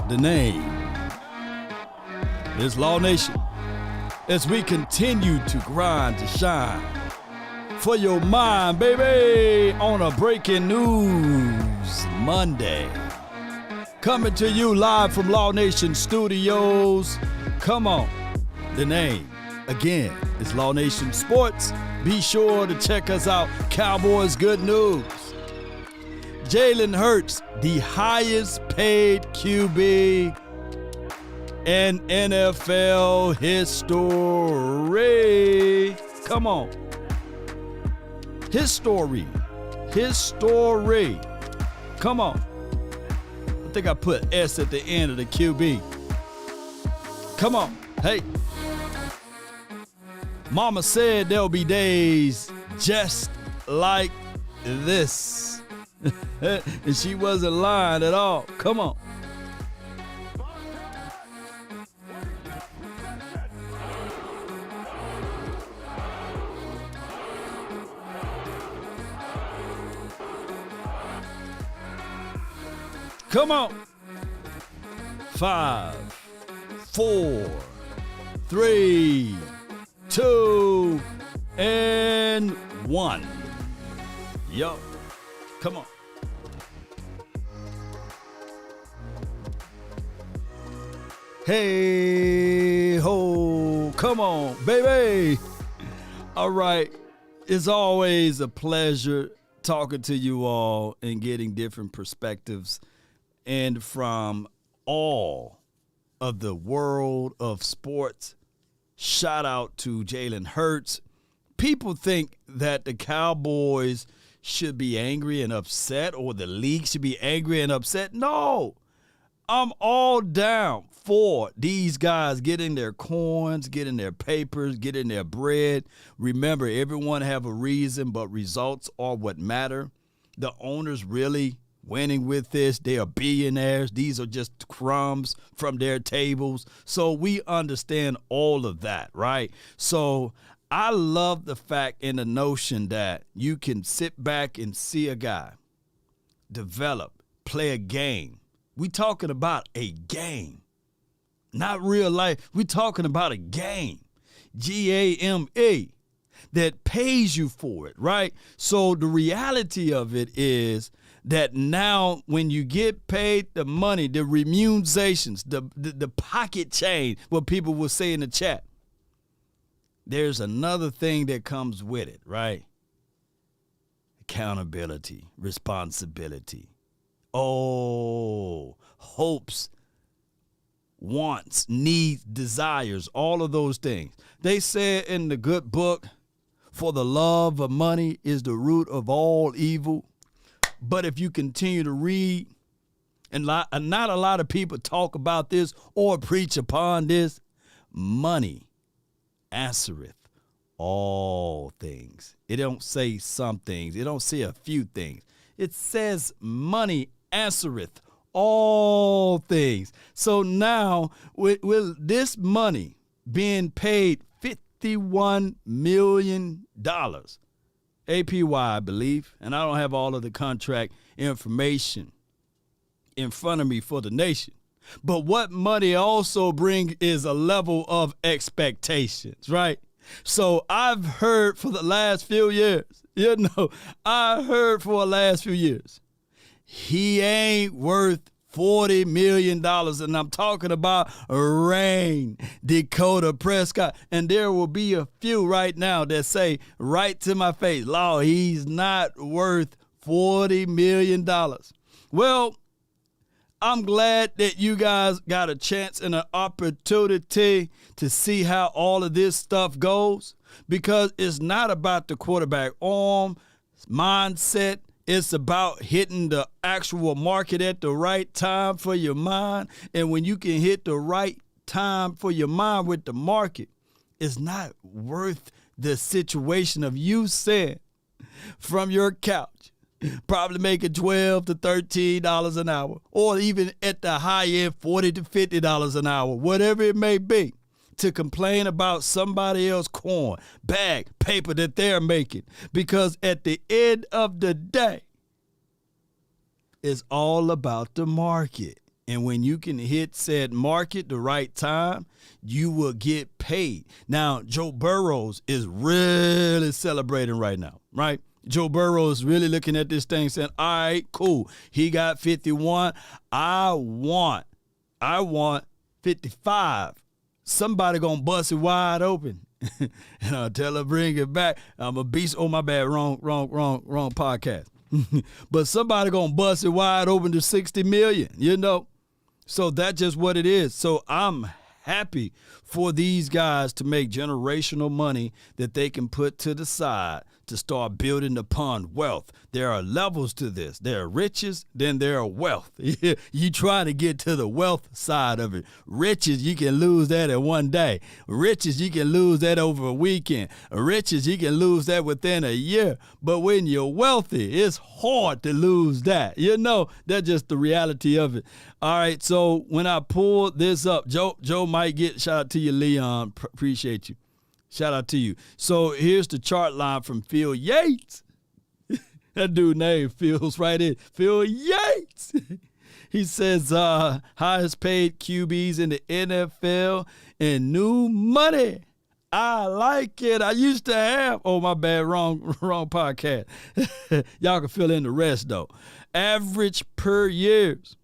The name is Law Nation. As we continue to grind to shine for your mind, baby, on a breaking news Monday. Coming to you live from Law Nation Studios. Come on. The name, again, is Law Nation Sports. Be sure to check us out. Cowboys good news. Jalen Hurts, the highest paid QB in NFL history. Come on. History. Come on. I think I put S at the end of the QB. Come on. Hey. Mama said there'll be days just like this. And she wasn't lying at all. Come on. Come on. 5, 4, 3, 2, and 1. Yo. Come on. Hey, ho, come on, baby. All right. It's always a pleasure talking to you all and getting different perspectives and from all of the world of sports. Shout out to Jalen Hurts. People think that the Cowboys should be angry and upset, or the league should be angry and upset. No, I'm all down for these guys getting their coins, getting their papers, getting their bread. Remember, everyone have a reason, but results are what matter. The owners really winning with this. They are billionaires. These are just crumbs from their tables. So we understand all of that, right? So I love the fact and the notion that you can sit back and see a guy develop, play a game. We talking about a game, not real life. We talking about a game, G-A-M-E, that pays you for it, right? So the reality of it is that now when you get paid the money, the remunerations, the pocket change, what people will say in the chat, there's another thing that comes with it, right? Accountability, responsibility. Oh, hopes, wants, needs, desires, all of those things. They said in the good book, for the love of money is the root of all evil. But if you continue to read, and not a lot of people talk about this or preach upon this, money answereth all things. It don't say some things. It don't say a few things. It says money answereth all things. So now with this money being paid $51 million, APY, I believe, and I don't have all of the contract information in front of me for the nation. But what money also brings is a level of expectations, right? So I've heard for the last few years, he ain't worth $40 million, and I'm talking about Rain, Dakota Prescott, and there will be a few right now that say right to my face, Law, he's not worth $40 million. Well, I'm glad that you guys got a chance and an opportunity to see how all of this stuff goes, because it's not about the quarterback arm, mindset. It's about hitting the actual market at the right time for your mind. And when you can hit the right time for your mind with the market, it's not worth the situation of you saying from your couch, probably making $12 to $13 an hour, or even at the high end, $40 to $50 an hour, whatever it may be, to complain about somebody else's coin, bag, paper that they're making. Because at the end of the day, it's all about the market. And when you can hit said market the right time, you will get paid. Now, Joe Burrows is really celebrating right now, right? Joe Burrow is really looking at this thing saying, all right, cool. He got 51. I want 55. Somebody going to bust it wide open. And I'll tell her, bring it back. I'm a beast. Oh, my bad. Wrong podcast. But somebody going to bust it wide open to 60 million, you know? So that's just what it is. So I'm happy for these guys to make generational money that they can put to the side to start building upon wealth. There are levels to this. There are riches, then there are wealth. You try to get to the wealth side of it. Riches, you can lose that in one day. Riches, you can lose that over a weekend. Riches, you can lose that within a year. But when you're wealthy, it's hard to lose that. You know, that's just the reality of it. All right, so when I pull this up, Joe might get, shout out to you, Leon. Appreciate you. Shout out to you. So here's the chart line from Phil Yates. That dude name Phil's right in. Phil Yates. He says highest paid QBs in the NFL and new money. I like it. I used to have. Oh, my bad. Wrong podcast. Y'all can fill in the rest, though. Average per years.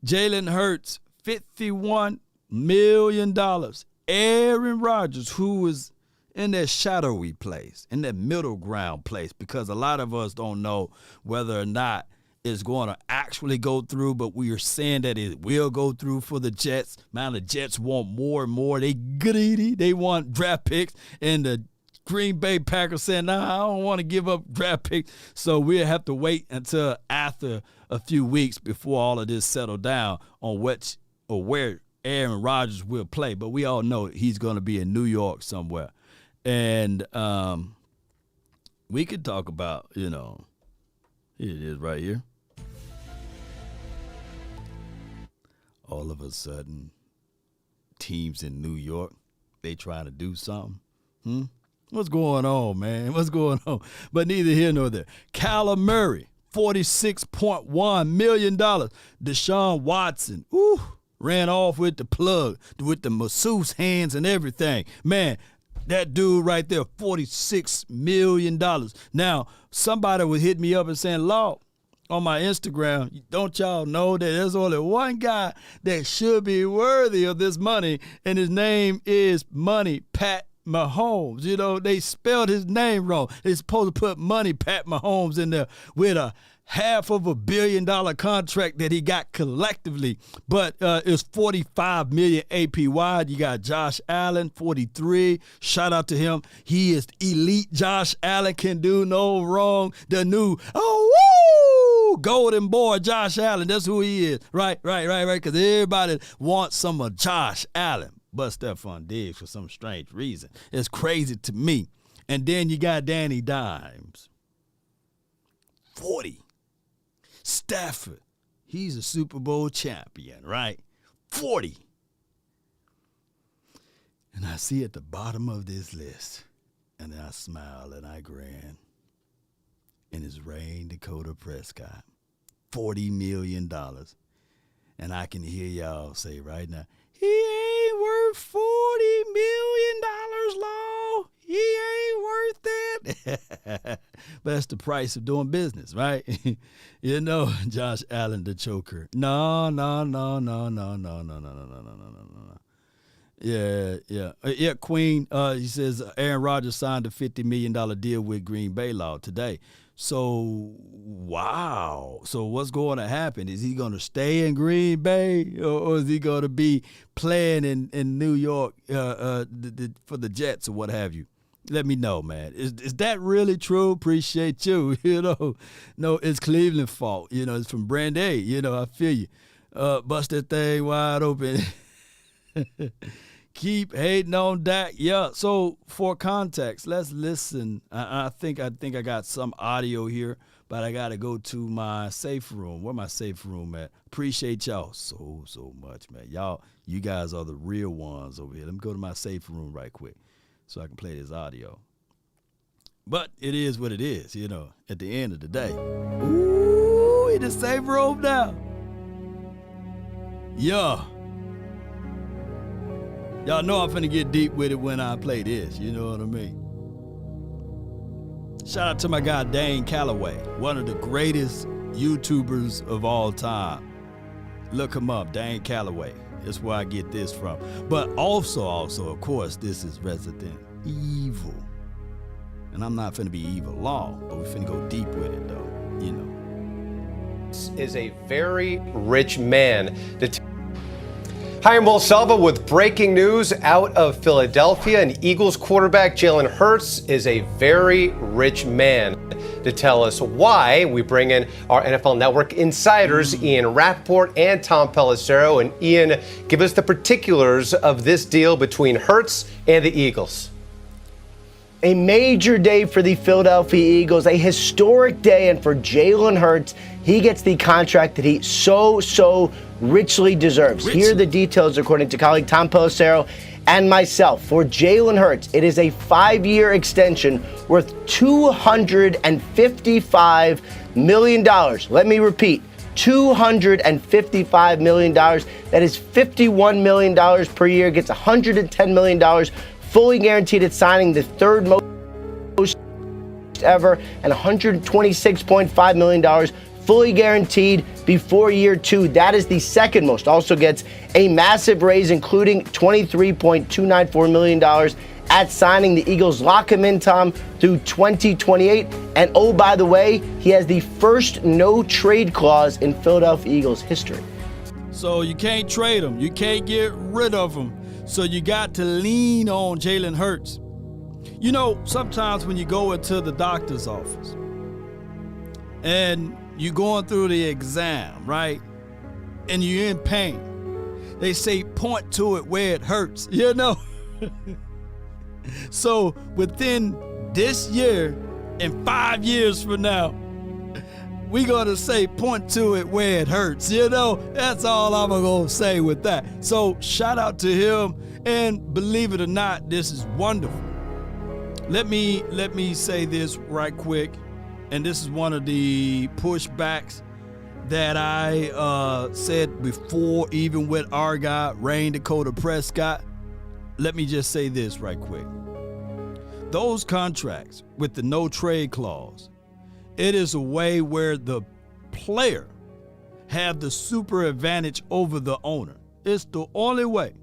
Jalen Hurts, $51 million. Aaron Rodgers, who is in that shadowy place, in that middle ground place, because a lot of us don't know whether or not it's going to actually go through, but we are saying that it will go through for the Jets. Man, the Jets want more and more. They greedy. They want draft picks, and the Green Bay Packers saying, nah, I don't want to give up draft picks. So we'll have to wait until after a few weeks before all of this settle down on which or where Aaron Rodgers will play. But we all know he's going to be in New York somewhere. And we could talk about, you know, here it is right here. All of a sudden, teams in New York, they trying to do something. What's going on, man? What's going on? But neither here nor there. Kyler Murray, $46.1 million. Deshaun Watson, ran off with the plug, with the masseuse hands and everything. Man, that dude right there, $46 million. Now, somebody would hit me up and saying, Lord, on my Instagram, don't y'all know that there's only one guy that should be worthy of this money, and his name is Money Pat Mahomes. You know, they spelled his name wrong. They're supposed to put Money Pat Mahomes in there with a $500 million contract that he got collectively, but it's $45 million APY. You got Josh Allen, 43. Shout out to him. He is elite. Josh Allen can do no wrong. The new golden boy, Josh Allen. That's who he is. Right. Because everybody wants some of Josh Allen, but Stephon Diggs for some strange reason. It's crazy to me. And then you got Danny Dimes, 40. Stafford, he's a Super Bowl champion, right? 40. And I see at the bottom of this list, and I smile and I grin, and it's Rain Dakota Prescott, $40 million. And I can hear y'all say right now, he ain't worth $40 million, Law. He ain't worth it. But that's the price of doing business, right? You know, Josh Allen, the choker. No. Yeah, Queen, he says Aaron Rodgers signed a $50 million deal with Green Bay Law today. So, wow. So what's going to happen? Is he going to stay in Green Bay, or is he going to be playing in New York for the Jets or what have you? Let me know, man. Is that really true? Appreciate you. You know, no, it's Cleveland's fault. You know, it's from Brand A. You know, I feel you. Bust that thing wide open. Keep hating on Dak. Yeah. So for context, let's listen. I think I got some audio here, but I got to go to my safe room. Where my safe room at? Appreciate y'all so much, man. You guys are the real ones over here. Let me go to my safe room right quick so I can play this audio. But it is what it is, you know, at the end of the day. Ooh, in the safe room now. Yeah. Y'all know I'm finna get deep with it when I play this, you know what I mean? Shout out to my guy Dane Calloway, one of the greatest YouTubers of all time. Look him up, Dane Calloway. That's where I get this from. But also, of course, this is Resident Evil. And I'm not finna be evil long, but we finna go deep with it though, you know. Is a very rich man. Hi, I'm Will Selva with breaking news out of Philadelphia. And Eagles quarterback Jalen Hurts is a very rich man. To tell us why, we bring in our NFL Network insiders, Ian Rappaport and Tom Pelissero. And Ian, give us the particulars of this deal between Hurts and the Eagles. A major day for the Philadelphia Eagles, a historic day, and for Jalen Hurts, he gets the contract that he so richly deserves. Here are the details according to colleague Tom Pelissero and myself. For Jalen Hurts, it is a 5-year extension worth $255 million. Let me repeat, $255 million. That is $51 million per year, gets $110 million fully guaranteed at signing, the third most ever, and $126.5 million fully guaranteed before year 2. That is the second most. Also gets a massive raise, including $23.294 million at signing. The Eagles lock him in, Tom, through 2028. And oh, by the way, he has the first no trade clause in Philadelphia Eagles history. So you can't trade him. You can't get rid of him. So you got to lean on Jalen Hurts. You know, sometimes when you go into the doctor's office and you're going through the exam, right? And you're in pain. They say point to it where it hurts, you know? So within this year and 5 years from now, we're going to say point to it where it hurts, you know? That's all I'm going to say with that. So shout out to him, and believe it or not, this is wonderful. Let me say this right quick, and this is one of the pushbacks that I said before, even with our guy, Rain Dakota Prescott. Let me just say this right quick. Those contracts with the no trade clause, it is a way where the player have the super advantage over the owner. It's the only way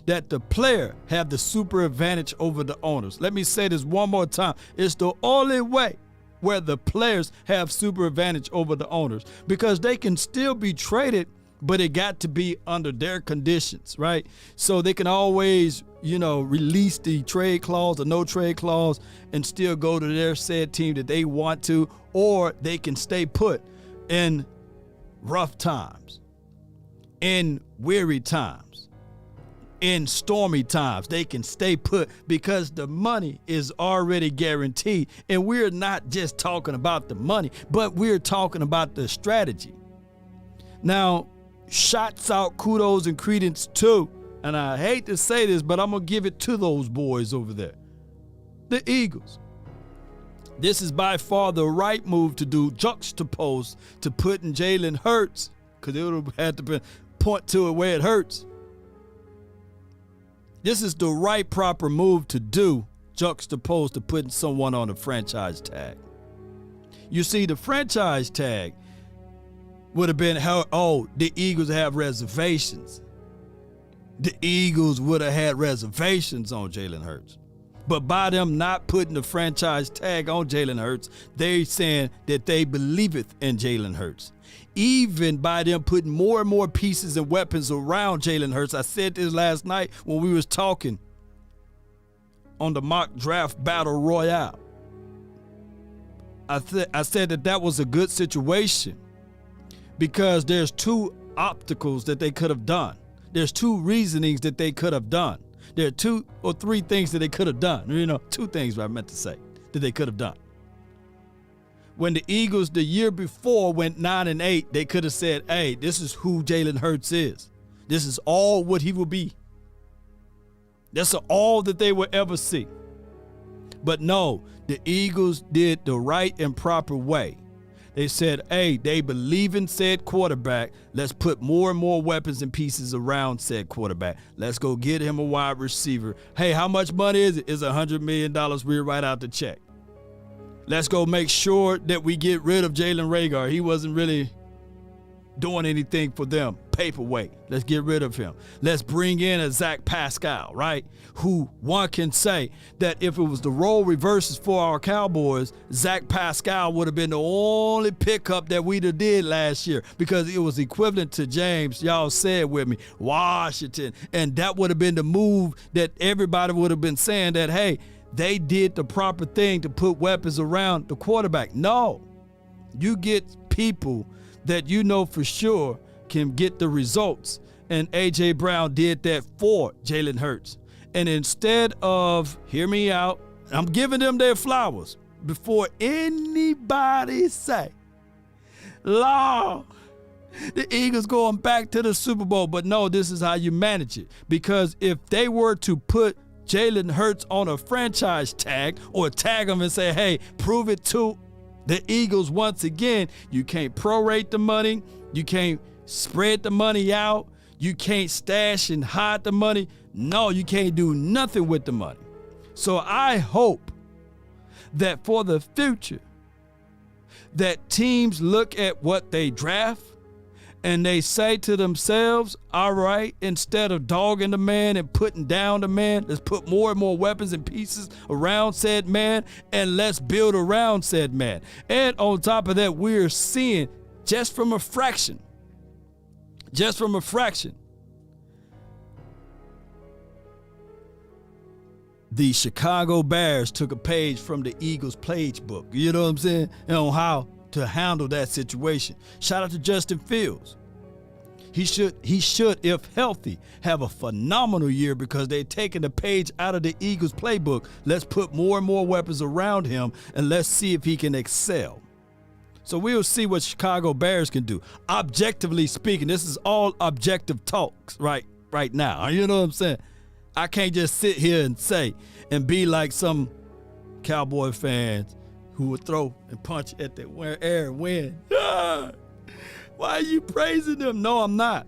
that the player have the super advantage over the owners. Let me say this one more time. It's the only way where the players have super advantage over the owners, because they can still be traded, but it got to be under their conditions, right? So they can always, release the trade clause, the no trade clause, and still go to their said team that they want to, or they can stay put in rough times, in weary times, in stormy times. They can stay put because the money is already guaranteed. And we're not just talking about the money, but we're talking about the strategy. Now, shots out, kudos and credence too. And I hate to say this, but I'm going to give it to those boys over there, the Eagles. This is by far the right move to do, juxtaposed to putting Jalen Hurts, because it would have had to point to it where it hurts. This is the right proper move to do, juxtaposed to putting someone on a franchise tag. You see, the franchise tag would have been, the Eagles have reservations. The Eagles would have had reservations on Jalen Hurts. But by them not putting the franchise tag on Jalen Hurts, they're saying that they believeth in Jalen Hurts. Even by them putting more and more pieces and weapons around Jalen Hurts. I said this last night when we was talking on the mock draft battle royale. I said that was a good situation because there's two obstacles that they could have done. There's two reasonings that they could have done. There are 2 or 3 things that they could have done. 2 things I meant to say that they could have done. When the Eagles the year before went 9-8, they could have said, hey, this is who Jalen Hurts is. This is all what he will be. That's all that they will ever see. But no, the Eagles did the right and proper way. They said, hey, they believe in said quarterback. Let's put more and more weapons and pieces around said quarterback. Let's go get him a wide receiver. Hey, how much money is it? It's $100 million. We'll write out the check. Let's go make sure that we get rid of Jalen Reagor. He wasn't really doing anything for them. Paperweight. Let's get rid of him. Let's bring in a Zach Pascal, right? Who one can say that if it was the role reverses for our Cowboys, Zach Pascal would have been the only pickup that we'd have did last year because it was equivalent to James, y'all said with me, Washington. And that would have been the move that everybody would have been saying that, hey, they did the proper thing to put weapons around the quarterback. No, you get people that you know for sure can get the results. And A.J. Brown did that for Jalen Hurts. And instead of, hear me out, I'm giving them their flowers before anybody say, Lord, the Eagles going back to the Super Bowl. But no, this is how you manage it. Because if they were to put Jalen Hurts on a franchise tag or tag him and say, hey, prove it to the Eagles once again, you can't prorate the money. You can't spread the money out. You can't stash and hide the money. No, you can't do nothing with the money. So I hope that for the future, that teams look at what they draft and they say to themselves, all right, instead of dogging the man and putting down the man, let's put more and more weapons and pieces around said man, and let's build around said man. And on top of that, we're seeing just from a fraction, the Chicago Bears took a page from the Eagles playbook. You know what I'm saying? And on how to handle that situation. Shout out to Justin Fields. He should, if healthy, have a phenomenal year because they're taking the page out of the Eagles playbook. Let's put more and more weapons around him and let's see if he can excel. So we'll see what Chicago Bears can do. Objectively speaking, this is all objective talks right now. You know what I'm saying? I can't just sit here and say and be like some Cowboy fans who would throw and punch at the air and win. Why are you praising them? No, I'm not.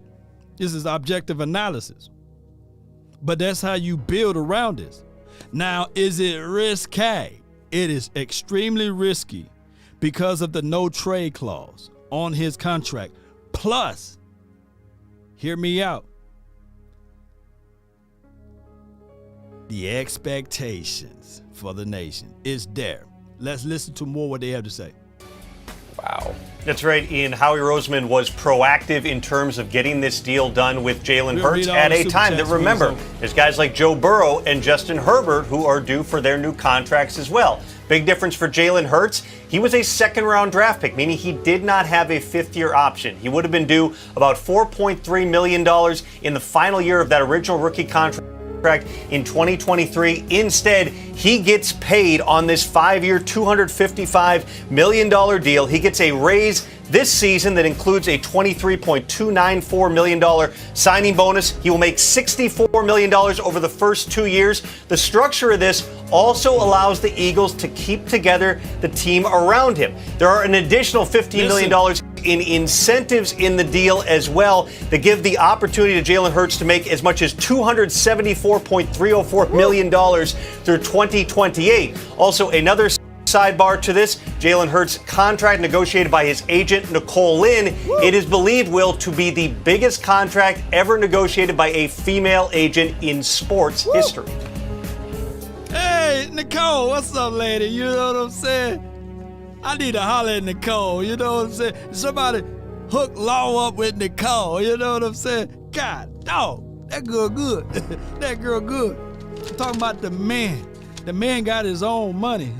This is objective analysis. But that's how you build around this. Now, is it risky? It is extremely risky because of the no trade clause on his contract. Plus, hear me out, the expectations for the nation is there. Let's listen to more what they have to say. Wow. That's right, Ian. Howie Roseman was proactive in terms of getting this deal done with Jalen Hurts at a time that, remember, there's guys like Joe Burrow and Justin Herbert who are due for their new contracts as well. Big difference for Jalen Hurts. He was a second-round draft pick, meaning he did not have a fifth-year option. He would have been due about $4.3 million in the final year of that original rookie contract in 2023. Instead, he gets paid on this 5-year, $255 million deal. He gets a raise this season that includes a $23.294 million signing bonus. He will make $64 million over the first 2 years. The structure of this also allows the Eagles to keep together the team around him. There are an additional $15 million in incentives in the deal as well that give the opportunity to Jalen Hurts to make as much as $274.304 million through 2028. Also, another sidebar to this, Jalen Hurts' contract negotiated by his agent, Nicole Lynn. It is believed, Will, to be the biggest contract ever negotiated by a female agent in sports history. Hey, Nicole, what's up, lady? You know what I'm saying? I need to holler at Nicole, you know what I'm saying? Somebody hook Law up with Nicole, you know what I'm saying? God, dog, that girl good. That girl good. I'm talking about the man. The man got his own money.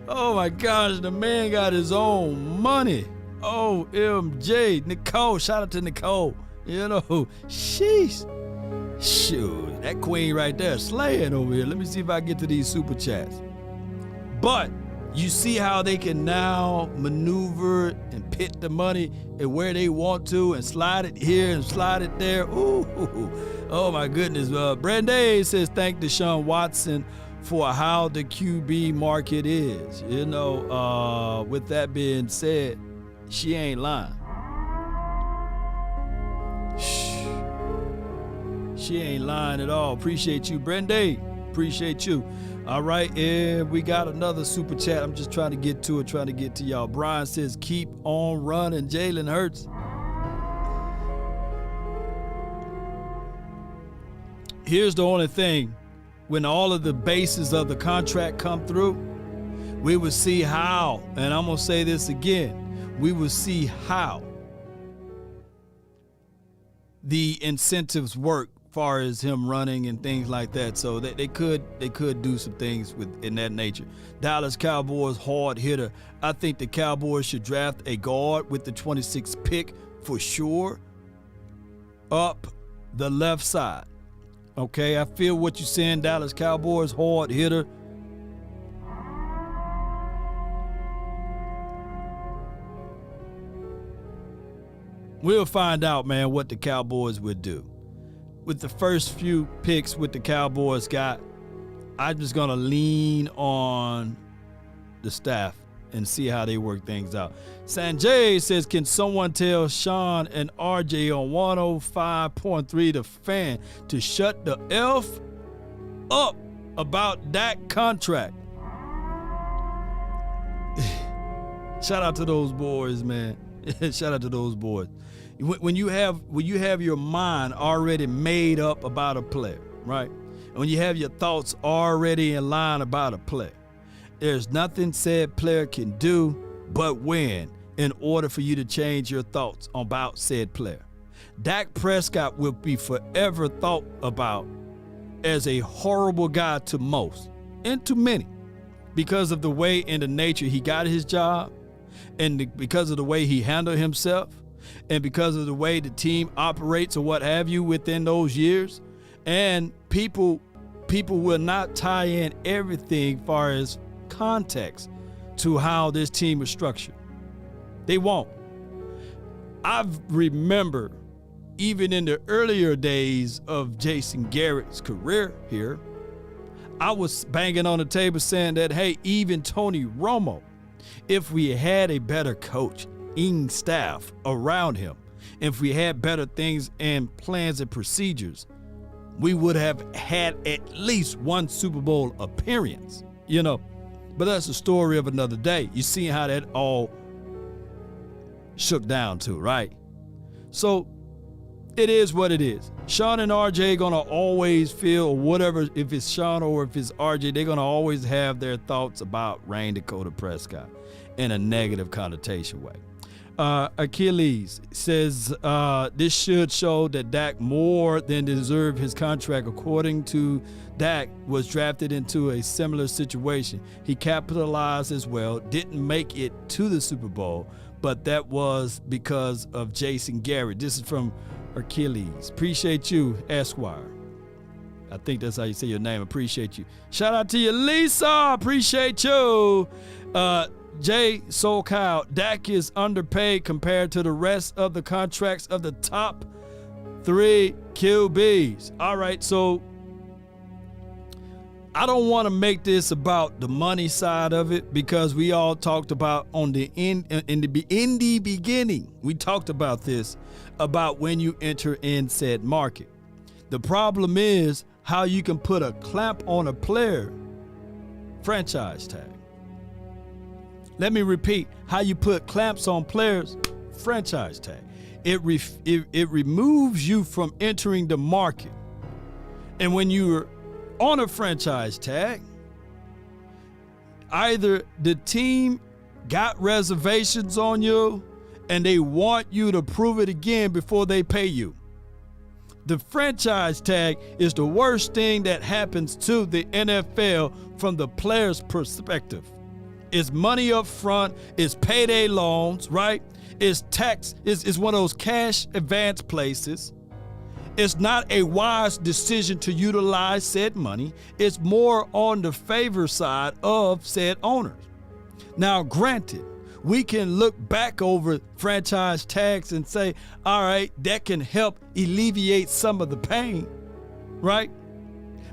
Oh my gosh, the man got his own money. OMG, Nicole, shout out to Nicole. You know, sheesh. Shoot, that queen right there slaying over here. Let me see if I get to these super chats. But you see how they can now maneuver and pit the money and where they want to and slide it here and slide it there. Ooh, oh my goodness. Branday says thank Deshaun Watson for how the QB market is. You know, with that being said, she ain't lying. She ain't lying at all. Appreciate you, Brenda. Appreciate you. All right, and we got another super chat. I'm just trying to get to it, trying to get to y'all. Brian says, keep on running, Jalen Hurts. Here's the only thing. When all of the bases of the contract come through, we will see how, and I'm going to say this again, we will see how the incentives work as far as him running and things like that. So they could do some things in that nature. Dallas Cowboys hard hitter. I think the Cowboys should draft a guard with the 26th pick for sure up the left side. Okay, I feel what you're saying, Dallas Cowboys hard hitter. We'll find out, man, what the Cowboys would do. With the first few picks with the Cowboys got, I'm just going to lean on the staff and see how they work things out. Sanjay says, can someone tell Sean and RJ on 105.3 The Fan to shut the F up about that contract? Shout out to those boys, man. Shout out to those boys. When you have your mind already made up about a player, right? And when you have your thoughts already in line about a player, there's nothing said player can do but win in order for you to change your thoughts about said player. Dak Prescott will be forever thought about as a horrible guy to most and to many because of the way and the nature he got his job, and because of the way he handled himself, and because of the way the team operates or what have you within those years. And people will not tie in everything as far as context to how this team is structured. They won't. I remember even in the earlier days of Jason Garrett's career here, I was banging on the table saying that, hey, even Tony Romo, if we had a better coaching staff around him, if we had better things and plans and procedures, we would have had at least one Super Bowl appearance, you know. But that's the story of another day. You see how that all shook down to, right? So it is what it is. Sean and RJ gonna always feel whatever, if it's Sean or if it's RJ, they're gonna always have their thoughts about Ryan Dakota Prescott in a negative connotation way. Achilles says this should show that Dak more than deserved his contract. According to Dak, was drafted into a similar situation. He capitalized as well, didn't make it to the Super Bowl, but that was because of Jason Garrett. This is from Achilles. Appreciate you, Esquire. I think that's how you say your name. Appreciate you. Shout out to you, Lisa. Appreciate you. Jay SoCal, Dak is underpaid compared to the rest of the contracts of the top 3 QBs. All right, so I don't want to make this about the money side of it, because we all talked about in the beginning, we talked about this, about when you enter in said market. The problem is how you can put a clamp on a player, franchise tag. Let me repeat, how you put clamps on players, franchise tag. It removes you from entering the market. And when you're on a franchise tag, either the team got reservations on you and they want you to prove it again before they pay you. The franchise tag is the worst thing that happens to the NFL from the player's perspective. It's money up front, it's payday loans, right? It's tax, it's one of those cash advance places. It's not a wise decision to utilize said money. It's more on the favor side of said owners. Now, granted, we can look back over franchise tags and say, all right, that can help alleviate some of the pain, right?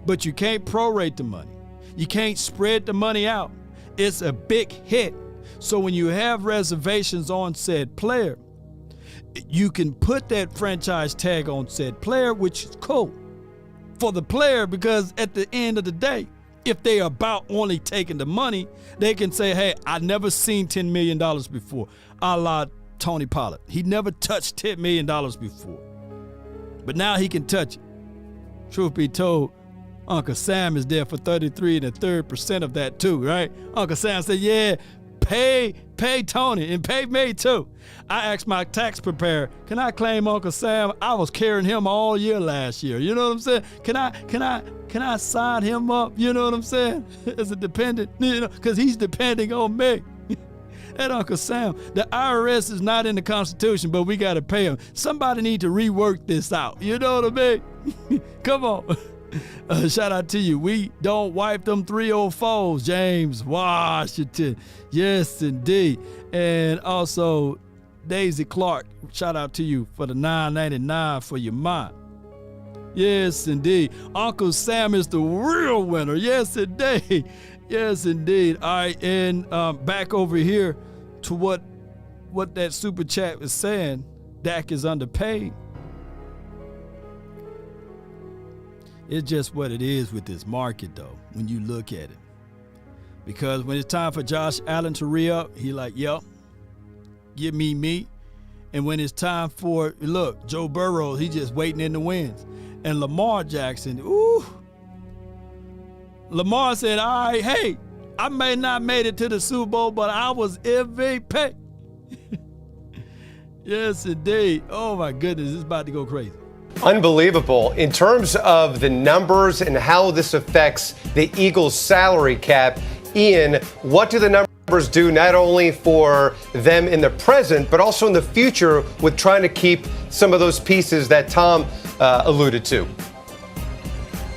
But you can't prorate the money. You can't spread the money out. It's a big hit. So when you have reservations on said player, you can put that franchise tag on said player, which is cool for the player, because at the end of the day, if they are about only taking the money, they can say, hey, I never seen $10 million before, a la Tony Pollard. He never touched $10 million before, but now he can touch it. Truth be told, Uncle Sam is there for 33 1/3% of that too, right? Uncle Sam said, yeah, pay Tony and pay me too. I asked my tax preparer, can I claim Uncle Sam? I was carrying him all year last year. You know what I'm saying? Can I sign him up? You know what I'm saying? As a dependent, you know, because he's depending on me. That Uncle Sam, the IRS is not in the Constitution, but we got to pay him. Somebody need to rework this out. You know what I mean? Come on. Shout out to you. We don't wipe them 304s, James Washington. Yes, indeed. And also, Daisy Clark, shout out to you for the $9.99 for your mind. Yes, indeed. Uncle Sam is the real winner. Yes, indeed. Yes, indeed. All right, and back over here to what that super chat was saying. Dak is underpaid. It's just what it is with this market, though, when you look at it. Because when it's time for Josh Allen to re-up, he like, yep, give me. And when it's time for, look, Joe Burrow, he just waiting in the wings. And Lamar Jackson, ooh. Lamar said, all right, hey, I may not made it to the Super Bowl, but I was MVP. Yes, indeed. Oh, my goodness, it's about to go crazy. Unbelievable. In terms of the numbers and how this affects the Eagles' salary cap, Ian, what do the numbers do not only for them in the present, but also in the future with trying to keep some of those pieces that Tom alluded to?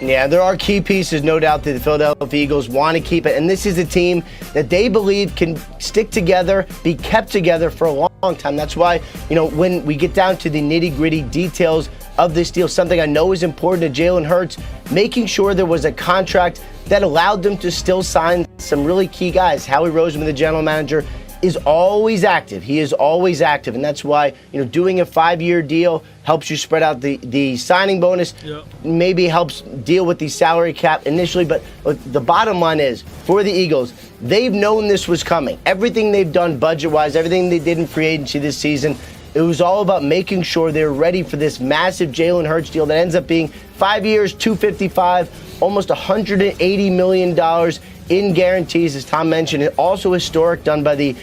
Yeah, there are key pieces, no doubt, that the Philadelphia Eagles want to keep it. And this is a team that they believe can stick together, be kept together for a long time. That's why, when we get down to the nitty-gritty details of this deal, something I know is important to Jalen Hurts, making sure there was a contract that allowed them to still sign some really key guys. Howie Roseman, the general manager, is always active. He is always active, and that's why doing a 5-year deal helps you spread out the signing bonus. Yep. Maybe helps deal with the salary cap initially, but the bottom line is for the Eagles, they've known this was coming. Everything they've done budget-wise, everything they did in free agency this season, it was all about making sure they're ready for this massive Jalen Hurts deal that ends up being 5 years, $255, almost $180 million in guarantees, as Tom mentioned. It also historic, done by the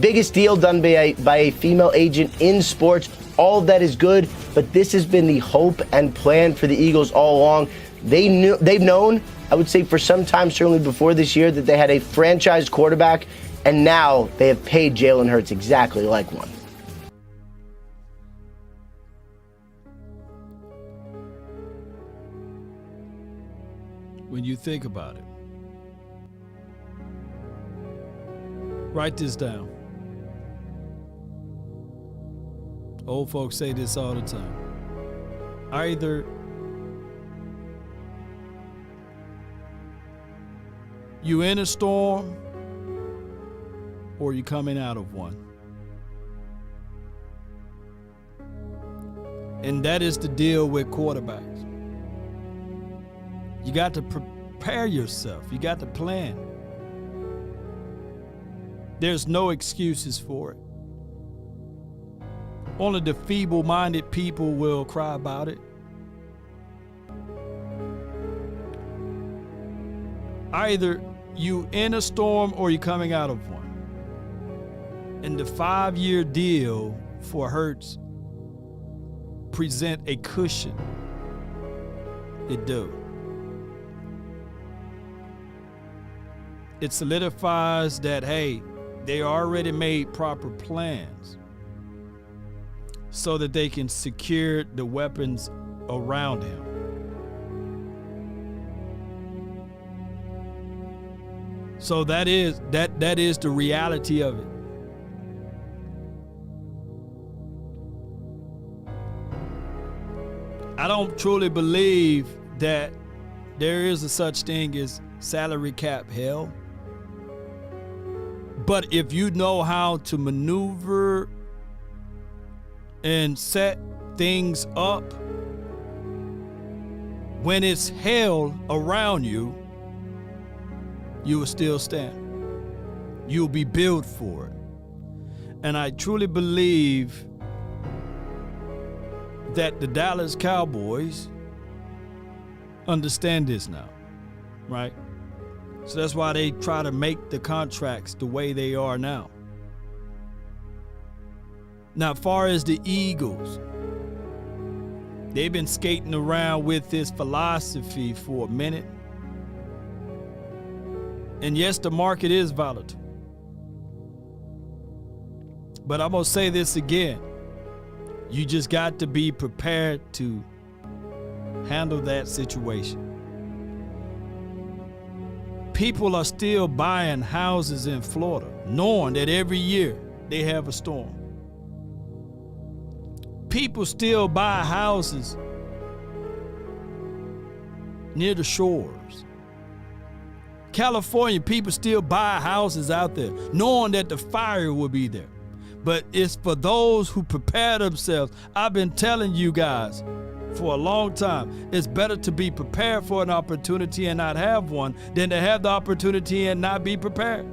biggest deal done by a female agent in sports. All of that is good, but this has been the hope and plan for the Eagles all along. They've known, I would say for some time, certainly before this year, that they had a franchise quarterback, and now they have paid Jalen Hurts exactly like one. When you think about it, write this down. Old folks say this all the time. Either you in a storm or you coming out of one. And that is the deal with quarterbacks. You got to prepare yourself. You got to plan. There's no excuses for it. Only the feeble-minded people will cry about it. Either you in a storm or you're coming out of one. And the 5-year deal for Hurts present a cushion. It do. It solidifies that, hey, they already made proper plans so that they can secure the weapons around him. So that is the reality of it. I don't truly believe that there is a such thing as salary cap hell. But if you know how to maneuver and set things up when it's hell around you, you will still stand. You'll be built for it. And I truly believe that the Dallas Cowboys understand this now, right? So that's why they try to make the contracts the way they are now. Now, as far as the Eagles, they've been skating around with this philosophy for a minute. And yes, the market is volatile. But I'm going to say this again. You just got to be prepared to handle that situation. People are still buying houses in Florida, knowing that every year they have a storm. People still buy houses near the shores. California, people still buy houses out there, knowing that the fire will be there. But it's for those who prepare themselves. I've been telling you guys for a long time, it's better to be prepared for an opportunity and not have one than to have the opportunity and not be prepared.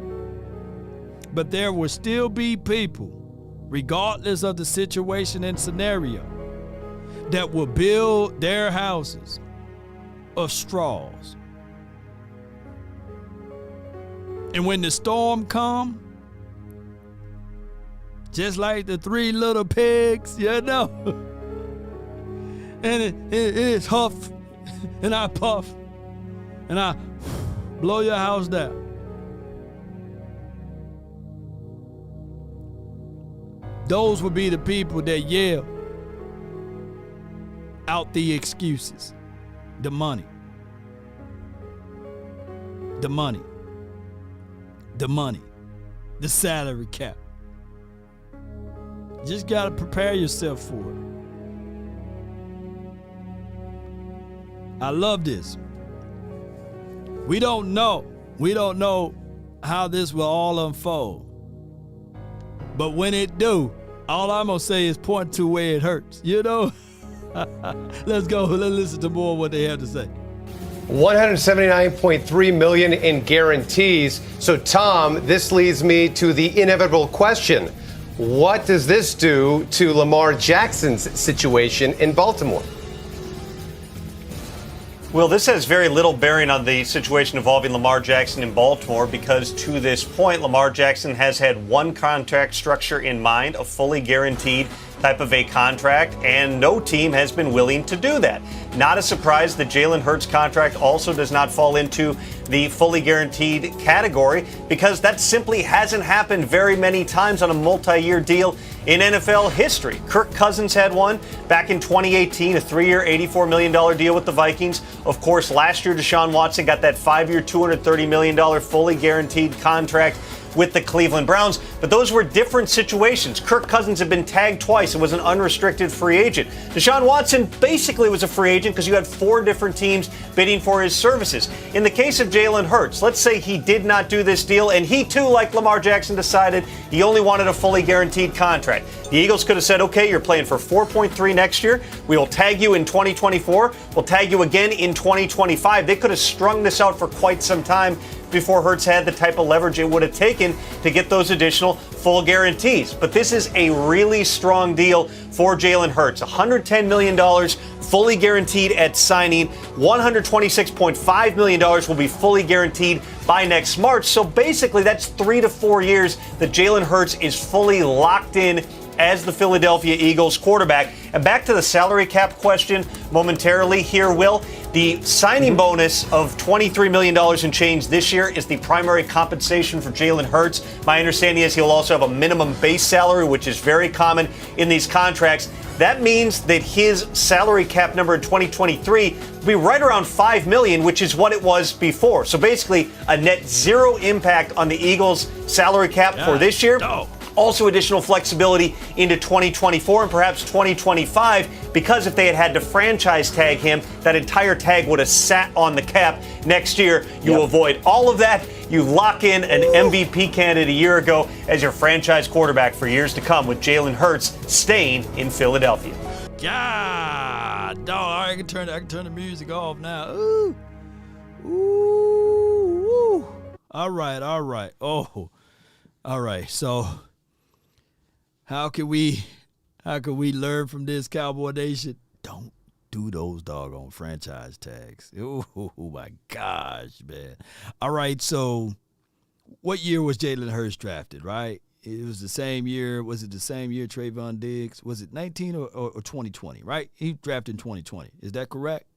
But there will still be people, regardless of the situation and scenario, that will build their houses of straws. And when the storm comes, just like the three little pigs, you know, and it's huff, and I puff, and I blow your house down. Those would be the people that yell out the excuses, the money, the money, the money, the salary cap. Just got to prepare yourself for it. I love this. We don't know how this will all unfold. But when it do, all I'm going to say is point to where it hurts. You know? Let's go. Let's listen to more of what they have to say. $179.3 million in guarantees. So, Tom, this leads me to the inevitable question. What does this do to Lamar Jackson's situation in Baltimore? Well, this has very little bearing on the situation involving Lamar Jackson in Baltimore because to this point, Lamar Jackson has had one contract structure in mind, a fully guaranteed type of a contract, and no team has been willing to do that. Not a surprise that Jalen Hurts' contract also does not fall into the fully guaranteed category because that simply hasn't happened very many times on a multi-year deal in NFL history. Kirk Cousins had one back in 2018, a 3-year, $84 million deal with the Vikings. Of course, last year, Deshaun Watson got that 5-year, $230 million fully guaranteed contract with the Cleveland Browns, but those were different situations. Kirk Cousins had been tagged twice and was an unrestricted free agent. Deshaun Watson basically was a free agent because you had 4 different teams bidding for his services. In the case of Jalen Hurts, let's say he did not do this deal and he too, like Lamar Jackson, decided he only wanted a fully guaranteed contract. The Eagles could have said, okay, you're playing for $4.3 next year. We will tag you in 2024. We'll tag you again in 2025. They could have strung this out for quite some time before Hurts had the type of leverage it would have taken to get those additional full guarantees. But this is a really strong deal for Jalen Hurts. $110 million fully guaranteed at signing. $126.5 million will be fully guaranteed by next March. So basically that's 3 to 4 years that Jalen Hurts is fully locked in as the Philadelphia Eagles quarterback. And back to the salary cap question momentarily here, Will. The signing bonus of $23 million and change this year is the primary compensation for Jalen Hurts. My understanding is he'll also have a minimum base salary, which is very common in these contracts. That means that his salary cap number in 2023 will be right around $5 million, which is what it was before. So basically a net zero impact on the Eagles' salary cap for this year. Also additional flexibility into 2024 and perhaps 2025, because if they had to franchise tag him, that entire tag would have sat on the cap next year. You avoid all of that. You lock in an MVP candidate a year ago as your franchise quarterback for years to come, with Jalen Hurts staying in Philadelphia. God, dog, I can turn the music off now. Ooh. Ooh. All right. Oh. All right. So how can we learn from this, Cowboy Nation? Don't do those doggone franchise tags. Oh my gosh, man. All right, so what year was Jalen Hurts drafted, right? It was the same year. Was it the same year Trayvon Diggs? Was it 19 or 2020, right? He drafted in 2020. Is that correct?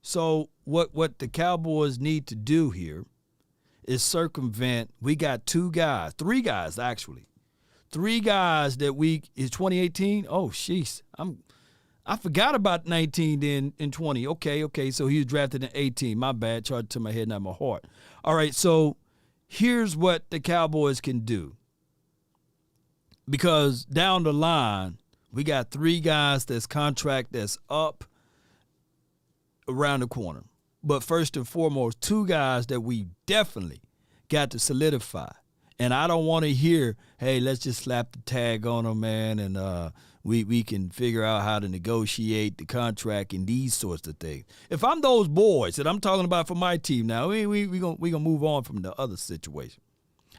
So what the Cowboys need to do here is circumvent. We got three guys actually. Three guys that is 2018. Oh, jeez. I forgot about 19 then in 20. Okay. So he was drafted in 18. My bad. Charged to my head, not my heart. All right, so here's what the Cowboys can do. Because down the line, we got three guys that's contract that's up around the corner. But first and foremost, two guys that we definitely got to solidify. And I don't want to hear, hey, let's just slap the tag on them, man, and we can figure out how to negotiate the contract and these sorts of things. If I'm those boys that I'm talking about for my team now, we gonna move on from the other situation.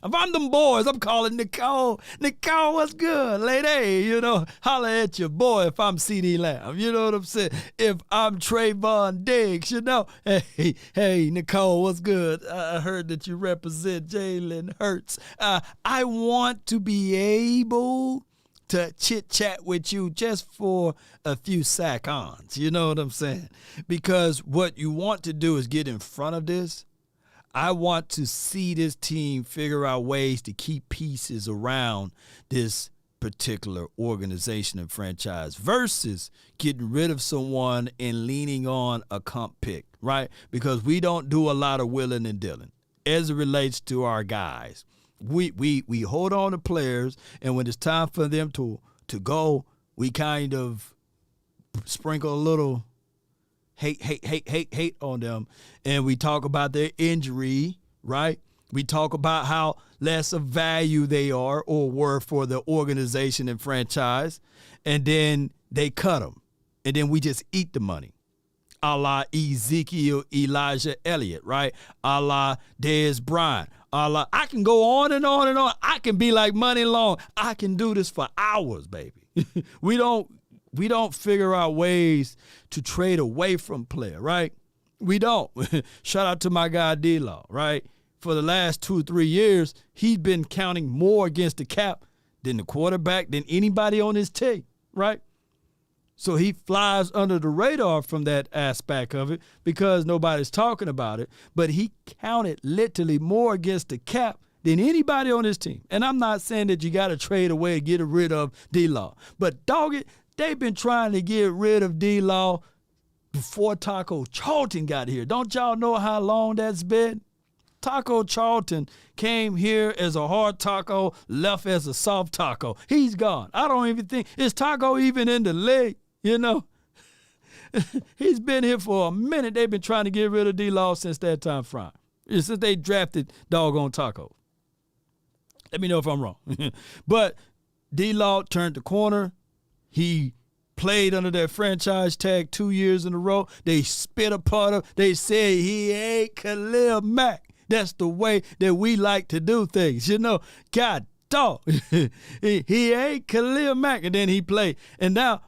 If I'm them boys, I'm calling Nicole. Nicole, what's good, lady? You know, holla at your boy if I'm CD Lamb. You know what I'm saying? If I'm Trayvon Diggs, you know, hey, Nicole, what's good? I heard that you represent Jalen Hurts. I want to be able to chit-chat with you just for a few seconds. You know what I'm saying? Because what you want to do is get in front of this. I want to see this team figure out ways to keep pieces around this particular organization and franchise versus getting rid of someone and leaning on a comp pick, right? Because we don't do a lot of willing and dealing as it relates to our guys. We hold on to players, and when it's time for them to go, we kind of sprinkle a little hate on them, and we talk about their injury, right? We talk about how less of value they are or were for the organization and franchise, and then they cut them, and then we just eat the money, a la Ezekiel Elijah Elliott, right? A la Dez Bryant, a la, I can go on and on and on. I can be like Money Long. I can do this for hours, baby. We don't figure out ways to trade away from player, right? We don't. Shout out to my guy D-Law, right? For the last 2-3 years, he's been counting more against the cap than the quarterback, than anybody on his team, right? So he flies under the radar from that aspect of it because nobody's talking about it. But he counted literally more against the cap than anybody on his team. And I'm not saying that you got to trade away to get rid of D-Law. But, dog it, they've been trying to get rid of D-Law before Taco Charlton got here. Don't y'all know how long that's been? Taco Charlton came here as a hard taco, left as a soft taco. He's gone. I don't even think, is Taco even in the league, you know? He's been here for a minute. They've been trying to get rid of D-Law since that time frame, since they drafted doggone Taco. Let me know if I'm wrong. But D-Law turned the corner. He played under that franchise tag 2 years in a row. They spit apart him. They said he ain't Khalil Mack. That's the way that we like to do things. You know, God dog. he ain't Khalil Mack. And then he played. And now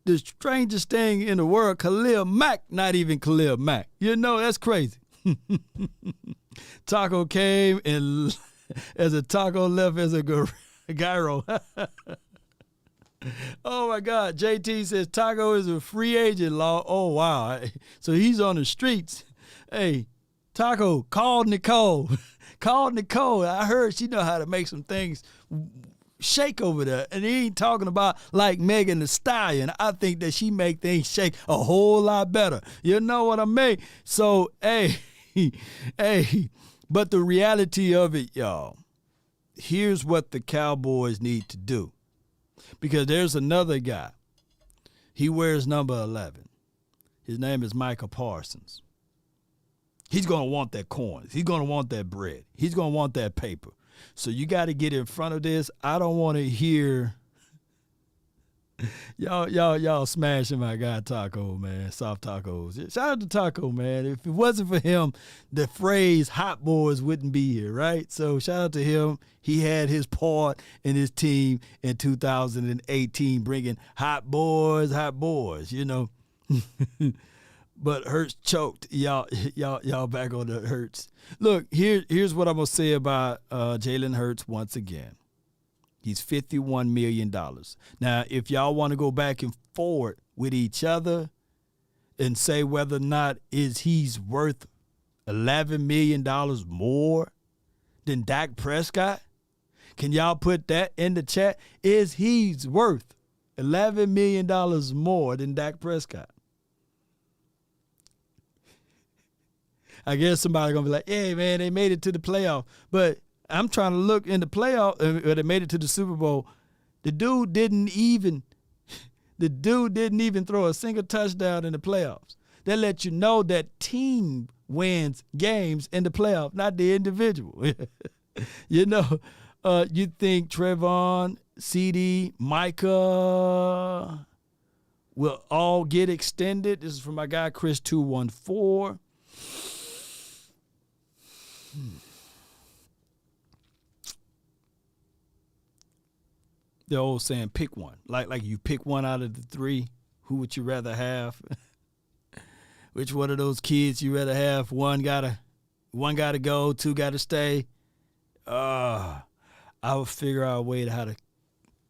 the strangest thing in the world, Khalil Mack, not even Khalil Mack. You know, that's crazy. Taco came and as a taco, left as a gyro. Oh, my God. JT says Taco is a free agent, Law. Oh, wow. So he's on the streets. Hey, Taco, call Nicole. Call Nicole. I heard she know how to make some things shake over there. And he ain't talking about like Megan Thee Stallion. I think that she make things shake a whole lot better. You know what I mean? So, hey, but the reality of it, y'all, here's what the Cowboys need to do. Because there's another guy. He wears number 11. His name is Micah Parsons. He's going to want that coin. He's going to want that bread. He's going to want that paper. So you got to get in front of this. I don't want to hear y'all smashing my guy Taco, man. Soft tacos. Shout out to Taco, man. If it wasn't for him, the phrase "hot boys" wouldn't be here, right? So shout out to him. He had his part in his team in 2018, bringing hot boys, you know. But Hurts choked. Y'all back on the Hurts. Look, here's what I'm gonna say about Jalen Hurts once again. He's $51 million. Now, if y'all want to go back and forward with each other and say whether or not he's worth $11 million more than Dak Prescott, can y'all put that in the chat? Is he's worth $11 million more than Dak Prescott? I guess somebody's going to be like, hey, man, they made it to the playoff. But I'm trying to look in the playoff, or they made it to the Super Bowl. The dude didn't even throw a single touchdown in the playoffs. That lets you know that team wins games in the playoff, not the individual. You know, you think Trayvon, CD, Micah will all get extended. This is from my guy Chris 214. The old saying, pick one. Like you pick one out of the three. Who would you rather have? Which one of those kids you rather have? One gotta go, two gotta stay. I would figure out a way to how to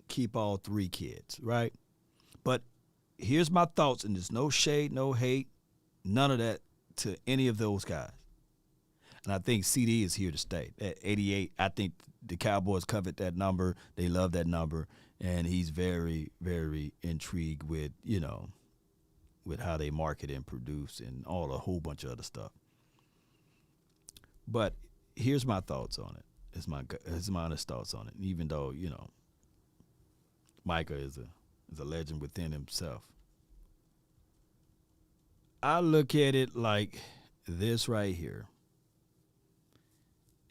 keep all three kids, right? But here's my thoughts, and there's no shade, no hate, none of that to any of those guys. And I think CD is here to stay. At 88, I think the Cowboys covet that number. They love that number. And he's very, very intrigued with, with how they market and produce and all a whole bunch of other stuff. But here's my thoughts on it. It's my honest thoughts on it. Even though, Micah is a legend within himself. I look at it like this right here.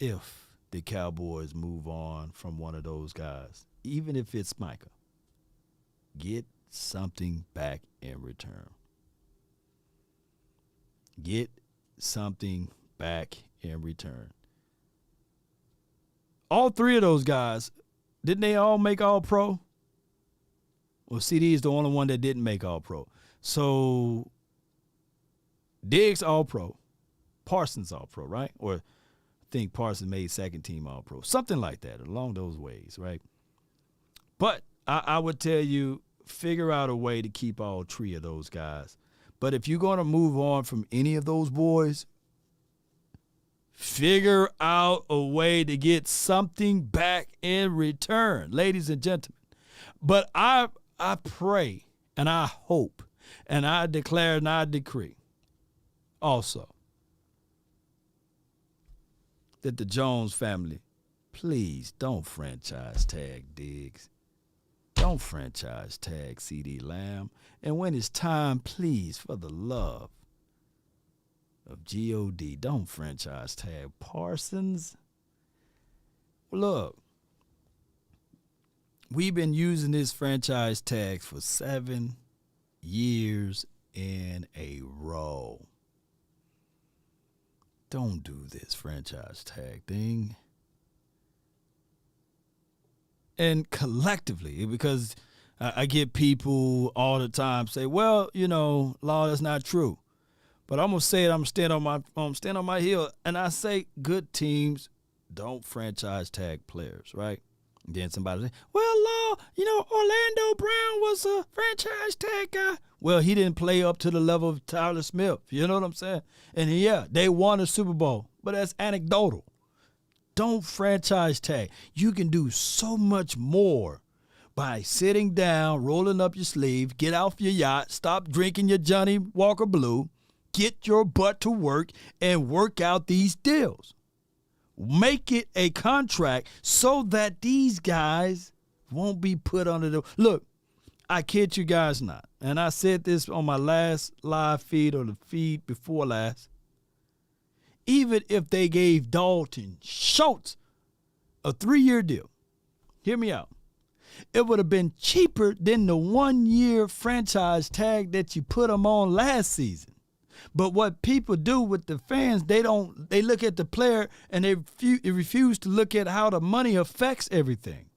If the Cowboys move on from one of those guys, even if it's Micah, get something back in return. Get something back in return. All three of those guys, didn't they all make All-Pro? Well, CD is the only one that didn't make All-Pro. So Diggs All-Pro, Parsons All-Pro, right? Or I think Parsons made second team All-Pro, something like that, along those ways, right? But I would tell you, figure out a way to keep all three of those guys. But if you're going to move on from any of those boys, figure out a way to get something back in return, ladies and gentlemen. But I pray and I hope and I declare and I decree also that the Jones family, please don't franchise tag Diggs. Don't franchise tag CD Lamb. And when it's time, please, for the love of God, don't franchise tag Parsons. Look, we've been using this franchise tag for 7 years in a row. Don't do this franchise tag thing. And collectively, because I get people all the time say, well, Law, that's not true. But I'm going to say it, I'm going to stand on my heel, and I say good teams don't franchise tag players, right? And then somebody say, well, Law, Orlando Brown was a franchise tag guy. Well, he didn't play up to the level of Tyler Smith. You know what I'm saying? And yeah, they won a Super Bowl, but that's anecdotal. Don't franchise tag. You can do so much more by sitting down, rolling up your sleeve, get off your yacht, stop drinking your Johnny Walker Blue, get your butt to work, and work out these deals. Make it a contract so that these guys won't be put under the look. I kid you guys not, and I said this on my last live feed or the feed before last. Even if they gave Dalton Schultz a 3-year deal, hear me out, it would have been cheaper than the 1-year franchise tag that you put them on last season. But what people do with the fans, they look at the player and they refuse to look at how the money affects everything.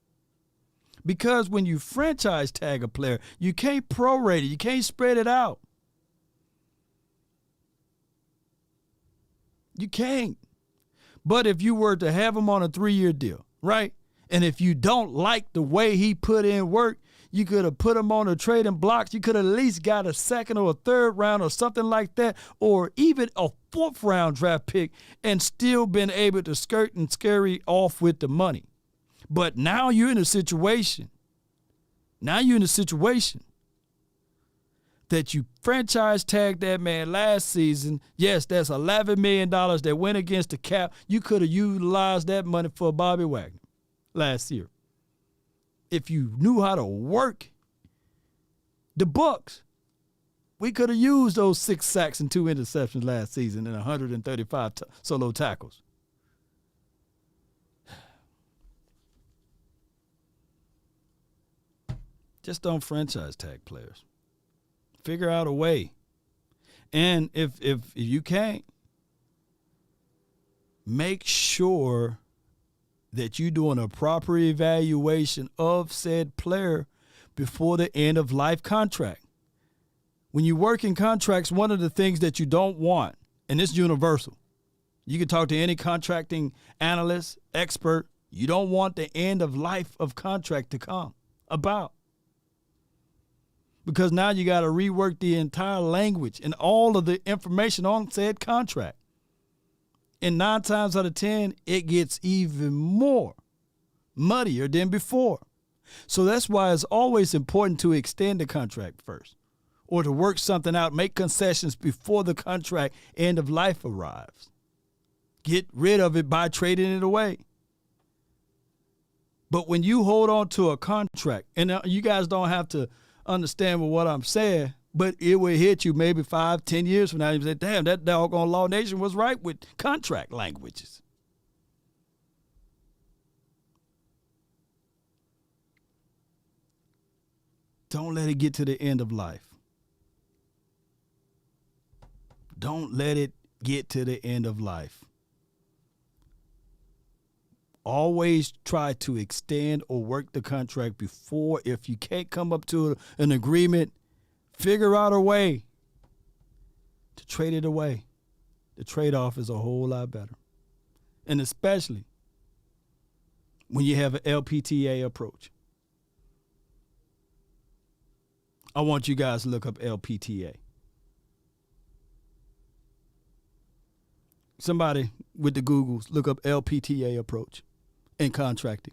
Because when you franchise tag a player, you can't prorate it. You can't spread it out. You can't. But if you were to have him on a 3-year deal, right? And if you don't like the way he put in work, you could have put him on a trading blocks. You could have at least got a 2nd or a 3rd round or something like that, or even a 4th round draft pick and still been able to skirt and scurry off with the money. But now you're in a situation. That you franchise tagged that man last season. Yes, that's $11 million that went against the cap. You could have utilized that money for Bobby Wagner last year. If you knew how to work the books, we could have used those 6 sacks and 2 interceptions last season and 135 solo tackles. Just don't franchise tag players. Figure out a way. And if you can't, make sure that you're doing a proper evaluation of said player before the end of life contract. When you work in contracts, one of the things that you don't want, and it's universal, you can talk to any contracting analyst, expert, you don't want the end of life of contract to come about. Because now you got to rework the entire language and all of the information on said contract. And 9 times out of 10, it gets even more muddier than before. So that's why it's always important to extend the contract first or to work something out, make concessions before the contract end of life arrives. Get rid of it by trading it away. But when you hold on to a contract, and you guys don't have to understand what I'm saying, but it will hit you maybe 5-10 years from now. You say, damn, that doggone Law Nation was right with contract languages. Don't let it get to the end of life. Don't let it get to the end of life. Always try to extend or work the contract before. If you can't come up to an agreement, figure out a way to trade it away. The trade-off is a whole lot better. And especially when you have an LPTA approach. I want you guys to look up LPTA. Somebody with the Googles, look up LPTA approach in contracting.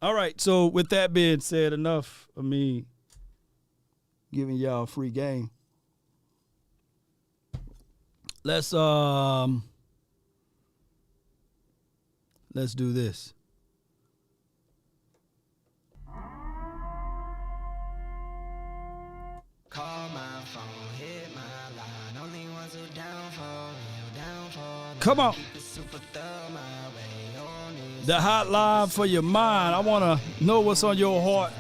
All right, so with that being said, enough of me giving y'all a free game. Let's do this. Call my phone, hit my line. Only ones who down for real. Come on. The hotline for your mind. I want to know what's on your heart.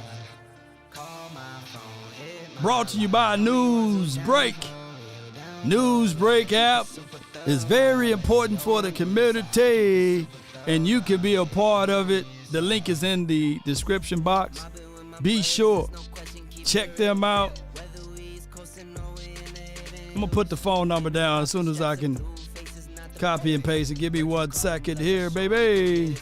Brought to you by Newsbreak. Newsbreak app is very important for the community, and you can be a part of it. The link is in the description box. Be sure. Check them out. I'm going to put the phone number down as soon as I can copy and paste it. Give me 1 second here, baby.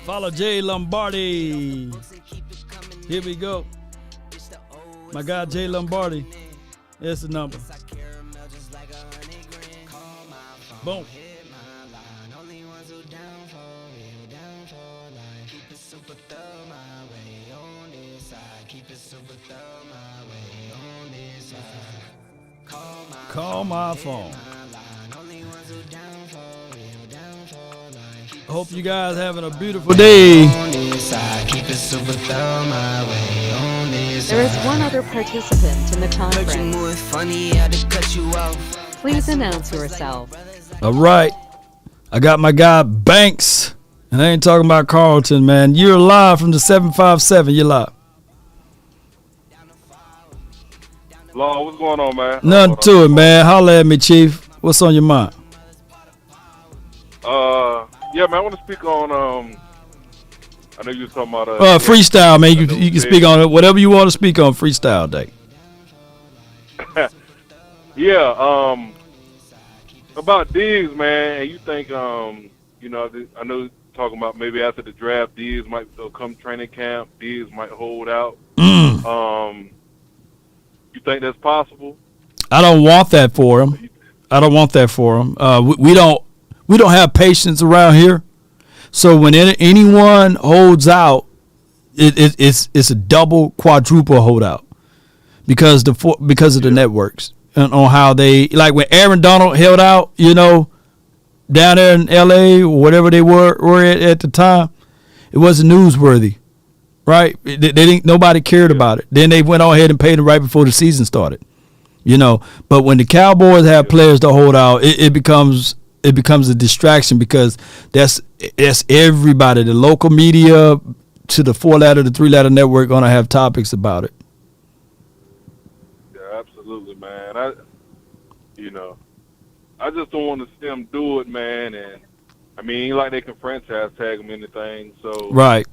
Follow Jay Lombardi. Here we go. My guy Jay Lombardi. That's the number. Boom. Call my phone. Hope you guys having a beautiful day. There is one other participant in the conference. Please announce yourself. All right. I got my guy Banks, and I ain't talking about Carlton, man. You're live from the 757. You're live. Law, what's going on, man? Nothing to it, man. Holla at me, Chief. What's on your mind? Yeah, man, I want to speak on, I know you was talking about... freestyle, man. You can speak on it. Whatever you want to speak on, freestyle day. Yeah, about Diggs, man, and you think, you know, I know talking about maybe after the draft, Diggs might come training camp, Diggs might hold out. You think that's possible? I don't want that for him. We don't have patience around here. So when anyone holds out, it's a double, quadruple holdout because of the networks and on how they, like when Aaron Donald held out, you know, down there in L.A. or whatever they were at the time, it wasn't newsworthy, right? They didn't. Nobody cared about it. Then they went on ahead and paid him right before the season started, you know. But when the Cowboys have players to hold out, it becomes a distraction because that's everybody, the local media to the 4-letter, the 3-letter network, gonna have topics about it. Yeah, absolutely, man. I just don't want to see them do it, man. And I mean, ain't like they can franchise tag him anything. So right,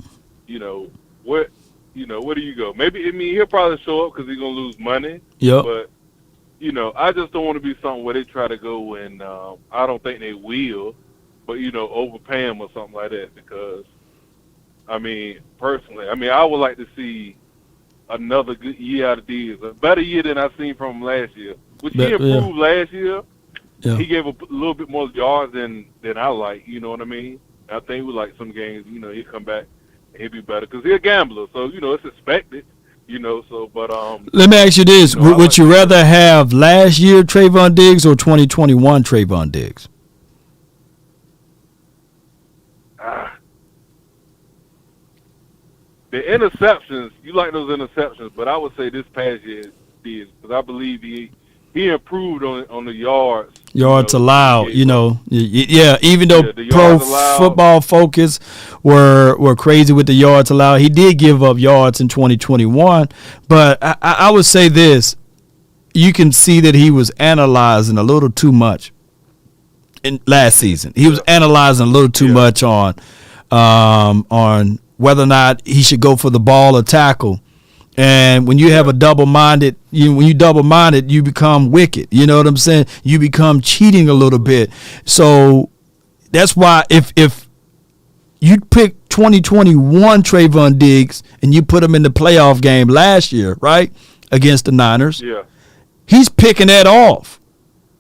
where do you go? Maybe he'll probably show up because he's gonna lose money. Yep. But I just don't want to be something where they try to go and I don't think they will, but overpay him or something like that. Because I mean, personally, I would like to see another good year out of Diggs, a better year than I seen from him last year, which he improved last year. Yeah. He gave a little bit more yards than I like. You know what I mean? I think with like some games, he'll come back and he'll be better because he's a gambler, so it's expected. But let me ask you this: would you rather have last year Trayvon Diggs or 2021 Trayvon Diggs? The interceptions, you like those interceptions, but I would say this past year Diggs because I believe he improved on the yards. Yards allowed, yeah. Even though Pro Football Focus were crazy with the yards allowed, he did give up yards in 2021. But I would say this: you can see that he was analyzing a little too much in last season. He was analyzing a little too much on whether or not he should go for the ball or tackle. And when you have a double-minded, you become wicked. You know what I'm saying? You become cheating a little bit. So that's why if you pick 2021 Trayvon Diggs and you put him in the playoff game last year, right, against the Niners, he's picking that off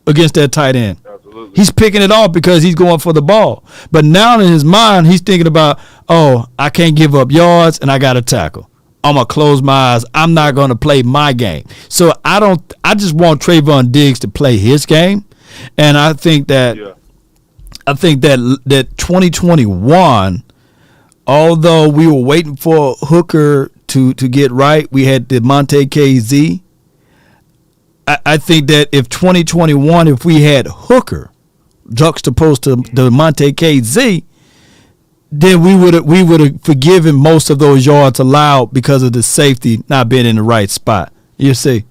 against that tight end. Absolutely. He's picking it off because he's going for the ball. But now in his mind, he's thinking about, I can't give up yards and I got to tackle. I'm going to close my eyes. I'm not going to play my game. So I just want Trayvon Diggs to play his game. And I think that 2021, although we were waiting for Hooker to get right, we had the Monte KZ. I think that if 2021, if we had Hooker juxtaposed to the Monte KZ, then we would have forgiven most of those yards allowed because of the safety not being in the right spot. You see?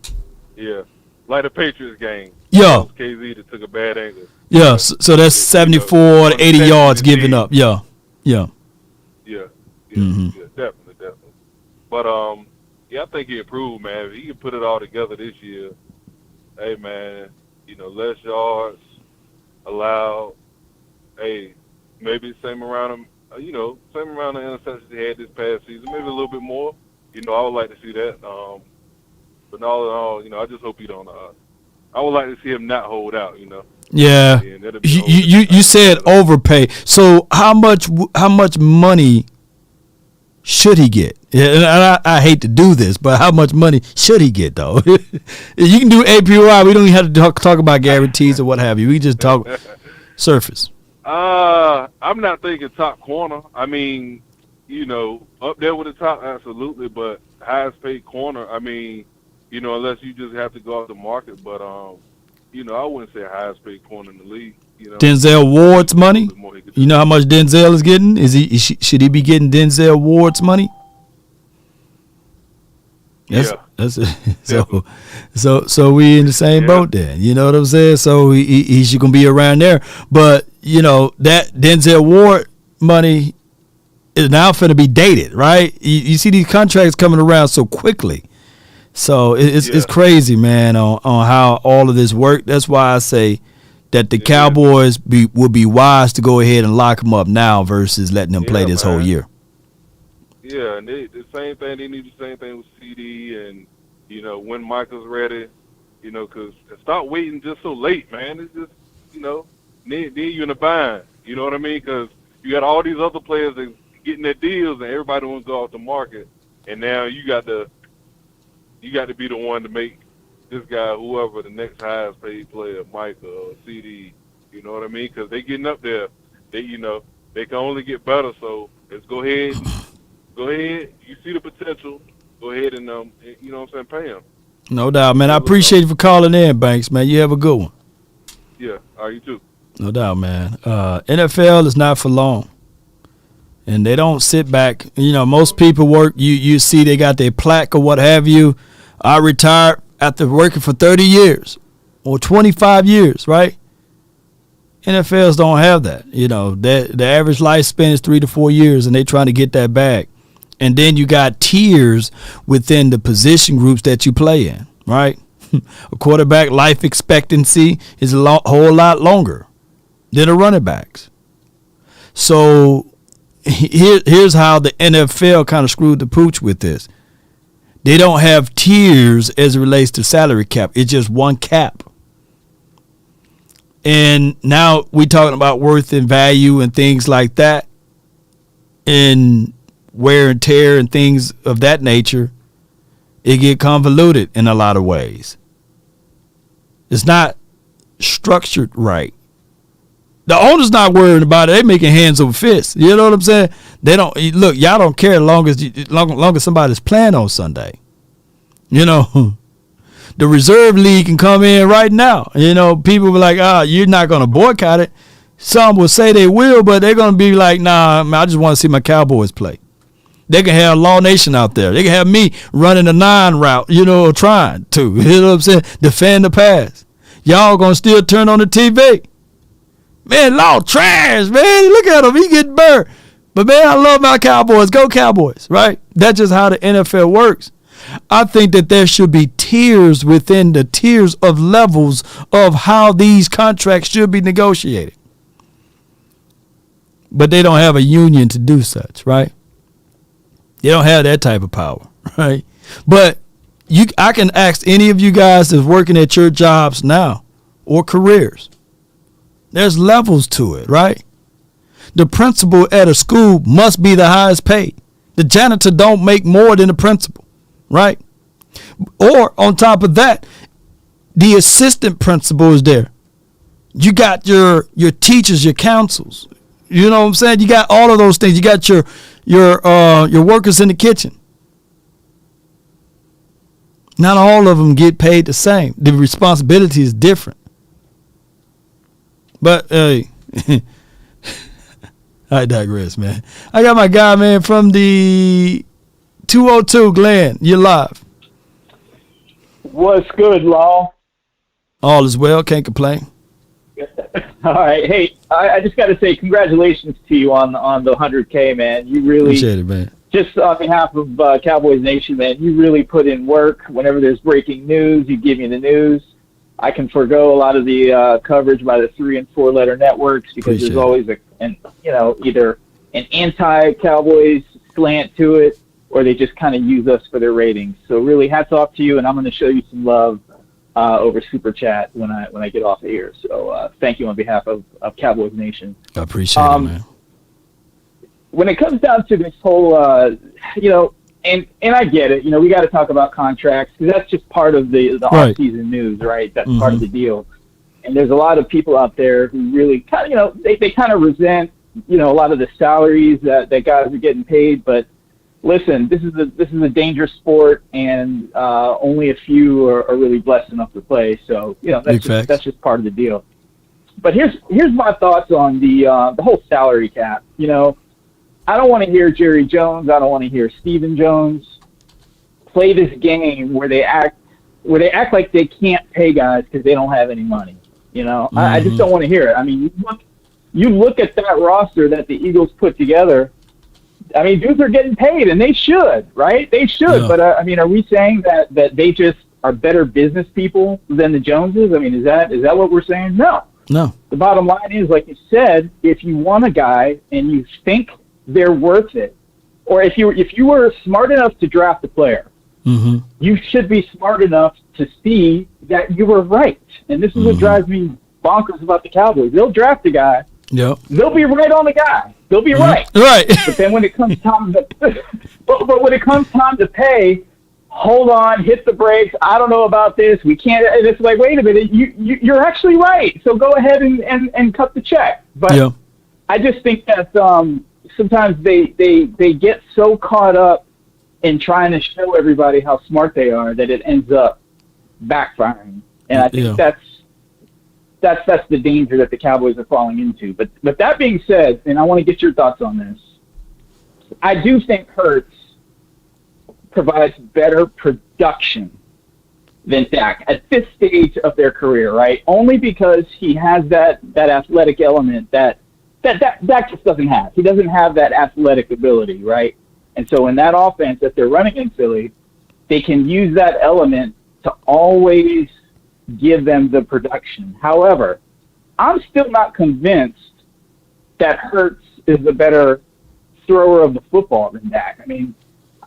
Yeah, like the Patriots game. Yeah. KZ that took a bad angle. Yeah, so that's 74 to 80 yards given up. Yeah. Mm-hmm. Yeah, definitely. But I think he improved, man. If he can put it all together this year, hey, man, less yards allowed. Hey, maybe same around him. Same around the interceptions he had this past season, maybe a little bit more. I would like to see that. But all in all, I just hope he don't. I would like to see him not hold out. Yeah. You said overpay. So how much money should he get? And I hate to do this, but how much money should he get, though? You can do APY. We don't even have to talk about guarantees or what have you. We just talk surface. I'm not thinking top corner. I mean, up there with the top, absolutely. But highest paid corner, I mean, unless you just have to go off the market. But, I wouldn't say highest paid corner in the league. Denzel Ward's money? You know how much Denzel is getting? Should he be getting Denzel Ward's money? That's so we in the same boat then. You know what I'm saying? So he's gonna be around there. But that Denzel Ward money is now finna be dated, right? You see these contracts coming around so quickly. So it's crazy, man, on how all of this works. That's why I say that the Cowboys would be wise to go ahead and lock them up now versus letting them play this whole year. Yeah, and the same thing. They need the same thing with CD and, when Michael's ready, because stop waiting just so late, man. It's just, then you're in a bind. You know what I mean? Because you got all these other players that getting their deals and everybody wants to go off the market. And now you got to be the one to make this guy, whoever the next highest paid player, Michael or CD, you know what I mean? Because they getting up there. They can only get better. So let's go ahead. You see the potential. Go ahead and pay him. No doubt, man. I appreciate you for calling in, Banks, man. You have a good one. Yeah, you too. No doubt, man. NFL is not for long. And they don't sit back. Most people work. You see they got their plaque or what have you. I retired after working for 30 years or 25 years, right? NFLs don't have that. The average lifespan is 3 to 4 years, and they're trying to get that back. And then you got tiers within the position groups that you play in, right? A quarterback life expectancy is a whole lot longer than a running back's. So here's how the NFL kind of screwed the pooch with this. They don't have tiers as it relates to salary cap. It's just one cap. And now we talking about worth and value and things like that, and wear and tear and things of that nature. It get convoluted in a lot of ways. It's not structured right. The owner's not worried about it. They making hands over fists. You know what I'm saying? They don't look. Y'all don't care as long as somebody's playing on Sunday. The reserve league can come in right now. People be like, you're not going to boycott it. Some will say they will, but they're going to be like, nah, I just want to see my Cowboys play. They can have Law Nation out there. They can have me running a 9 route, or trying to. You know what I'm saying? Defend the pass. Y'all going to still turn on the TV. Man, Law trash, man. Look at him. He getting burned. But, man, I love my Cowboys. Go Cowboys, right? That's just how the NFL works. I think that there should be tiers within the tiers of levels of how these contracts should be negotiated. But they don't have a union to do such, right? They don't have that type of power, right? But I can ask any of you guys that's working at your jobs now or careers. There's levels to it, right? The principal at a school must be the highest paid. The janitor don't make more than the principal, right? Or on top of that, the assistant principal is there. You got your teachers, your councils. You know what I'm saying? You got all of those things. You got your workers in the kitchen. Not all of them get paid the same. The responsibility is different. But hey, I digress, man. I got my guy, man, from the 202. Glenn, you're live. What's good, Law? All is well. Can't complain. All right. Hey, I just got to say congratulations to you on the 100K, man. You really appreciate it, man. Just on behalf of Cowboys Nation, man, you really put in work. Whenever there's breaking news, you give me the news. I can forego a lot of the coverage by the 3- and 4-letter networks because there's always either an anti-Cowboys slant to it, or they just kind of use us for their ratings. So really, hats off to you, and I'm going to show you some love over Super Chat when I get off of here. So thank you on behalf of Cowboys Nation. I appreciate it, man. when it comes down to this whole, and I get it, we got to talk about contracts because that's just part of the Right. off-season news, right? That's part of the deal. And there's a lot of people out there who really kind of, they kind of resent, a lot of the salaries that guys are getting paid. But listen, this is a dangerous sport, and only a few are really blessed enough to play. So that's just part of the deal. But here's my thoughts on the whole salary cap. I don't want to hear Jerry Jones. I don't want to hear Stephen Jones play this game where they act like they can't pay guys because they don't have any money. I just don't want to hear it. I mean, you look at that roster that the Eagles put together. I mean, dudes are getting paid, and they should, right? They should. Yeah. But are we saying that they just are better business people than the Joneses? I mean, is that what we're saying? No. The bottom line is, like you said, if you want a guy and you think they're worth it, or if you were smart enough to draft a player, you should be smart enough to see that you were right. And this is what drives me bonkers about the Cowboys. They'll draft a guy. Yep. They'll be right on the guy. They'll be right. Right. But then when it comes time to, but when it comes time to pay, hold on, hit the brakes. I don't know about this. We can't. And it's like, wait a minute. You're actually right. So go ahead and cut the check. But I just think that sometimes they get so caught up in trying to show everybody how smart they are that it ends up backfiring. And I think that's the danger that the Cowboys are falling into. But that being said, and I want to get your thoughts on this, I do think Hurts provides better production than Dak at this stage of their career, right? Only because he has that athletic element that Dak just doesn't have. He doesn't have that athletic ability, right? And so in that offense that they're running in Philly, they can use that element to always give them the production. However, I'm still not convinced that Hurts is a better thrower of the football than Dak. I mean,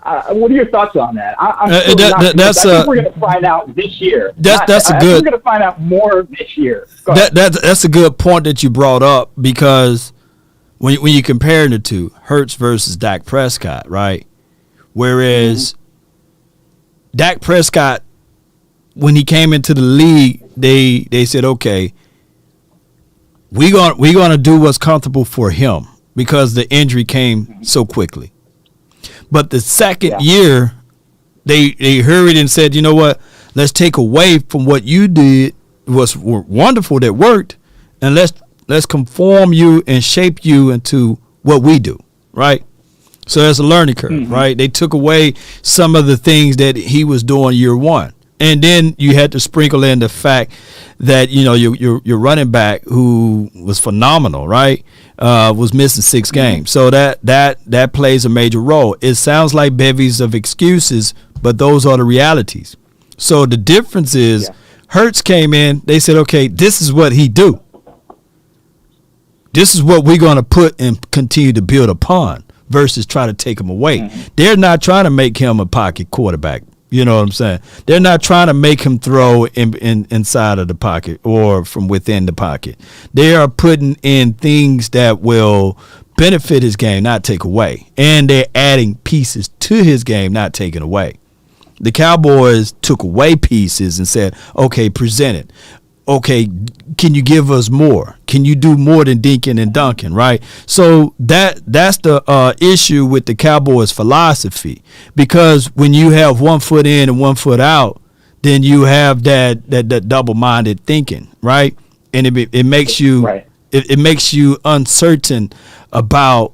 what are your thoughts on that? I think we're going to find out this year. We're going to find out more this year. That's a good point that you brought up, because when you compare the two, Hurts versus Dak Prescott, right? Whereas Dak Prescott, when he came into the league, they said, okay, we're gonna do what's comfortable for him because the injury came so quickly. But the second year, they hurried and said, you know what, let's take away from what you did was wonderful that worked, and let's conform you and shape you into what we do, right? So there's a learning curve, right? They took away some of the things that he was doing year one. And then you had to sprinkle in the fact that, your running back, who was phenomenal, right, was missing 6 games. So that plays a major role. It sounds like bevies of excuses, but those are the realities. So the difference is Hurts came in, they said, okay, this is what he do. This is what we're going to put and continue to build upon versus try to take him away. They're not trying to make him a pocket quarterback. You know what I'm saying? They're not trying to make him throw inside of the pocket or from within the pocket. They are putting in things that will benefit his game, not take away. And they're adding pieces to his game, not taking away. The Cowboys took away pieces and said, okay, present it. Okay, can you give us more? Can you do more than dinking and dunking, right? So that's the issue with the Cowboys' philosophy, because when you have 1 foot in and 1 foot out, then you have that double-minded thinking, right? And it makes you it makes you uncertain about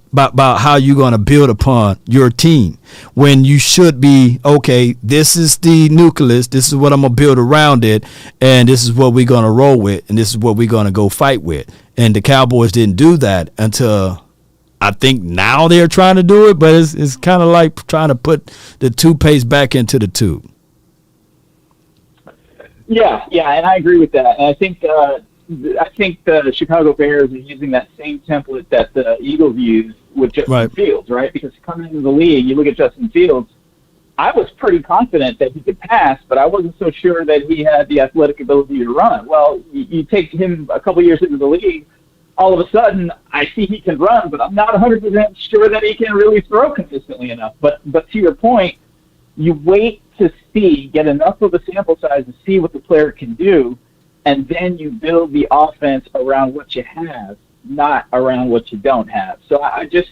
how you're going to build upon your team, when you should be, okay, this is the nucleus, this is what I'm going to build around it, and this is what we're going to roll with, and this is what we're going to go fight with. And the Cowboys didn't do that until I think now they're trying to do it, but it's kind of like trying to put the toothpaste back into the tube. Yeah, and I agree with that. And I think the Chicago Bears are using that same template that the Eagles use with Justin Fields, right? Because coming into the league, you look at Justin Fields, I was pretty confident that he could pass, but I wasn't so sure that he had the athletic ability to run. Well, you take him a couple years into the league, all of a sudden I see he can run, but I'm not 100% sure that he can really throw consistently enough. But to your point, you wait to get enough of a sample size to see what the player can do, and then you build the offense around what you have, not around what you don't have. So I think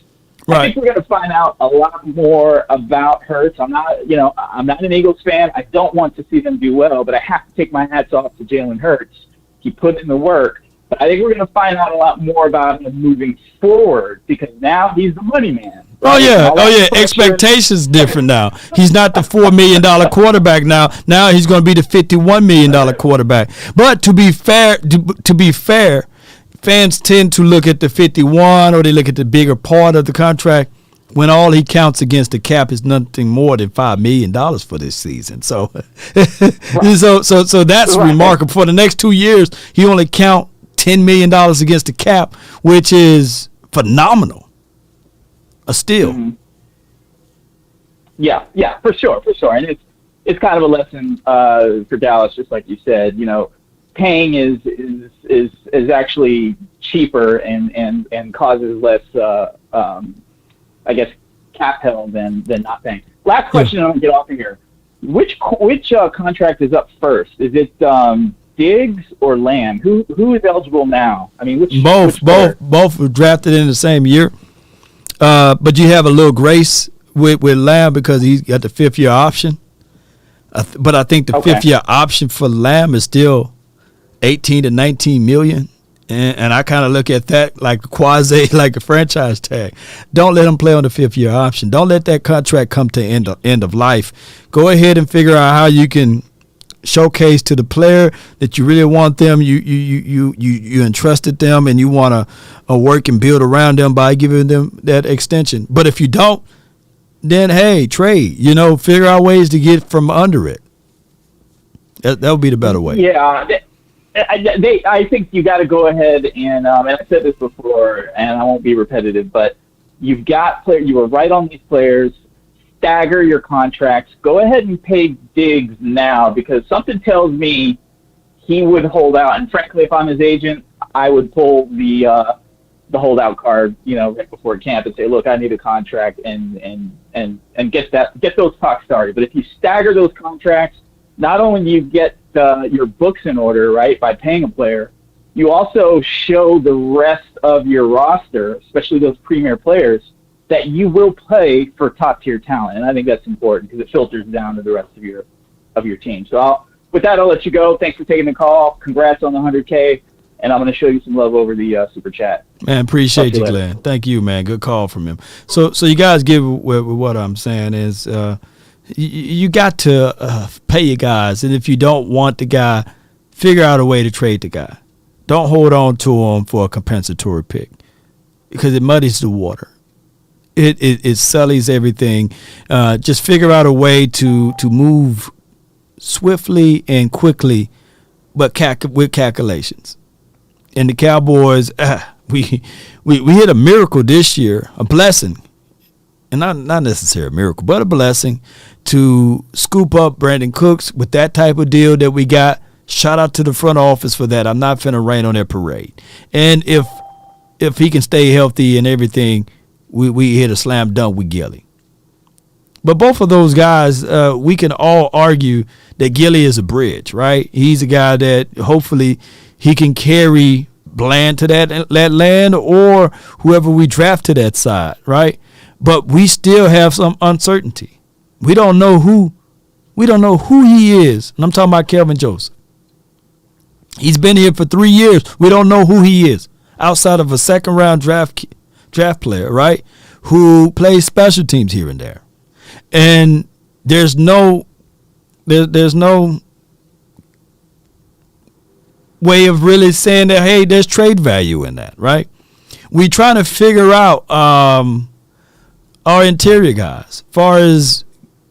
we're going to find out a lot more about Hurts. I'm not an Eagles fan. I don't want to see them do well, but I have to take my hats off to Jalen Hurts. He put in the work. But I think we're going to find out a lot more about him moving forward because now he's the money man. Right? Oh yeah. Expectations different now. He's not the $4 million quarterback now. Now he's going to be the $51 million quarterback. But to be fair, fans tend to look at the 51 or they look at the bigger part of the contract when all he counts against the cap is nothing more than $5 million for this season. So, so that's remarkable. For the next 2 years, he only count $10 million against the cap, which is phenomenal. A steal. Mm-hmm. Yeah, for sure. And it's kind of a lesson for Dallas, just like you said. Paying is actually cheaper and causes less, I guess, cap held than not paying. Last question, I'm gonna get off of here. Which contract is up first? Is it Diggs or Lamb? Who is eligible now? I mean, both were drafted in the same year. But you have a little grace with Lamb because he's got the 5th-year option. But I think the 5th-year option for Lamb is still 18 to 19 million. And I kind of look at that like a franchise tag. Don't let him play on the 5th-year option. Don't let that contract come to end of life. Go ahead and figure out how you can showcase to the player that you really want them. You entrusted them and you want to work and build around them by giving them that extension. But if you don't, then hey, trade. Figure out ways to get from under it. That would be the better way. Yeah. I think you got to go ahead and I said this before, and I won't be repetitive, but you've got players. You were right on these players. Stagger your contracts. Go ahead and pay Diggs now because something tells me he would hold out. And frankly, if I'm his agent, I would pull the holdout card, right before camp and say, look, I need a contract and get those talks started. But if you stagger those contracts, not only do you get your books in order, right, by paying a player, you also show the rest of your roster, especially those premier players, that you will play for top-tier talent. And I think that's important because it filters down to the rest of your team. So with that, I'll let you go. Thanks for taking the call. Congrats on the 100K. And I'm going to show you some love over the Super Chat. Man, appreciate you, Glenn. Thank you, man. Good call from him. So you guys get what I'm saying is you got to pay your guys. And if you don't want the guy, figure out a way to trade the guy. Don't hold on to him for a compensatory pick because it muddies the water. It sullies everything. Just figure out a way to move swiftly and quickly, but with calculations. And the Cowboys, we hit a miracle this year, a blessing, and not necessarily a miracle, but a blessing to scoop up Brandon Cooks with that type of deal that we got. Shout out to the front office for that. I'm not finna rain on their parade. And if he can stay healthy and everything, we hit a slam dunk with Gilly. But both of those guys, we can all argue that Gilly is a bridge, right? He's a guy that hopefully he can carry Bland to that land or whoever we draft to that side, right? But we still have some uncertainty. We don't know who he is. And I'm talking about Kelvin Joseph. He's been here for 3 years. We don't know who he is outside of a second-round draft player, right, who plays special teams here and there. And there's no way of really saying that, hey, there's trade value in that, right? We trying to figure out our interior guys. As far as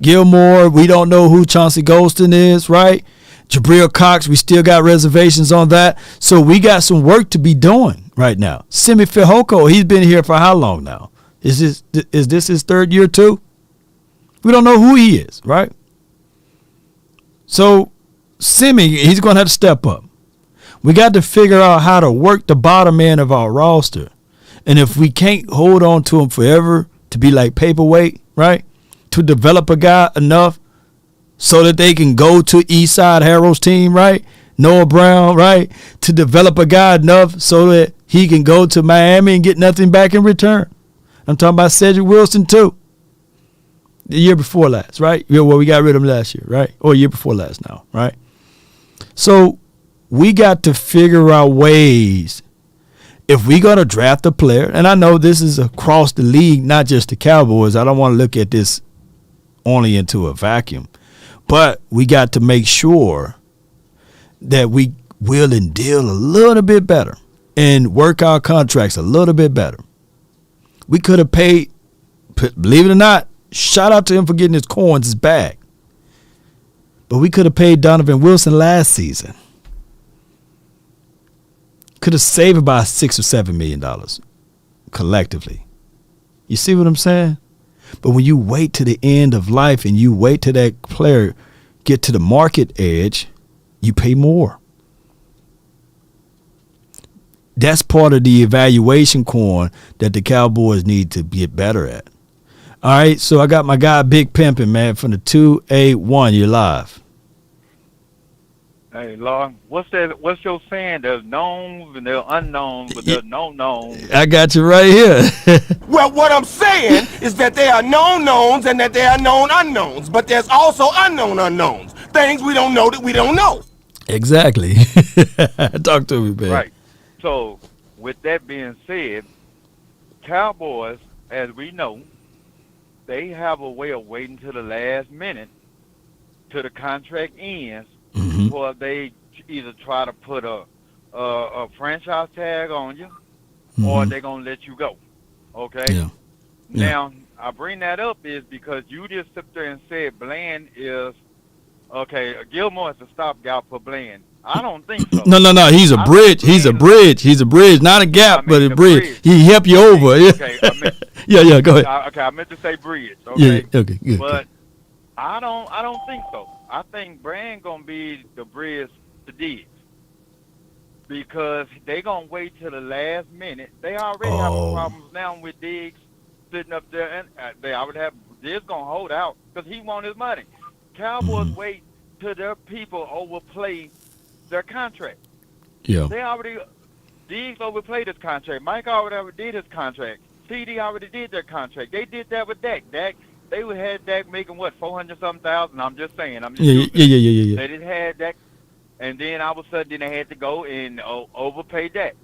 Gilmore, we don't know who Chauncey Golston is, right? Jabril Cox, we still got reservations on that. So we got some work to be doing right now. Simi Fehoko, he's been here for how long now? Is this his 3rd year too? We don't know who he is, right? So Simi, he's going to have to step up. We got to figure out how to work the bottom end of our roster. And if we can't hold on to him forever to be like paperweight, right, to develop a guy enough so that they can go to Eastside Harrow's team, right, Noah Brown, right, to develop a guy enough so that he can go to Miami and get nothing back in return. I'm talking about Cedric Wilson, too. The year before last, right? Yeah, well, we got rid of him last year, right? Or year before last now, right? So we got to figure out ways, if we're going to draft a player, and I know this is across the league, not just the Cowboys. I don't want to look at this only into a vacuum. But we got to make sure that we will and deal a little bit better and work our contracts a little bit better. We could have paid, believe it or not, shout out to him for getting his coins back. But we could have paid Donovan Wilson last season. Could have saved about $6 or $7 million collectively. You see what I'm saying? But when you wait to the end of life and you wait till that player get to the market edge, you pay more. That's part of the evaluation corn that the Cowboys need to get better at. All right, so I got my guy Big Pimpin', man, from the 281. You're live. Hey, Lord, what's your saying? There's knowns and there's unknowns, but there's no knowns. I got you right here. Well, what I'm saying is that there are known knowns and that there are known unknowns, but there's also unknown unknowns. Things we don't know that we don't know. Exactly. Talk to me, baby. Right. So, with that being said, Cowboys, as we know, they have a way of waiting to the last minute till the contract ends, before they either try to put a franchise tag on you, or they're gonna let you go. Okay. Yeah. Now, I bring that up is because you just sit there and said Bland is okay. Gilmore is a stopgap for Bland. I don't think so. No. He's a bridge. He's a bridge. He's a bridge, not a gap, but a bridge. He help you over. Okay. Yeah. Go ahead. Okay, I meant to say bridge. Okay. Yeah. Okay. Good. But I don't think so. I think Brand gonna be the bridge to Diggs because they gonna wait till the last minute. They already have problems now with Diggs sitting up there, and they already have Diggs gonna hold out because he want his money. Cowboys wait till their people overplay their contract. Yeah. Diggs overplayed his contract. Mike already did his contract. CD already did their contract. They did that with Dak. They would had Dak making what, 400-something thousand. I'm just saying. Yeah. They didn't have Dak, and then all of a sudden they had to go and overpay Dak.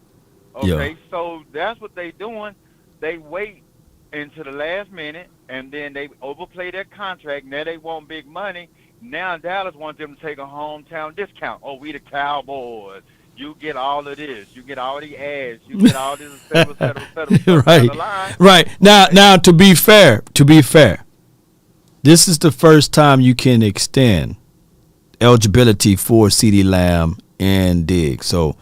Okay, so that's what they doing. They wait until the last minute, and then they overplay their contract. Now they want big money. Now Dallas wants them to take a hometown discount. Oh, we the Cowboys. You get all of this. You get all the ads. You get all this, et cetera. Right. Now, to be fair, this is the first time you can extend eligibility for CeeDee Lamb and Diggs. So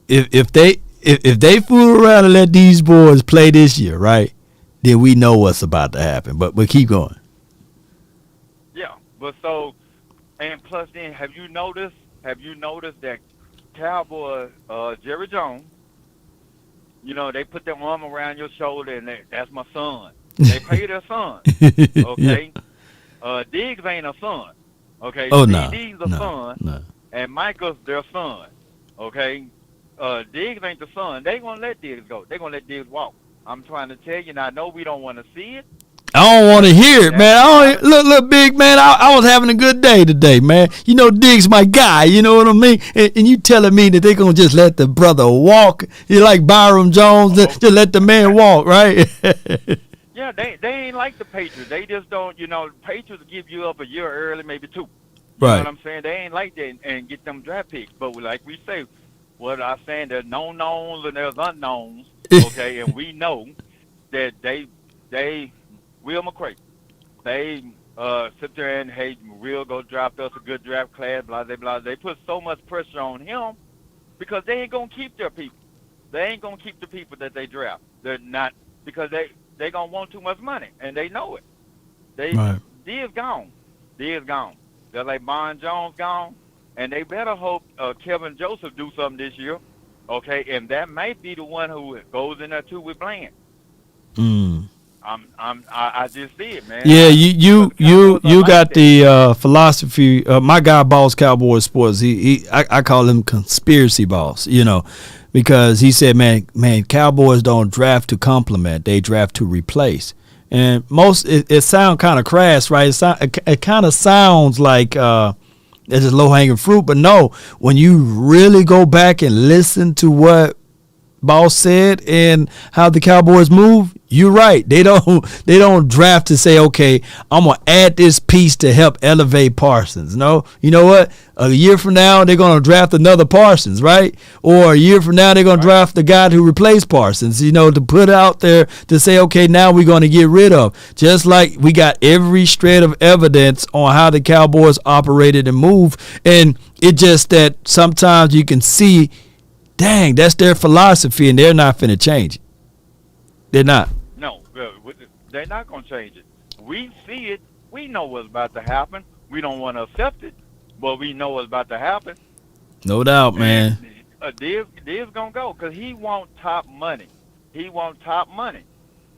if they fool around and let these boys play this year, right, then we know what's about to happen. But keep going. Yeah, but so, and plus then, have you noticed that Cowboy, Jerry Jones, they put their arm around your shoulder and that's my son. They pay their son. Okay? Diggs ain't a son. Okay? CD's a son. No. And Michael's their son. Okay? Diggs ain't the son. They gonna let Diggs go. They gonna let Diggs walk. I'm trying to tell you, and I know we don't want to see it. I don't want to hear it, man. Look, big man. I was having a good day today, man. Diggs my guy. You know what I mean? And you telling me that they gonna just let the brother walk? You like Byron Jones? Just let the man walk, right? Yeah, they ain't like the Patriots. They just don't. The Patriots give you up a year early, maybe two. You know what I'm saying? They ain't like that and get them draft picks. But like we say, what I'm saying, there's known knowns and there's unknowns. Okay, and we know that they. Will McCray, they sit there and, hey, Will go draft us a good draft class, blah, blah, blah. They put so much pressure on him because they ain't going to keep their people. They ain't going to keep the people that they draft. They're not, because they going to want too much money, and they know it. Diggs gone. Just like Bon Jones gone, and they better hope Kevin Joseph do something this year, okay? And that might be the one who goes in there too with Bland. I just see it, man. Yeah, you got the philosophy. My guy, Boss Cowboy Sports. I call him conspiracy boss. Because he said, man, Cowboys don't draft to complement; they draft to replace. And it sounds kind of crass, right? It kind of sounds like it's just low hanging fruit, but no. When you really go back and listen to what Boss said and how the Cowboys move, you're right. They don't draft to say, okay, I'm gonna add this piece to help elevate Parsons. No, you know what? A year from now they're gonna draft another Parsons, right? Or a year from now they're gonna draft the guy who replaced Parsons. To put out there to say, okay, now we're gonna get rid of. Just like we got every shred of evidence on how the Cowboys operated and moved, and it just that sometimes you can see, dang, that's their philosophy, and they're not finna change it. They're not. No, they're not going to change it. We see it. We know what's about to happen. We don't want to accept it, but we know what's about to happen. No doubt, man. Diggs going to go because he want top money. He want top money.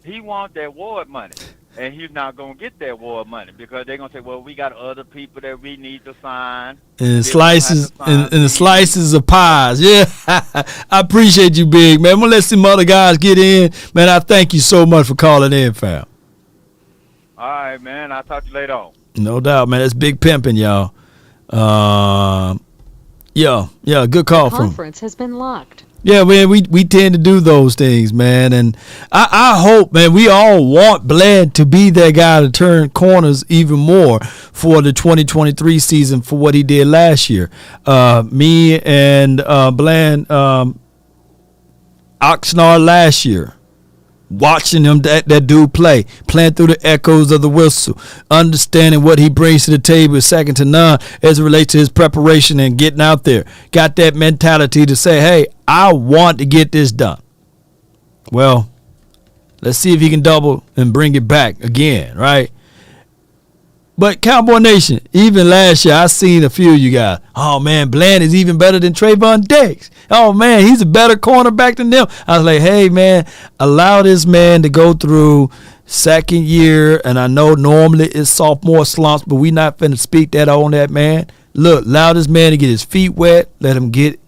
He want that Ward money. And he's not going to get that Ward money because they're going to say, well, we got other people that we need to sign. And slices and slices of pies. Yeah. I appreciate you, Big, man. I'm going to let some other guys get in. Man, I thank you so much for calling in, fam. All right, man. I'll talk to you later on. No doubt, man. That's big pimping, y'all. Yeah, good call from him. Conference has been locked. Yeah, man, we tend to do those things, man. And I hope, man, we all want Bland to be that guy to turn corners even more for the 2023 season for what he did last year. Me and Bland, Oxnard last year, watching him, that dude playing through the echoes of the whistle, understanding what he brings to the table is second to none as it relates to his preparation and getting out there. Got that mentality to say, hey, I want to get this done. Well, let's see if he can double and bring it back again, right? But Cowboy Nation, even last year, I seen a few of you guys. Oh, man, Bland is even better than Trayvon Diggs. Oh, man, he's a better cornerback than them. I was like, hey, man, allow this man to go through second year. And I know normally it's sophomore slumps, but we not finna speak that on that, man. Look, allow this man to get his feet wet. Let him get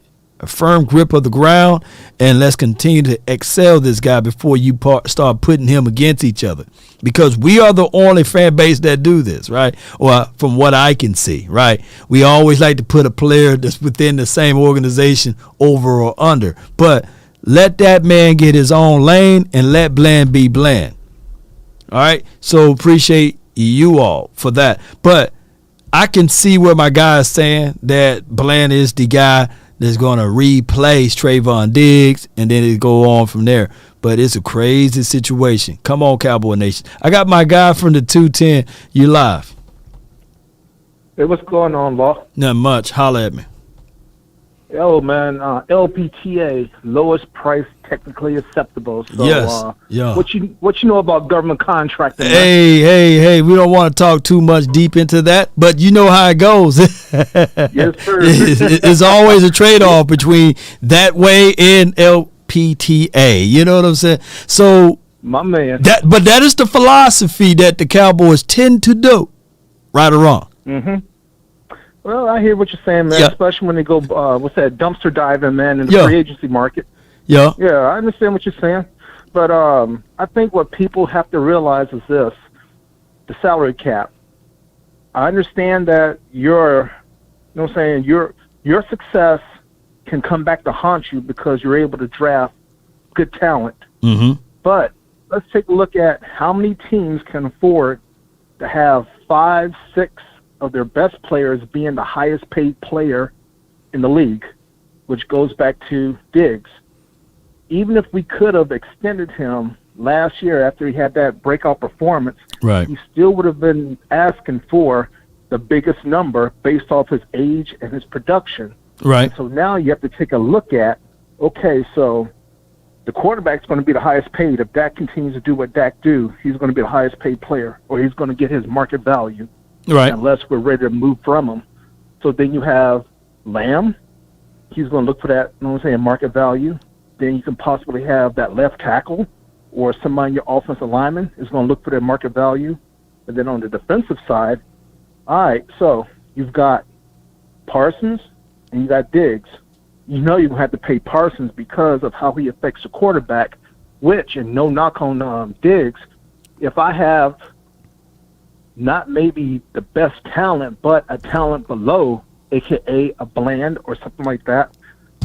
a firm grip of the ground. And let's continue to excel this guy before you start putting him against each other. Because we are the only fan base that do this, right? Or from what I can see, right? We always like to put a player that's within the same organization over or under. But let that man get his own lane and let Bland be Bland. All right? So appreciate you all for that. But I can see where my guy is saying that Bland is the guy that's going to replace Trayvon Diggs, and then it go on from there. But it's a crazy situation. Come on, Cowboy Nation. I got my guy from the 210. You live. Hey, what's going on, Law? Not much. Holla at me. Yo, man, LPTA, lowest price technically acceptable. So, yes. Yeah. What you know about government contracting? Hey, we don't want to talk too much deep into that, but you know how it goes. Yes, sir. It's always a trade-off between that way and LPTA. You know what I'm saying? So, my man. But that is the philosophy that the Cowboys tend to do, right or wrong. Mm-hmm. Well, I hear what you're saying, man, especially when they go, dumpster diving, man, in the free agency market. Yeah. Yeah, I understand what you're saying. But I think what people have to realize is this, the salary cap. I understand that your success can come back to haunt you because you're able to draft good talent. Mm-hmm. But let's take a look at how many teams can afford to have 5, 6 of their best players being the highest paid player in the league, which goes back to Diggs. Even if we could have extended him last year after he had that breakout performance, right, he still would have been asking for the biggest number based off his age and his production. Right. So now you have to take a look at, okay, so the quarterback's going to be the highest paid. If Dak continues to do what Dak do, he's going to be the highest paid player, or he's going to get his market value. Right. Unless we're ready to move from him. So then you have Lamb, he's going to look for that, you know what I'm saying, market value. Then you can possibly have that left tackle or somebody in your offensive lineman is going to look for their market value. And then on the defensive side, all right, so you've got Parsons and you got Diggs. You know you're going to have to pay Parsons because of how he affects the quarterback, which, and no knock on Diggs, if I have not maybe the best talent, but a talent below, a.k.a. a Bland or something like that,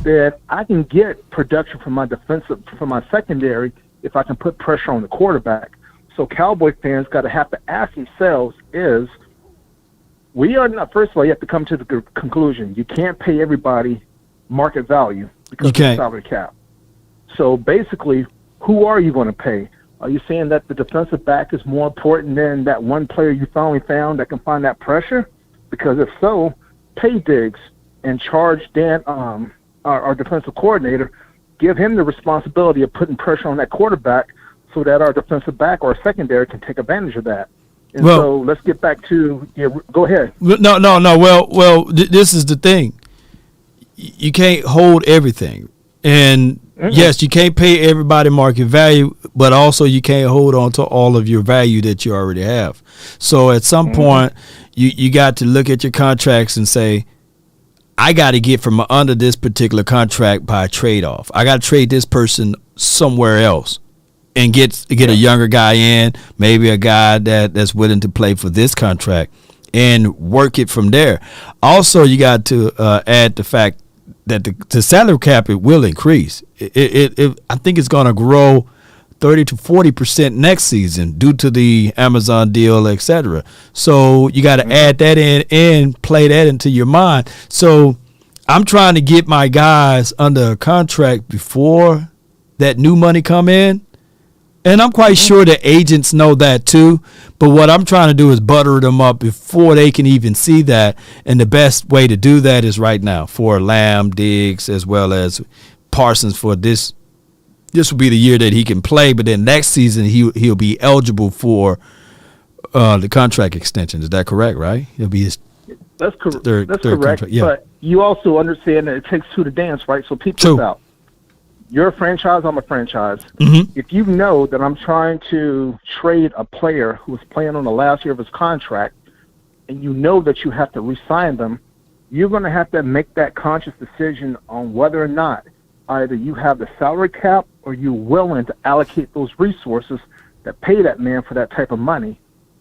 then I can get production from my secondary if I can put pressure on the quarterback. So Cowboy fans got to have to ask themselves is, we are not, first of all, you have to come to the conclusion. You can't pay everybody market value because of the salary cap. So basically, who are you going to pay? Are you saying that the defensive back is more important than that one player you finally found that can find that pressure? Because if so, pay Diggs and charge Dan, our defensive coordinator, give him the responsibility of putting pressure on that quarterback so that our defensive back or secondary can take advantage of that. And so let's get back to go ahead. No. Well, this is the thing. You can't hold everything. And yes, you can't pay everybody market value, but also you can't hold on to all of your value that you already have. So at some point, you got to look at your contracts and say, I got to get from under this particular contract by trade-off. I got to trade this person somewhere else and get a younger guy in, maybe a guy that's willing to play for this contract and work it from there. Also, you got to add the fact that the salary cap, it will increase. I think it's going to grow 30 to 40% next season due to the Amazon deal, etc. So you got to add that in and play that into your mind. So I'm trying to get my guys under a contract before that new money come in. And I'm quite sure the agents know that too. But what I'm trying to do is butter them up before they can even see that. And the best way to do that is right now for Lamb, Diggs, as well as Parsons for this. This will be the year that he can play. But then next season, he'll be eligible for the contract extension. Is that correct, right? He'll be his That's third correct. contract. Yeah. But you also understand that it takes two to dance, right? So peep this out. You're a franchise, I'm a franchise. If you know that I'm trying to trade a player who is playing on the last year of his contract, and you know that you have to re-sign them, you're going to have to make that conscious decision on whether or not either you have the salary cap or you're willing to allocate those resources that pay that man for that type of money.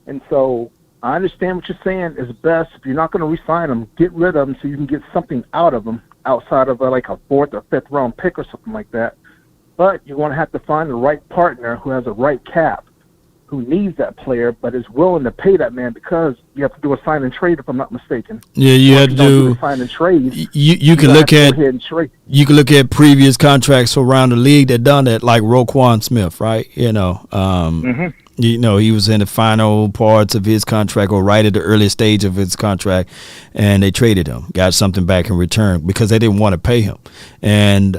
And so I understand what you're saying is best. If you're not going to re-sign them, get rid of them so you can get something out of them outside of like a 4th or 5th round pick or something like that. But you're going to have to find the right partner who has a right cap, who needs that player, but is willing to pay that man because you have to do a sign and trade, if I'm not mistaken. Yeah, you have to do a sign and trade. You can look at previous contracts around the league that done that, like Roquan Smith, right? You know, he was in the final parts of his contract or right at the early stage of his contract, and they traded him, got something back in return because they didn't want to pay him, and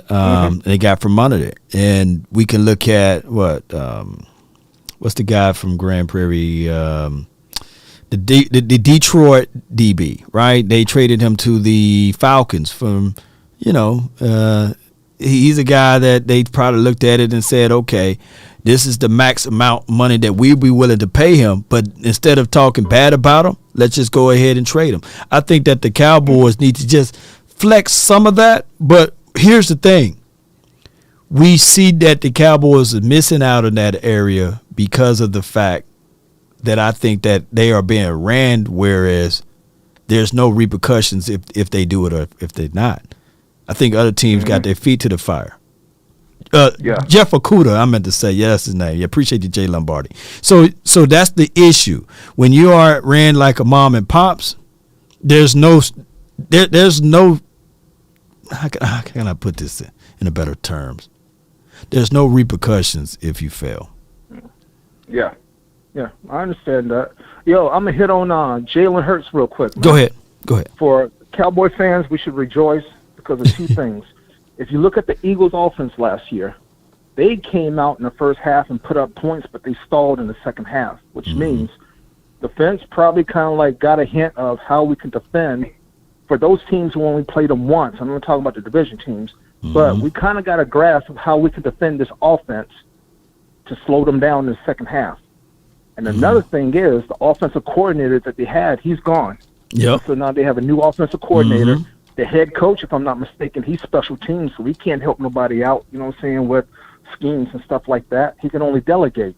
they got from under it. And we can look at what's the guy from Grand Prairie, the Detroit DB, right? They traded him to the Falcons from, he's a guy that they probably looked at it and said, okay, this is the max amount of money that we'd be willing to pay him. But instead of talking bad about him, let's just go ahead and trade him. I think that the Cowboys need to just flex some of that. But here's the thing. We see that the Cowboys are missing out in that area because of the fact that I think that they are being ran, whereas there's no repercussions if they do it or if they're not. I think other teams got their feet to the fire. Jeff Okuda, I meant to say, yeah, that's his name. Yeah, appreciate you, Jay Lombardi. So that's the issue. When you are ran like a mom and pops, there's no how can I put this in a better terms? There's no repercussions if you fail. Yeah, I understand that. Yo, I'm gonna hit on Jalen Hurts real quick. Man. Go ahead. For Cowboy fans, we should rejoice because of two things. If you look at the Eagles' offense last year, they came out in the first half and put up points, but they stalled in the second half, which means defense probably kind of like got a hint of how we can defend for those teams who only played them once, I'm not talking about the division teams, but we kind of got a grasp of how we could defend this offense to slow them down in the second half. And another thing is the offensive coordinator that they had, he's gone. Yep. So now they have a new offensive coordinator. The head coach, if I'm not mistaken, he's special teams, so he can't help nobody out, you know what I'm saying, with schemes and stuff like that. He can only delegate.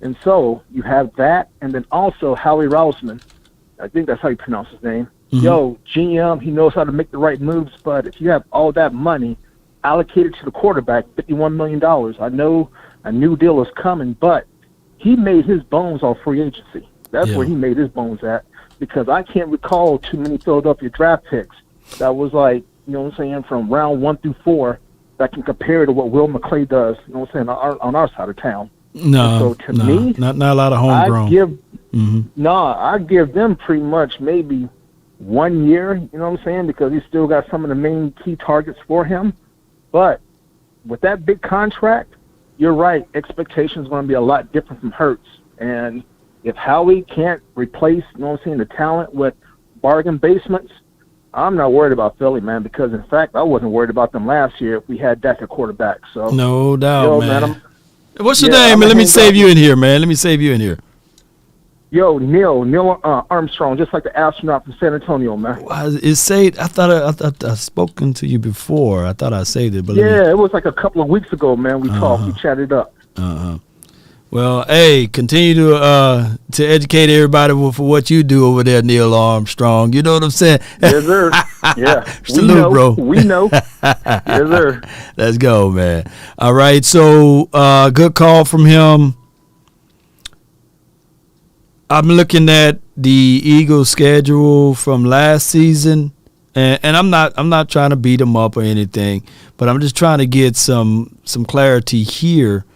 And so you have that, and then also Howie Roseman. I think that's how you pronounce his name. Yo, GM, he knows how to make the right moves, but if you have all that money allocated to the quarterback, $51 million, I know a new deal is coming, but he made his bones on free agency. That's where he made his bones at, because I can't recall too many Philadelphia draft picks that was like, you know what I'm saying, from round 1 through 4 that can compare to what Will McClay does, you know what I'm saying, on our side of town. No, so to me, not a lot of homegrown. I give them pretty much maybe 1 year, you know what I'm saying, because he's still got some of the main key targets for him. But with that big contract, you're right, expectations are going to be a lot different from Hurts. And if Howie can't replace, you know what I'm saying, the talent with bargain basements, I'm not worried about Philly, man, because, in fact, I wasn't worried about them last year if we had Dak at quarterback. So no doubt, man. What's your yeah, name, man? Let me save you in here, man. Let me save you in here. Yo, Neil Armstrong, just like the astronaut from San Antonio, man. It's saved. I thought I'd spoken to you before. I thought I saved it, but yeah, it was like a couple of weeks ago, man. We talked, we chatted up. Well, hey, continue to educate everybody for what you do over there, Neil Armstrong. You know what I'm saying? Yes, sir. Yeah. Salute, bro. We know. Yes, sir. Let's go, man. All right, so good call from him. I'm looking at the Eagles' schedule from last season, and I'm not trying to beat them up or anything, but I'm just trying to get some clarity here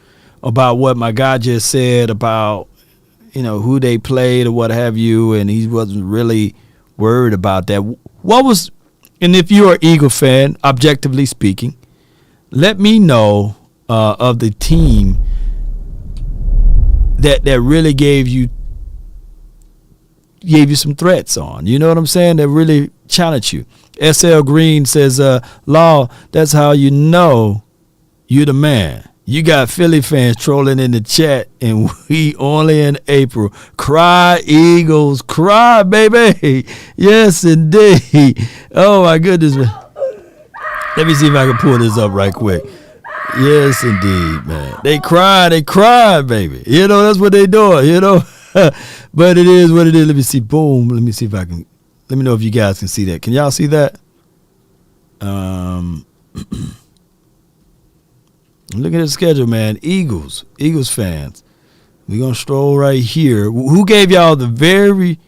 about what my guy just said about, you know, who they played or what have you, and he wasn't really worried about that. And if you're an Eagle fan, objectively speaking, let me know of the team that really gave you some threats on. You know what I'm saying? That really challenged you. SL Green says, Law, that's how you know you're the man. You got Philly fans trolling in the chat, and we only in April. Cry, Eagles, cry, baby. Yes, indeed. Oh, my goodness. Let me see if I can pull this up right quick. Yes, indeed, man. They cry, baby. You know, that's what they doing, you know. But it is what it is. Let me see. Boom. Let me see if I can. Let me know if you guys can see that. Can y'all see that? Look at the schedule, man. Eagles fans. We're going to stroll right here. Who gave y'all the very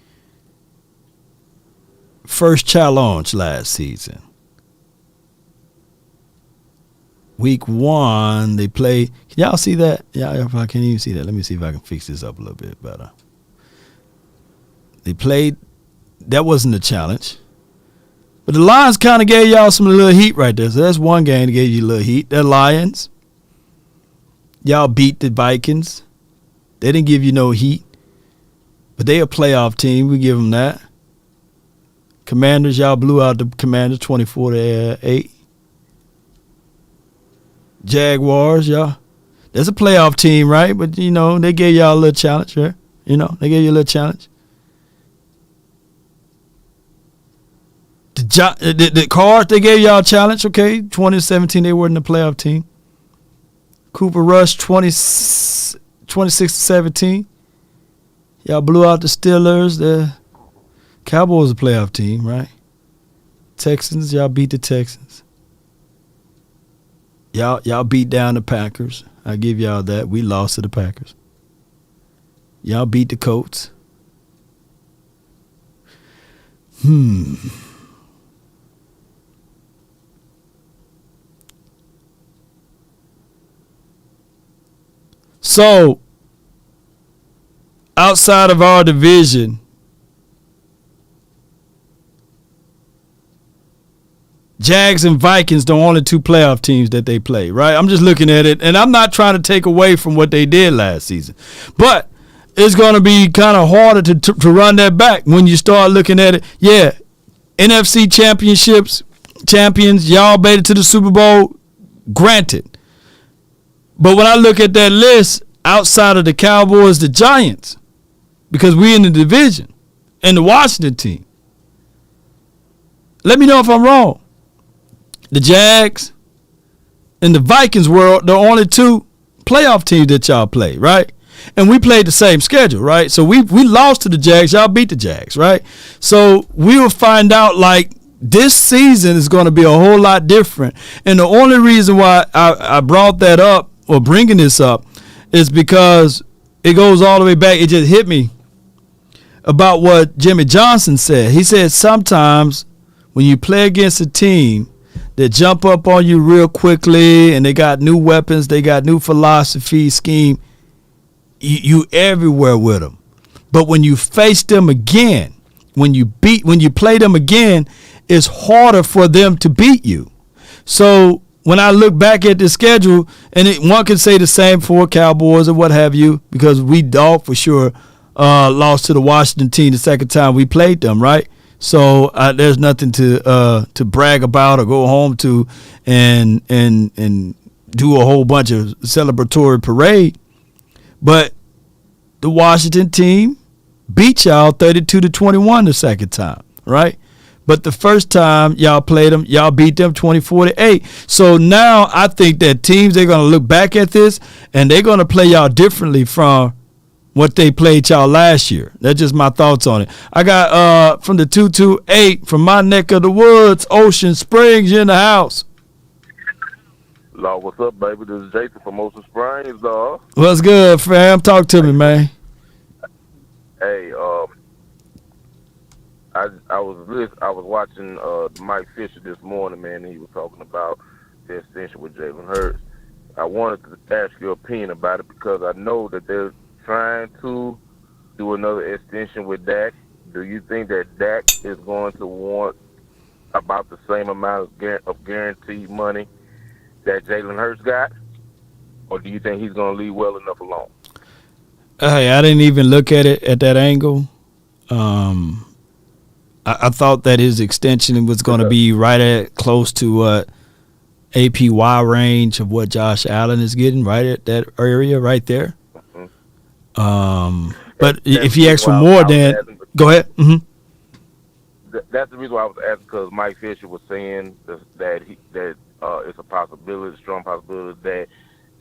first challenge last season? Week 1, they play. Can y'all see that? Yeah, if I can't even see that. Let me see if I can fix this up a little bit better. They played. That wasn't a challenge. But the Lions kind of gave y'all some little heat right there. So that's one game that gave you a little heat. The Lions. Y'all beat the Vikings. They didn't give you no heat. But they a playoff team. We give them that. Commanders, y'all blew out the Commanders 24-8. Jaguars, y'all. That's a playoff team, right? But, you know, they gave y'all a little challenge, right? You know, they gave you a little challenge. The Cards, they gave y'all a challenge, okay? 2017, they weren't a playoff team. Cooper Rush, 26-17. Y'all blew out the Steelers. The Cowboys a playoff team, right? Texans, y'all beat the Texans. Y'all beat down the Packers. I give y'all that. We lost to the Packers. Y'all beat the Colts. So, outside of our division, Jags and Vikings, the only two playoff teams that they play, right? I'm just looking at it, and I'm not trying to take away from what they did last season. But it's going to be kind of harder to run that back when you start looking at it. Yeah, NFC champions, y'all made it to the Super Bowl, granted. But when I look at that list, outside of the Cowboys, the Giants, because we're in the division, and the Washington team, let me know if I'm wrong. The Jags and the Vikings were the only two playoff teams that y'all played, right? And we played the same schedule, right? So we lost to the Jags. Y'all beat the Jags, right? So we will find out, like, this season is going to be a whole lot different. And the only reason why I brought that up or bringing this up is because it goes all the way back. It just hit me about what Jimmy Johnson said. He said sometimes when you play against a team that jump up on you real quickly and they got new weapons, they got new philosophy, scheme, you everywhere with them. But when you face them again, when you play them again, it's harder for them to beat you. So when I look back at the schedule, and one can say the same for Cowboys or what have you, because we dog for sure lost to the Washington team the second time we played them, right? So there's nothing to brag about or go home to and do a whole bunch of celebratory parade. But the Washington team beat y'all 32-21 the second time, right? But the first time y'all played them, y'all beat them 24-8. So now I think that teams, they're going to look back at this and they're going to play y'all differently from what they played y'all last year. That's just my thoughts on it. I got from the 228 from my neck of the woods, Ocean Springs, in the house. Law, what's up, baby? This is Jason from Ocean Springs, dog. What's good, fam? Talk to me, man. Hey, I was watching Mike Fisher this morning, man, and he was talking about the extension with Jalen Hurts. I wanted to ask your opinion about it because I know that they're trying to do another extension with Dak. Do you think that Dak is going to want about the same amount of guaranteed money that Jalen Hurts got? Or do you think he's going to leave well enough alone? Hey, I didn't even look at it at that angle. I thought that his extension was going to be right at close to APY range of what Josh Allen is getting, right at that area right there. But if he asks for more, then go ahead. That's the reason why I was asking, because Mike Fisher was saying that it's a possibility, a strong possibility that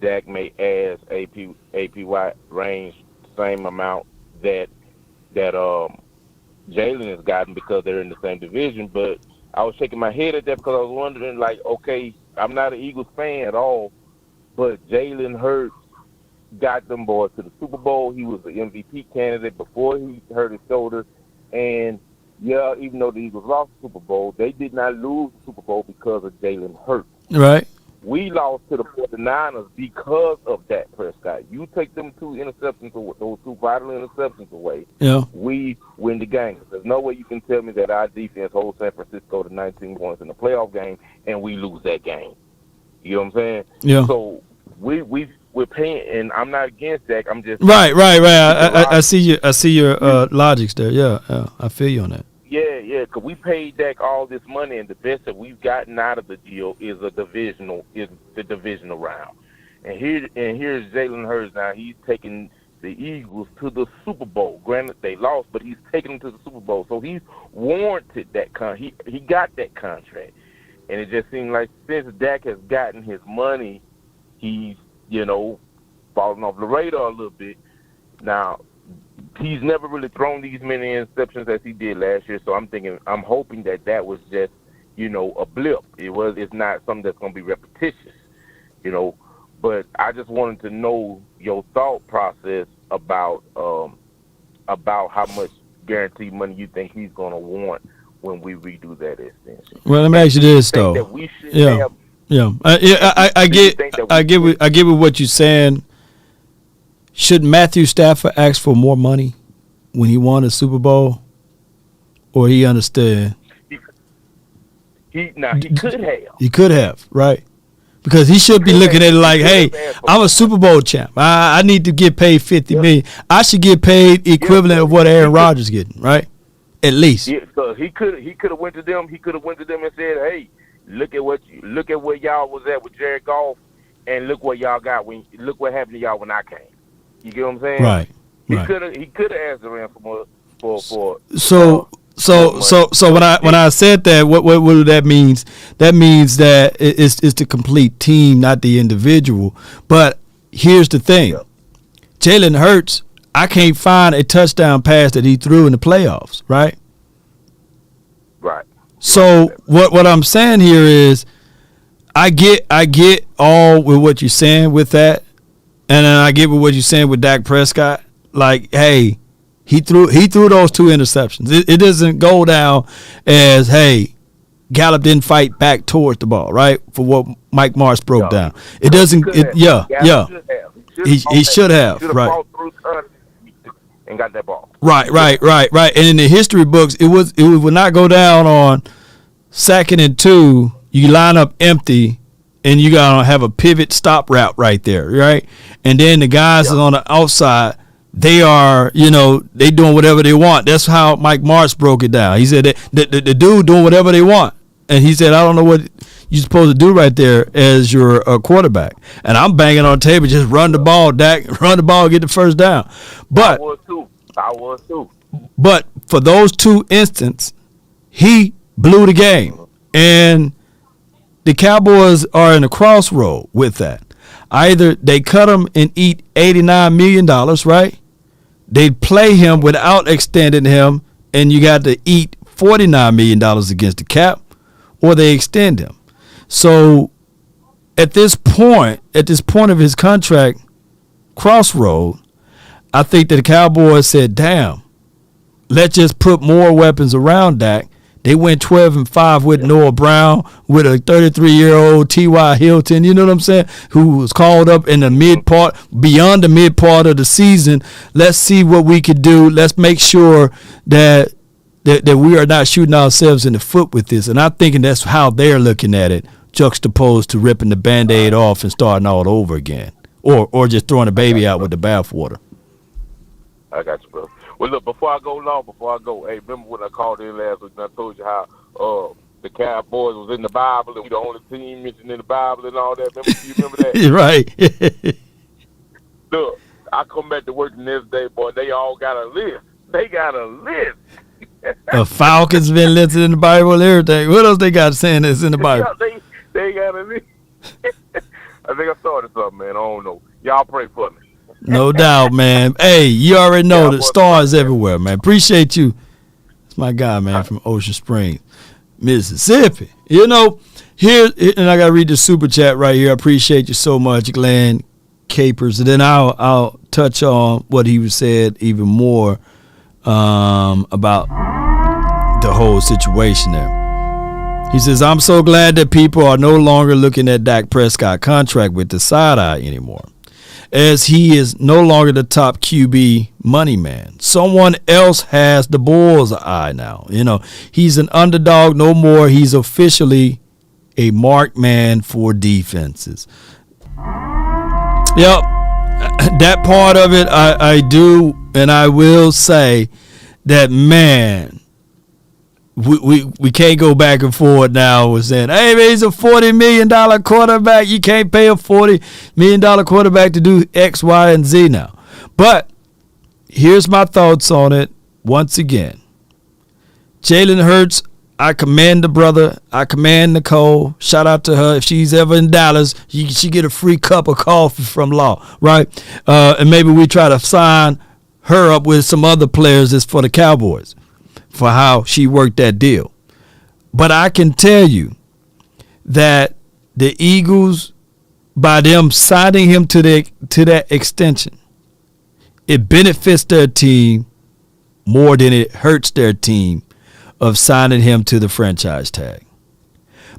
Dak may ask APY range same amount that Jalen has gotten because they're in the same division. But I was shaking my head at that because I was wondering, like, okay, I'm not an Eagles fan at all, but Jalen Hurts got them boys to the Super Bowl. He was an MVP candidate before he hurt his shoulder. And, yeah, even though the Eagles lost the Super Bowl, they did not lose the Super Bowl because of Jalen Hurts. Right. We lost to the 49ers because of Dak Prescott. You take them those two vital interceptions away, we win the game. There's no way you can tell me that our defense holds San Francisco to 19 points in the playoff game and we lose that game. You know what I'm saying? Yeah. So we're paying, and I'm not against Dak. I'm just right. I see your logics there. Yeah, I feel you on that. Yeah, because we paid Dak all this money, and the best that we've gotten out of the deal is the divisional round. And here's Jalen Hurts now. He's taking the Eagles to the Super Bowl. Granted, they lost, but he's taking them to the Super Bowl. So he's warranted that he got that contract. And it just seems like since Dak has gotten his money, he's, falling off the radar a little bit. Now, he's never really thrown these many interceptions as he did last year, so I'm hoping that was just, a blip. It's not something that's going to be repetitious, But I just wanted to know your thought process about how much guaranteed money you think he's going to want when we redo that extension. Well, let me ask you this though. I get with what you're saying. Should Matthew Stafford ask for more money when he won a Super Bowl, or he understood? He could have. He could have, right? Because he should be looking at it like, hey, I'm a Super Bowl champ. I need to get paid $50 million. I should get paid equivalent of what Aaron Rodgers getting, right? At least. Yeah, so he could have went to them. He could have went to them and said, "Hey, look at where y'all was at with Jared Goff, and look what y'all got look what happened to y'all when I came." You get what I'm saying? Right. He could have asked the ransom for. So when I said that, what that means? That means that it's the complete team, not the individual. But here's the thing: Jalen Hurts, I can't find a touchdown pass that he threw in the playoffs. Right. Right. So what I'm saying here is, I get all with what you're saying with that, and then I get with what you're saying with Dak Prescott. Like, hey, he threw those 2 interceptions. It doesn't go down as, hey, Gallup didn't fight back towards the ball, right? For what Mike Marsh broke down. It doesn't. He should have. Right. And got that ball. Right. And in the history books, it would not go down on 2nd and 2. You line up empty, and you gotta have a pivot stop route right there, right? And then the guys on the outside, they are, they doing whatever they want. That's how Mike Marsh broke it down. He said that the dude doing whatever they want, and he said, I don't know what you're supposed to do right there as your quarterback. And I'm banging on the table, just run the ball, Dak, run the ball, get the first down. But I was too. But for those 2 instances, he blew the game, and the Cowboys are in a crossroad with that. Either they cut him and eat $89 million, right? They play him without extending him, and you got to eat $49 million against the cap, or they extend him. So at this point of his contract crossroad, I think that the Cowboys said, damn, let's just put more weapons around Dak. They went 12-5 with Noah Brown, with a 33-year-old T.Y. Hilton, you know what I'm saying, who was called up in the beyond the mid part of the season. Let's see what we could do. Let's make sure that we are not shooting ourselves in the foot with this. And I'm thinking that's how they're looking at it, juxtaposed to ripping the Band-Aid off and starting all over again, or just throwing the baby out with the bathwater. I got you, bro. Well, look, before I go, hey, remember when I called in last week and I told you how the Cowboys was in the Bible and we the only team mentioned in the Bible and all that? You remember that? Right. Look, I come back to work the next day, boy, they all got a list. They got a list. The Falcons been listed in the Bible and everything. What else they got saying that's in the Bible? They got a list. I think I started something, man. I don't know. Y'all pray for me. No doubt, man. Hey, you already know the stars everywhere, man. Appreciate you. It's my guy, man, from Ocean Springs, Mississippi. Here, and I got to read the super chat right here. I appreciate you so much, Glenn Capers. And then I'll touch on what he said even more about the whole situation there. He says, I'm so glad that people are no longer looking at Dak Prescott contract with the side eye anymore, as he is no longer the top QB money man. Someone else has the bull's eye now. He's an underdog no more. He's officially a marked man for defenses. Yep, that part of it I do, and I will say that, man, we can't go back and forth now with saying, hey, man, he's a $40 million quarterback. You can't pay a $40 million quarterback to do X, Y, and Z now. But here's my thoughts on it once again. Jalen Hurts, I commend the brother. I commend Nicole. Shout out to her. If she's ever in Dallas, she get a free cup of coffee from Law, right? And maybe we try to sign her up with some other players that's for the Cowboys, for how she worked that deal. But I can tell you that the Eagles, by them signing him to that extension, it benefits their team more than it hurts their team of signing him to the franchise tag.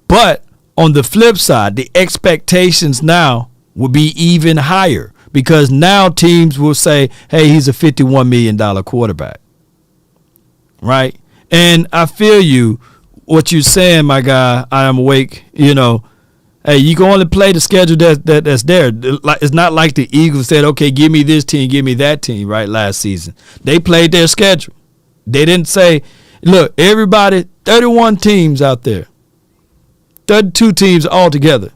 But on the flip side, the expectations now will be even higher, because now teams will say, hey, he's a $51 million quarterback. Right? And I feel you, what you're saying, my guy. I am awake. Hey, you can only play the schedule that's there. It's not like the Eagles said, okay, give me this team, give me that team, right, last season. They played their schedule. They didn't say, Look, everybody, 31 teams out there, 32 teams altogether.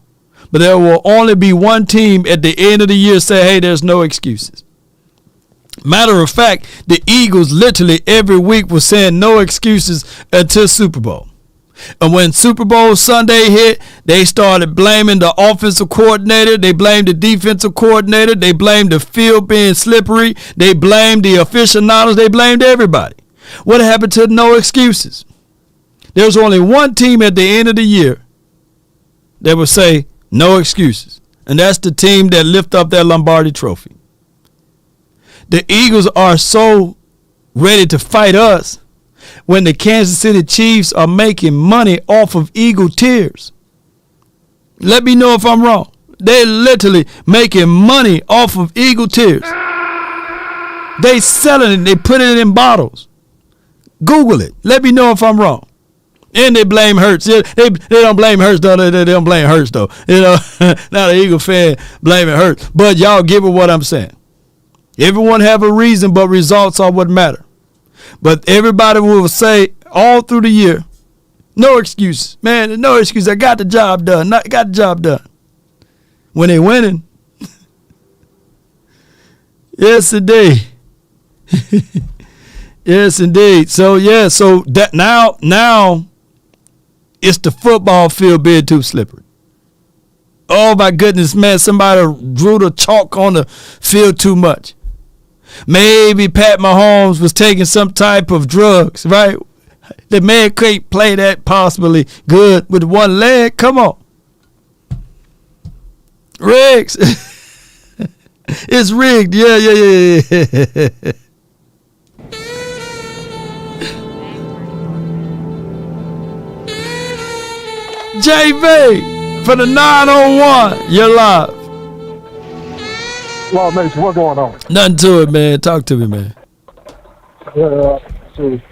But there will only be one team at the end of the year say, hey, there's no excuses. Matter of fact, the Eagles literally every week were saying no excuses until Super Bowl. And when Super Bowl Sunday hit, they started blaming the offensive coordinator. They blamed the defensive coordinator. They blamed the field being slippery. They blamed the aficionados. They blamed everybody. What happened to no excuses? There's only one team at the end of the year that would say no excuses, and that's the team that lift up that Lombardi trophy. The Eagles are so ready to fight us when the Kansas City Chiefs are making money off of Eagle tears. Let me know if I'm wrong. They're literally making money off of Eagle tears. They selling it. They put it in bottles. Google it. Let me know if I'm wrong. And they blame Hurts. They don't blame Hurts, though. They don't blame Hurts, though. You know, not an Eagle fan blaming Hurts. But y'all get what I'm saying. Everyone have a reason, but results are what matter. But everybody will say all through the year, no excuses. Man, no excuse. I got the job done. Got the job done. When they winning. Yes, indeed. Yes, indeed. So, yeah, so that now it's the football field being too slippery. Oh, my goodness, man, somebody drew the chalk on the field too much. Maybe Pat Mahomes was taking some type of drugs, right? The man can't play that possibly good with one leg. Come on. Riggs. It's rigged. Yeah. JV for the 901. You're live. Well, Mason, what's going on? Nothing to it, man. Talk to me, man. Well, it's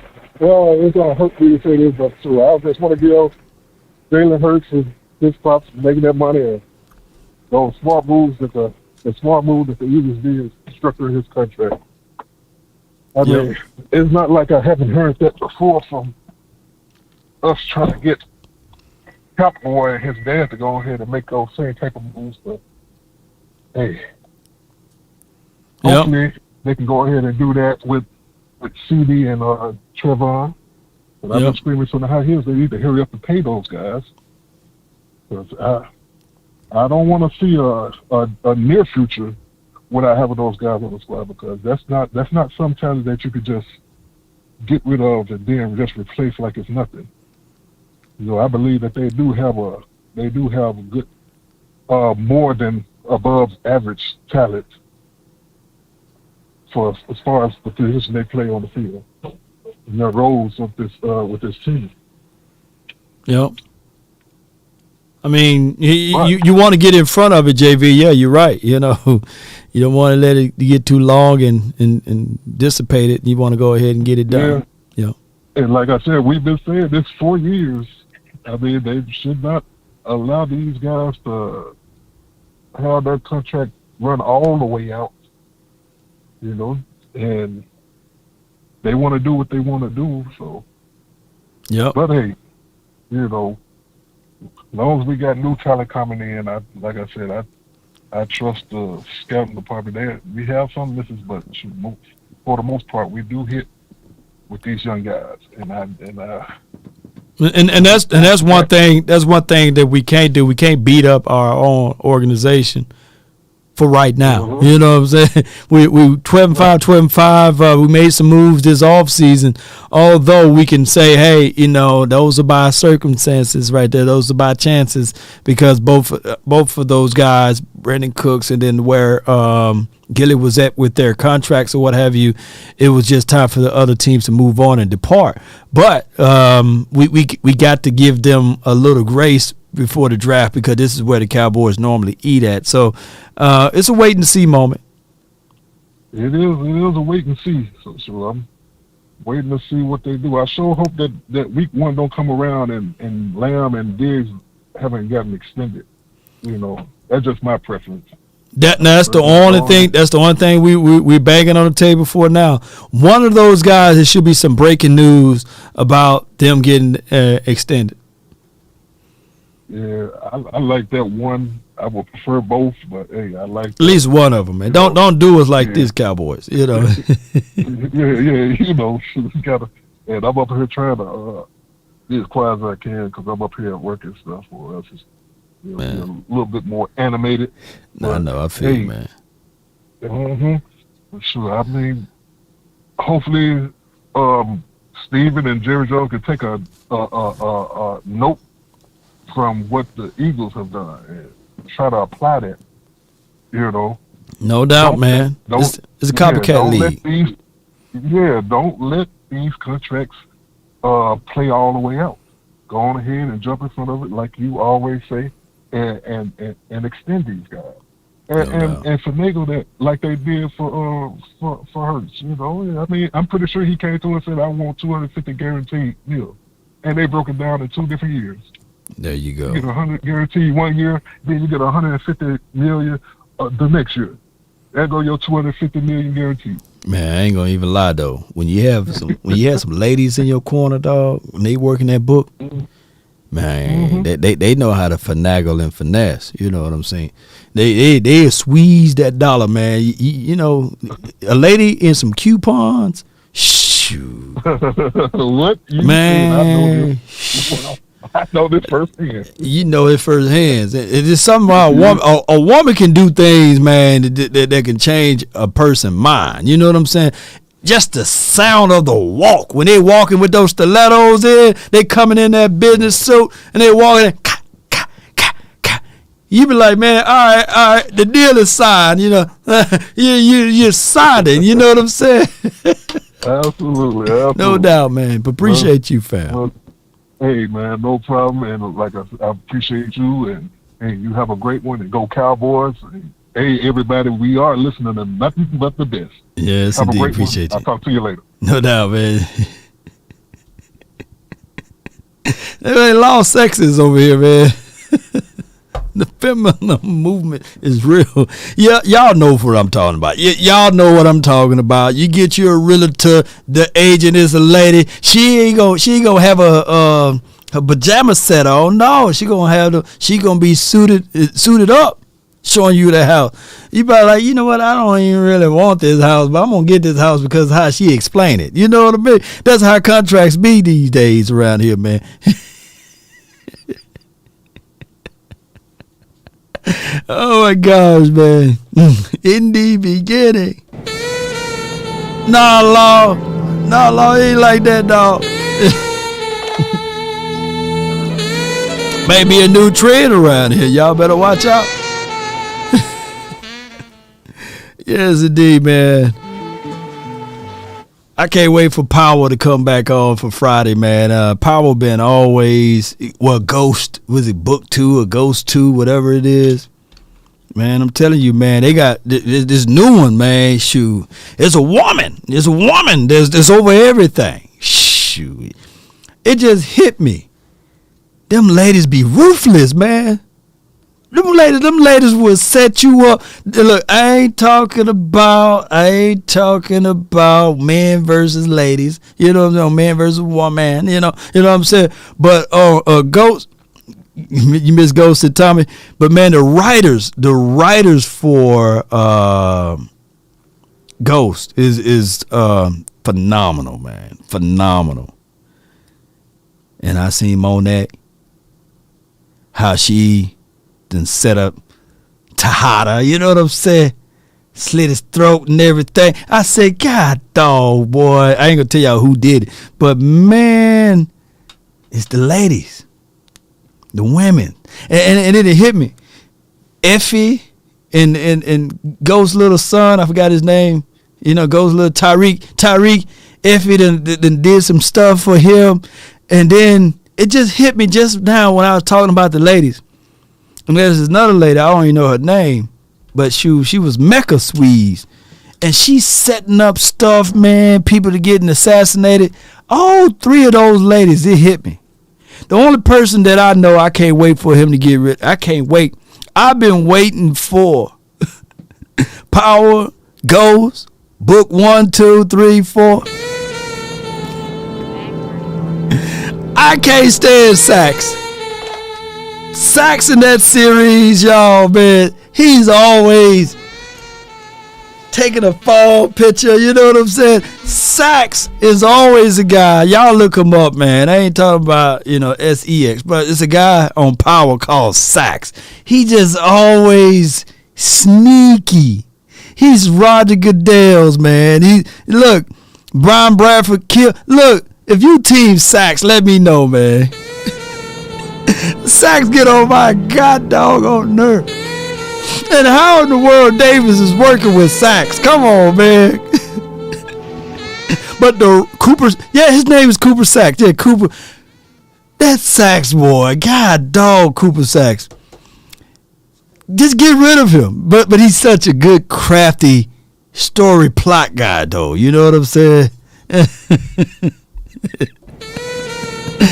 going to hurt me to say this, but I just want to give Jalen Hurts his props for making that money and those smart moves that the Eagles did structuring his contract. I mean, it's not like I haven't heard that before from us trying to get Cowboy and his dad to go ahead and make those same type of moves, but hey. Hopefully they can go ahead and do that with CD and Trayvon. But I've been screaming from the high hills, they need to hurry up and pay those guys. Because I don't want to see a near future without having those guys on the squad, because that's not some talent that you could just get rid of and then just replace like it's nothing. You know, I believe that they do have a good more than above average talent for as far as the position they play on the field and their roles of this with this team. Yep. I mean, you want to get in front of it, JV. Yeah, you're right. You know, you don't want to let it get too long and dissipate it. You want to go ahead and get it done. Yeah. And like I said, we've been saying this for years. I mean, they should not allow these guys to have their contract run all the way out. You know, and they want to do what they want to do. So, yeah. But hey, you know, as long as we got new talent coming in, like I said, I trust the scouting department. We have some misses, but for the most part, we do hit with these young guys, and that's one thing. That's one thing that we can't do. We can't beat up our own organization for right now. You know what I'm saying? We 12-5. We made some moves this offseason. Although we can say, hey, you know, those are by circumstances right there. Those are by chances, because both of those guys, Brandon Cooks and then where Gilly was at with their contracts or what have you, it was just time for the other teams to move on and depart. But we got to give them a little grace before the draft, because this is where the Cowboys normally eat at. So it's a wait and see moment. It is a wait and see. So I'm waiting to see what they do. I sure hope that week one don't come around and Lamb and Diggs haven't gotten extended. You know, that's just my preference. That's the only thing. That's the only thing we're banging on the table for now. One of those guys, it should be some breaking news about them getting extended. Yeah, I like that one. I would prefer both, but hey, I like at least one of them, man. Don't do us like this, Cowboys. You know. yeah. You know, gotta. And I'm up here trying to be as quiet as I can because I'm up here at work and stuff. Or else it's be a little bit more animated. No, I know. I feel you, man. For sure. I mean, hopefully, Steven and Jerry Jones can take a note from what the Eagles have done and try to apply that. You know. No doubt, man. It's a copycat league. Don't let these contracts play all the way out. Go on ahead and jump in front of it, like you always say, and extend these guys. And finagle that like they did for Hurts. You know, I mean, I'm pretty sure he came to us and said, "I want 250 guaranteed meal," and they broke it down in 2 different years. There you go. You get 100 guaranteed 1 year, then you get 150 million the next year. There go your 250 million guaranteed. Man, I ain't gonna even lie though. When you have some ladies in your corner, dog, when they working that book, man, they know how to finagle and finesse. You know what I'm saying? They squeeze that dollar, man. You know, a lady in some coupons. Shoot. What? Man. I know this firsthand. You know it firsthand. It's just something about a woman can do things, man, that can change a person's mind. You know what I'm saying? Just the sound of the walk. When they walking with those stilettos in, they coming in that business suit, and they walking in, you be like, man, all right, the deal is signed. You know, you're signing. You know what I'm saying? Absolutely. No doubt, man. But appreciate you, fam. Hey, man, no problem. And like I appreciate you. And hey, you have a great one. And go Cowboys. And, hey, everybody, we are listening to nothing but the best. Yes, have indeed. A great appreciate one. you. I'll talk to you later. No doubt, man. There ain't a lot of sexes over here, man. The feminine movement is real. Yeah, y'all know what I'm talking about. Y'all know what I'm talking about. You get your realtor, the agent is a lady. She ain't gonna have her pajama set on. No, she gonna be suited up, showing you the house. You better like, you know what? I don't even really want this house, but I'm gonna get this house because of how she explained it. You know what I mean? That's how contracts be these days around here, man. Oh my gosh, man. In the beginning. Nah, law, ain't like that, dog. Maybe a new trend around here. Y'all better watch out. Yes, indeed, man. I can't wait for Power to come back on for Friday, man. Power been always, Ghost, was it Book 2 or Ghost 2, whatever it is. Man, I'm telling you, man, they got this new one, man. Shoot, it's a woman. There's over everything. Shoot, it just hit me. Them ladies be ruthless, man. Them ladies will set you up. Look, I ain't talking about men versus ladies. You know what I'm saying? Man versus woman. You know what I'm saying? But Ghost, you miss Ghost and Tommy. But man, the writers for Ghost is phenomenal, man. Phenomenal. And I seen Monet, how she then set up Tejada, you know what I'm saying? Slit his throat and everything. I said, God dog, boy. I ain't gonna tell y'all who did it. But man, it's the ladies. The women. And then it hit me. Effie and Ghost's little son, I forgot his name. You know, Ghost's little Tyreek, Effie done did some stuff for him. And then it just hit me just now when I was talking about the ladies. And there's another lady, I don't even know her name, but she was Mecca Squeeze. And she's setting up stuff, man, people to getting assassinated. All 3 of those ladies, it hit me. The only person that I know I can't wait for him to get rid, I can't wait. I've been waiting for Power goes. Book 1, 2, 3, 4. I can't stand Sacks. Sacks in that series, y'all, man. He's always taking a fall picture, you know what I'm saying? Sacks is always a guy. Y'all look him up, man. I ain't talking about, SEX, but it's a guy on Power called Sacks. He just always sneaky. He's Roger Goodell's, man. Look, Brian Bradford look, if you team Sacks, let me know, man. Sacks get on my god doggone nerve. And how in the world Davis is working with Sacks? Come on, man. But the Cooper's, his name is Cooper Sacks. Yeah, Cooper. That Sacks boy, god dog, Cooper Sacks. Just get rid of him. But he's such a good, crafty story plot guy, though. You know what I'm saying?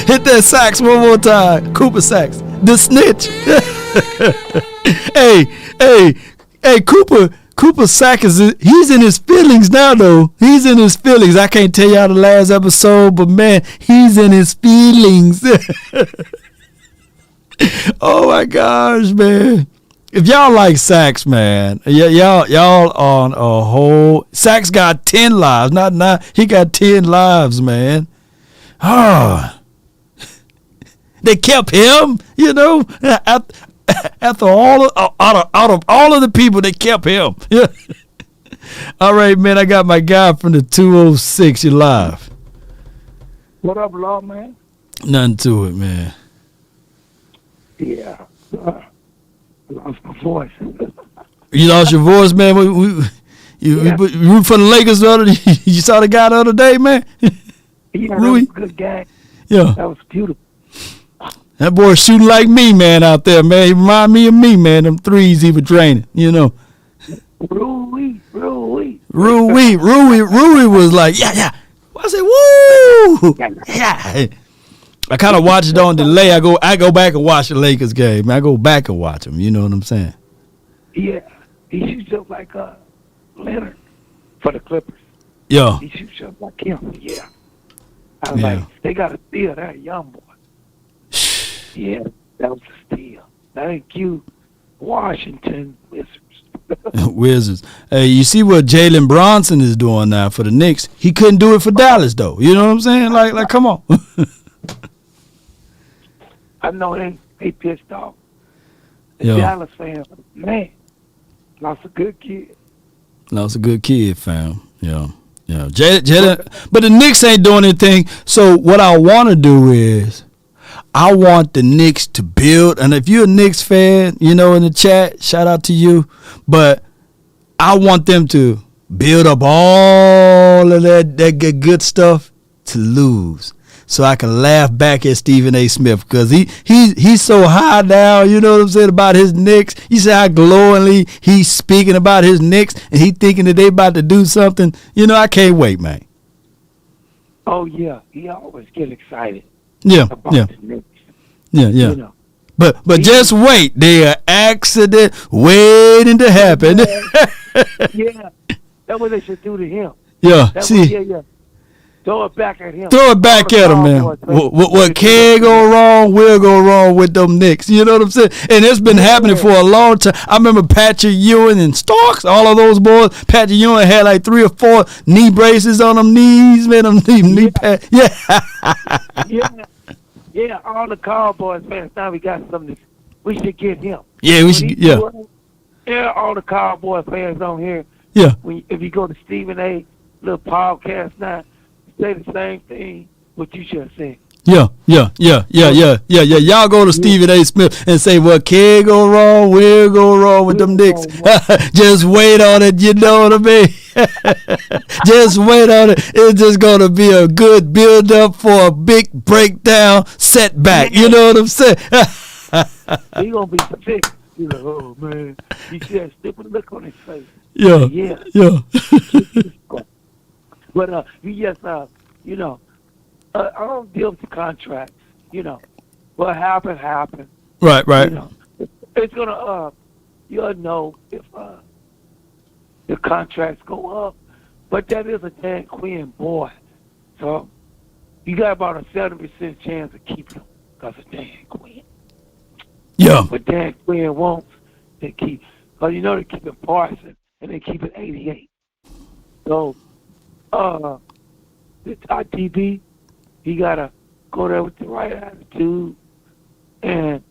Hit that Sacks one more time. Cooper Sacks. The snitch. Hey, Cooper Sacks he's in his feelings now, though. He's in his feelings. I can't tell y'all the last episode, but man, he's in his feelings. Oh my gosh, man. If y'all like Sacks, man, y'all on a whole. Sacks got 10 lives, not 9. He got 10 lives, man. They kept him, after all out of all of the people, they kept him. Yeah. All right, man. I got my guy from the 206. You live? What up, Law, man? Nothing to it, man. Yeah. I lost my voice. You lost your voice, man. You root for the Lakers the other day. You saw the guy the other day, man. Yeah, that was a good game. Yeah. That was beautiful. That boy shooting like me, man, out there, man. He remind me of me, man. Them threes he was draining, Rui was like, yeah. I said, woo! Yeah. I kind of watch it on delay. I go back and watch the Lakers game. I go back and watch them. You know what I'm saying? Yeah. He shoots up like Leonard for the Clippers. Yeah. He shoots up like him. Yeah. I was like, they got to steal that young boy. Yeah, that was a steal. Thank you, Washington Wizards. Wizards. Hey, you see what Jalen Bronson is doing now for the Knicks? He couldn't do it for Dallas, though. You know what I'm saying? Like, come on. I know they pissed off. The Yeah. Dallas fans, man, lost a good kid. Lost a good kid, fam. Yeah. Jalen, but the Knicks ain't doing anything. So what I want to do is, I want the Knicks to build, and if you're a Knicks fan, in the chat, shout out to you. But I want them to build up all of that good stuff to lose, so I can laugh back at Stephen A. Smith because he's so high now. You know what I'm saying about his Knicks. You see how glowingly he's speaking about his Knicks, and he thinking that they about to do something. I can't wait, man. Oh yeah, he always get excited. Yeah. The Knicks. Yeah. But just wait. They are accident waiting to happen. Yeah. That's what they should do to him. Yeah. Yeah. Throw it back at him. Throw it back at him, man. What can go wrong will go wrong with them Knicks. You know what I'm saying? And it's been happening for a long time. I remember Patrick Ewing and Starks, all of those boys. Patrick Ewing had like 3 or 4 knee braces on them knees, man. Them knee pads. Yeah. Yeah, all the Cowboys fans, now we got something. We should get him. Yeah, we should. Yeah. Yeah, all the Cowboy fans on here. Yeah. If you go to Stephen A. little podcast now, say the same thing what you should say. Yeah. Y'all go to Stephen A. Smith and say, what can go wrong will go wrong with them Knicks. Just wait on it, you know what I mean? Just wait on it. It's just going to be a good build-up for a big breakdown setback. You know what I'm saying? He going to be sick. He's like, oh, man. You see that stupid look on his face. Yeah. But he just, I don't deal with the contracts. What happened. Right. It's gonna. You'll know if the contracts go up. But that is a Dan Quinn boy. So you got about a 70% chance of keeping him because of Dan Quinn. Yeah. But Dan Quinn wants to keep, because you know they're keeping Parsons and they keep it 88. So, the TB, he got to go there with the right attitude. And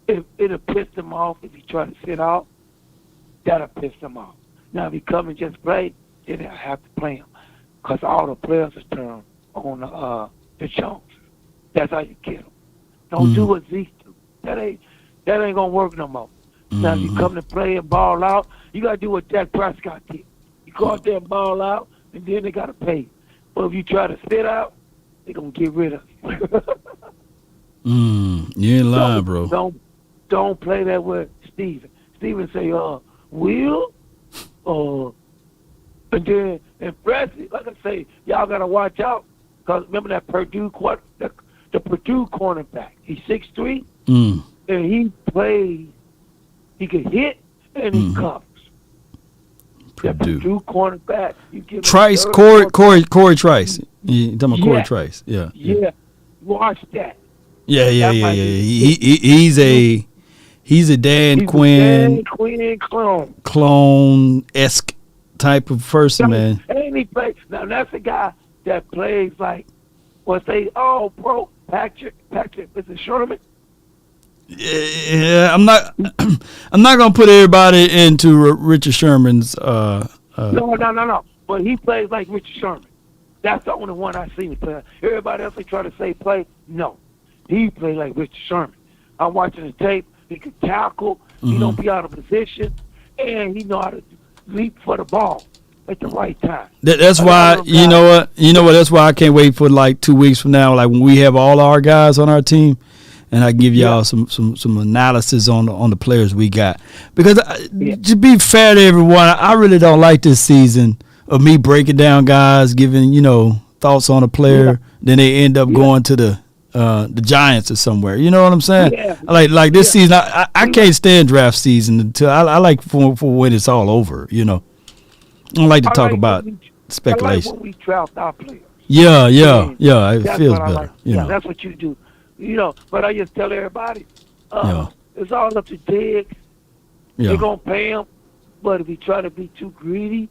if it'll piss him off if he try to sit out, that'll piss him off. Now, if he come and just play, then they'll have to play him. Because all the players are turned on the Jones. That's how you get them. Don't do what Zeke do. That ain't going to work no more. Now, if you come to play and ball out, you got to do what Dak Prescott did. You go out there and ball out, and then they got to pay you. But if you try to sit out, they're going to get rid of you. You ain't lying, bro. Don't play that with Steven. Steven say, Will? And then, and Presley, like I say, y'all got to watch out. Because remember that the Purdue cornerback. He's 6'3", and he plays. He can hit and he covers. Purdue cornerback. You give Trice, Corey Trice. You talking about Corey Trice? Yeah. Yeah. Watch that. Yeah. He's a Dan Quinn clone-esque type of person, man. And he plays. Now that's a guy that plays like, bro, Patrick, is it Sherman? Yeah, I'm not gonna put everybody into Richard Sherman's. No. But he plays like Richard Sherman. That's the only one I seen him play. Everybody else they try to say play. No, he plays like Richard Sherman. I'm watching the tape. He can tackle. He don't be out of position, and he know how to leap for the ball at the right time. That's why you know what. That's why I can't wait for like 2 weeks from now, like when we have all our guys on our team. And I can give y'all some analysis on the players we got. Because to be fair to everyone, I really don't like this season of me breaking down guys, giving, thoughts on a player. Then they end up going to the Giants or somewhere. You know what I'm saying? Yeah. Like this season, I can't stand draft season until I like for when it's all over, I don't like to talk about speculation. I like when we draft our players. Yeah. It feels better. That's what you do. But I just tell everybody, it's all up to Diggs. They're going to pay him. But if he try to be too greedy,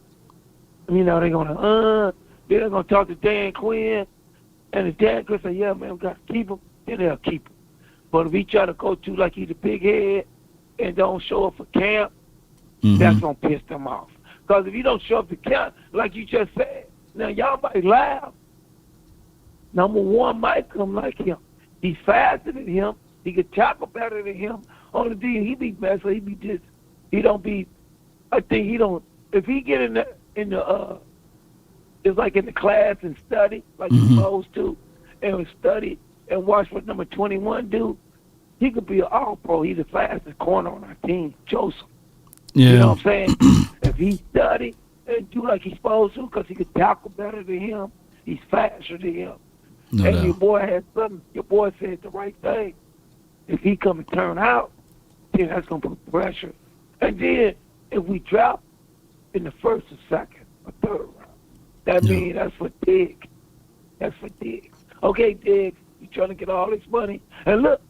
they're going to talk to Dan Quinn. And if Dan Quinn say, yeah, man, we got to keep him, then they'll keep him. But if he try to go to like he's a big head and don't show up for camp, that's going to piss them off. Because if you don't show up to camp, like you just said, now y'all might laugh. Number one might come like him. He's faster than him. He can tackle better than him. On the D, he be better. He be just. He don't be. I think he don't. If he get in the it's like in the class and study like he's supposed to, and study and watch what number 21 do, he could be an all-pro. He's the fastest corner on our team, Joseph. Yeah. You know what I'm saying? If he study and do like he's supposed to, because he can tackle better than him, he's faster than him. No and doubt. your boy had something. Your boy said the right thing. If he come and turn out, then that's gonna put pressure. And then if we drop in the first or second or third round, that means that's for Diggs. That's for Diggs. Okay, Diggs, you trying to get all this money. And look,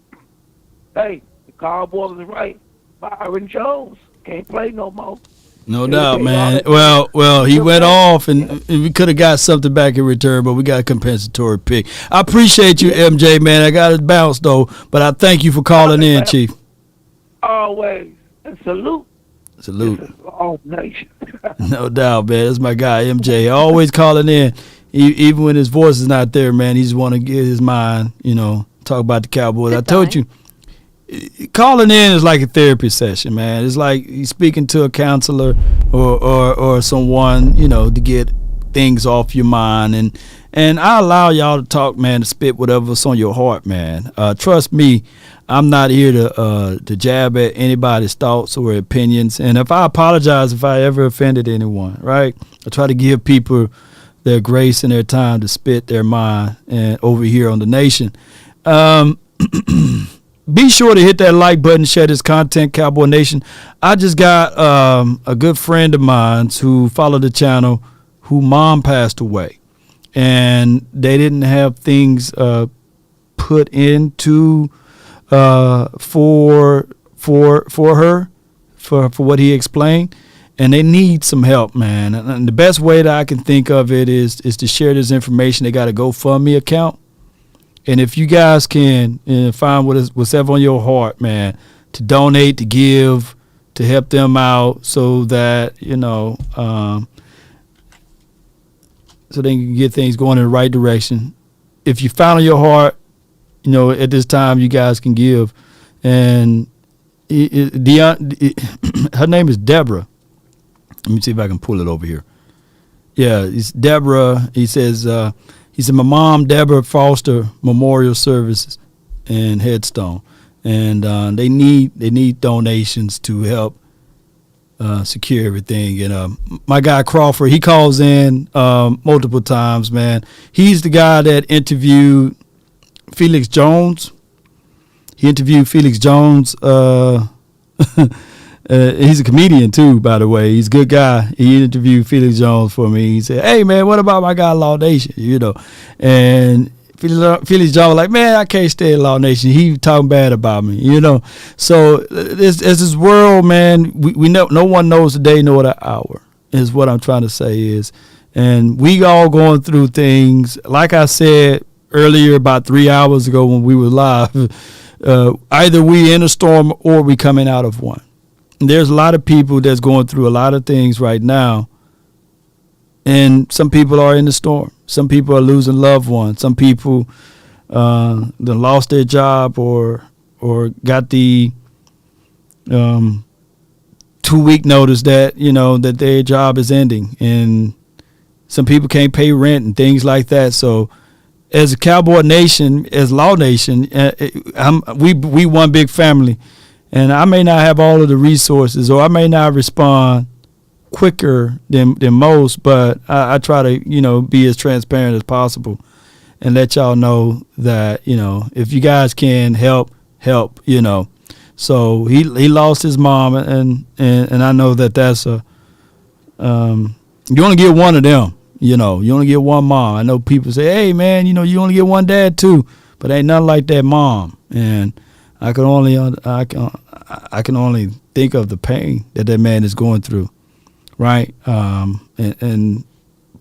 hey, the Cowboys is right. Byron Jones can't play no more. No doubt, man. Well, he went off, and we could have got something back in return, but we got a compensatory pick. I appreciate you, MJ, man. I got to bounce, though, but I thank you for calling in, Chief. Always. And salute. Salute. All nation. No doubt, man. That's my guy, MJ. Always calling in, even when his voice is not there, man. He just want to get his mind, talk about the Cowboys. I told you. Calling in is like a therapy session, man. It's like he's speaking to a counselor or someone, to get things off your mind. And I allow y'all to talk, man, to spit whatever's on your heart, man. Trust me, I'm not here to jab at anybody's thoughts or opinions. And if I apologize if I ever offended anyone, right? I try to give people their grace and their time to spit their mind and over here on the nation. be sure to hit that like button, share this content, Cowboy Nation. I just got a good friend of mine who followed the channel, who mom passed away, and they didn't have things put into for her for what he explained, and they need some help, man. And the best way that I can think of it is to share this information. They got a GoFundMe account. And if you guys can find what's ever on your heart, man, to donate, to give, to help them out so that, so they can get things going in the right direction. If you found on your heart, at this time, you guys can give. And her name is Deborah. Let me see if I can pull it over here. Yeah, it's Deborah. He says, my mom, Deborah Foster Memorial Services and Headstone. And they need donations to help secure everything. And my guy Crawford, he calls in multiple times, man. He's the guy that interviewed Felix Jones. He interviewed Felix Jones. He's a comedian too, by the way. He's a good guy. He interviewed Felix Jones for me. He said, "Hey man, what about my guy Law Nation?" And Felix Jones was like, "Man, I can't stay at Law Nation. He talking bad about me." So as this world, man, we know no one knows the day nor the hour. Is what I'm trying to say is, and we all going through things. Like I said earlier, about 3 hours ago when we were live, either we in a storm or we coming out of one. There's a lot of people that's going through a lot of things right now, and some people are in the storm. Some people are losing loved ones. Some people they lost their job or got the 2-week notice that that their job is ending, and some people can't pay rent and things like that. So, as a Cowboy Nation, as Law Nation, we one big family. And I may not have all of the resources, or I may not respond quicker than most, but I try to, be as transparent as possible and let y'all know that, if you guys can help. So he lost his mom, and I know that's you only get one of them, you only get one mom. I know people say, "Hey man, you only get one dad too," but ain't nothing like that mom. And I can only think of the pain that man is going through, right? And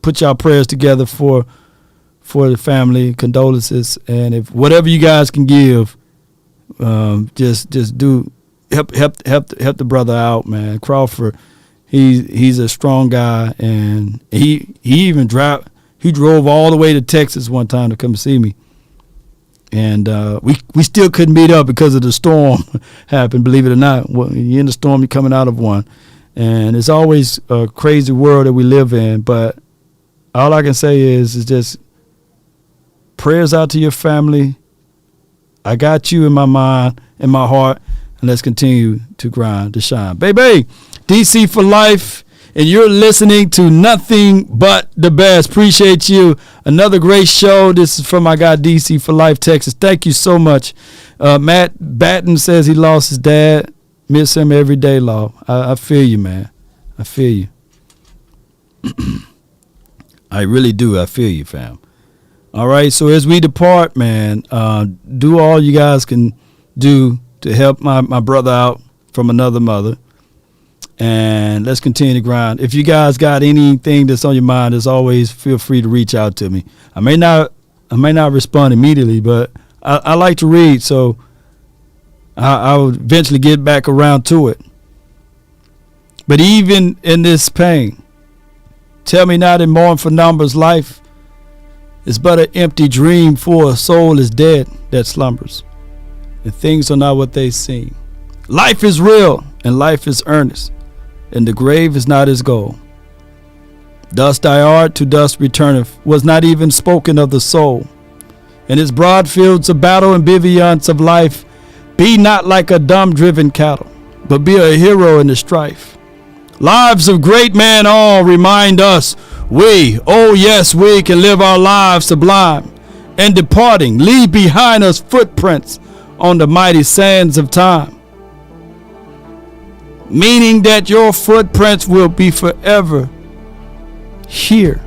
put y'all prayers together for the family, condolences, and if whatever you guys can give, just do help the brother out, man. Crawford, he's a strong guy, and he drove all the way to Texas one time to come see me. And we still couldn't meet up because of the storm happened, believe it or not. You're in the storm, you're coming out of one. And it's always a crazy world that we live in. But all I can say is just prayers out to your family. I got you in my mind, in my heart, and let's continue to grind, to shine. Baby, DC for life. And you're listening to Nothing But the Best. Appreciate you. Another great show. This is from my guy DC for Life, Texas. Thank you so much. Matt Batten says he lost his dad. Miss him every day, Law. I feel you, man. I feel you. I really do. I feel you, fam. All right. So as we depart, man, do all you guys can do to help my brother out from another mother. And let's continue to grind. If you guys got anything that's on your mind, as always, feel free to reach out to me. I may not respond immediately, but I like to read, so I'll eventually get back around to it. But even in this pain, tell me not and mourn for numbers. Life is but an empty dream, for a soul is dead that slumbers, and things are not what they seem. Life is real, and life is earnest, and the grave is not his goal. Dust I art, to dust returneth, was not even spoken of the soul. In his broad fields of battle and bivouacs of life, be not like a dumb driven cattle, but be a hero in the strife. Lives of great men all remind us, we, oh yes, we can live our lives sublime, and departing, leave behind us footprints on the mighty sands of time, meaning that your footprints will be forever here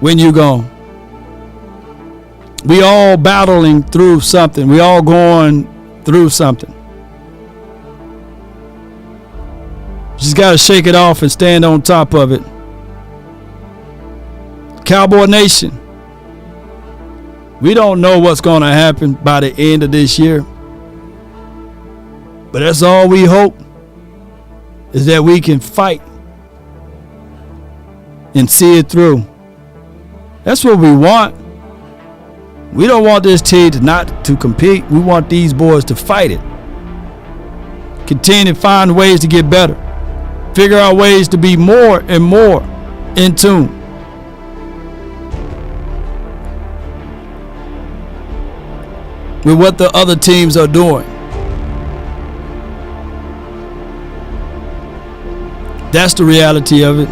when you're gone. We all battling through something. We all going through something. Just got to shake it off and stand on top of it. Cowboy Nation, we don't know what's going to happen by the end of this year. But that's all we hope, is that we can fight and see it through. That's what we want. We don't want this team not to compete. We want these boys to fight it. Continue to find ways to get better. Figure out ways to be more and more in tune. With what the other teams are doing. That's the reality of it.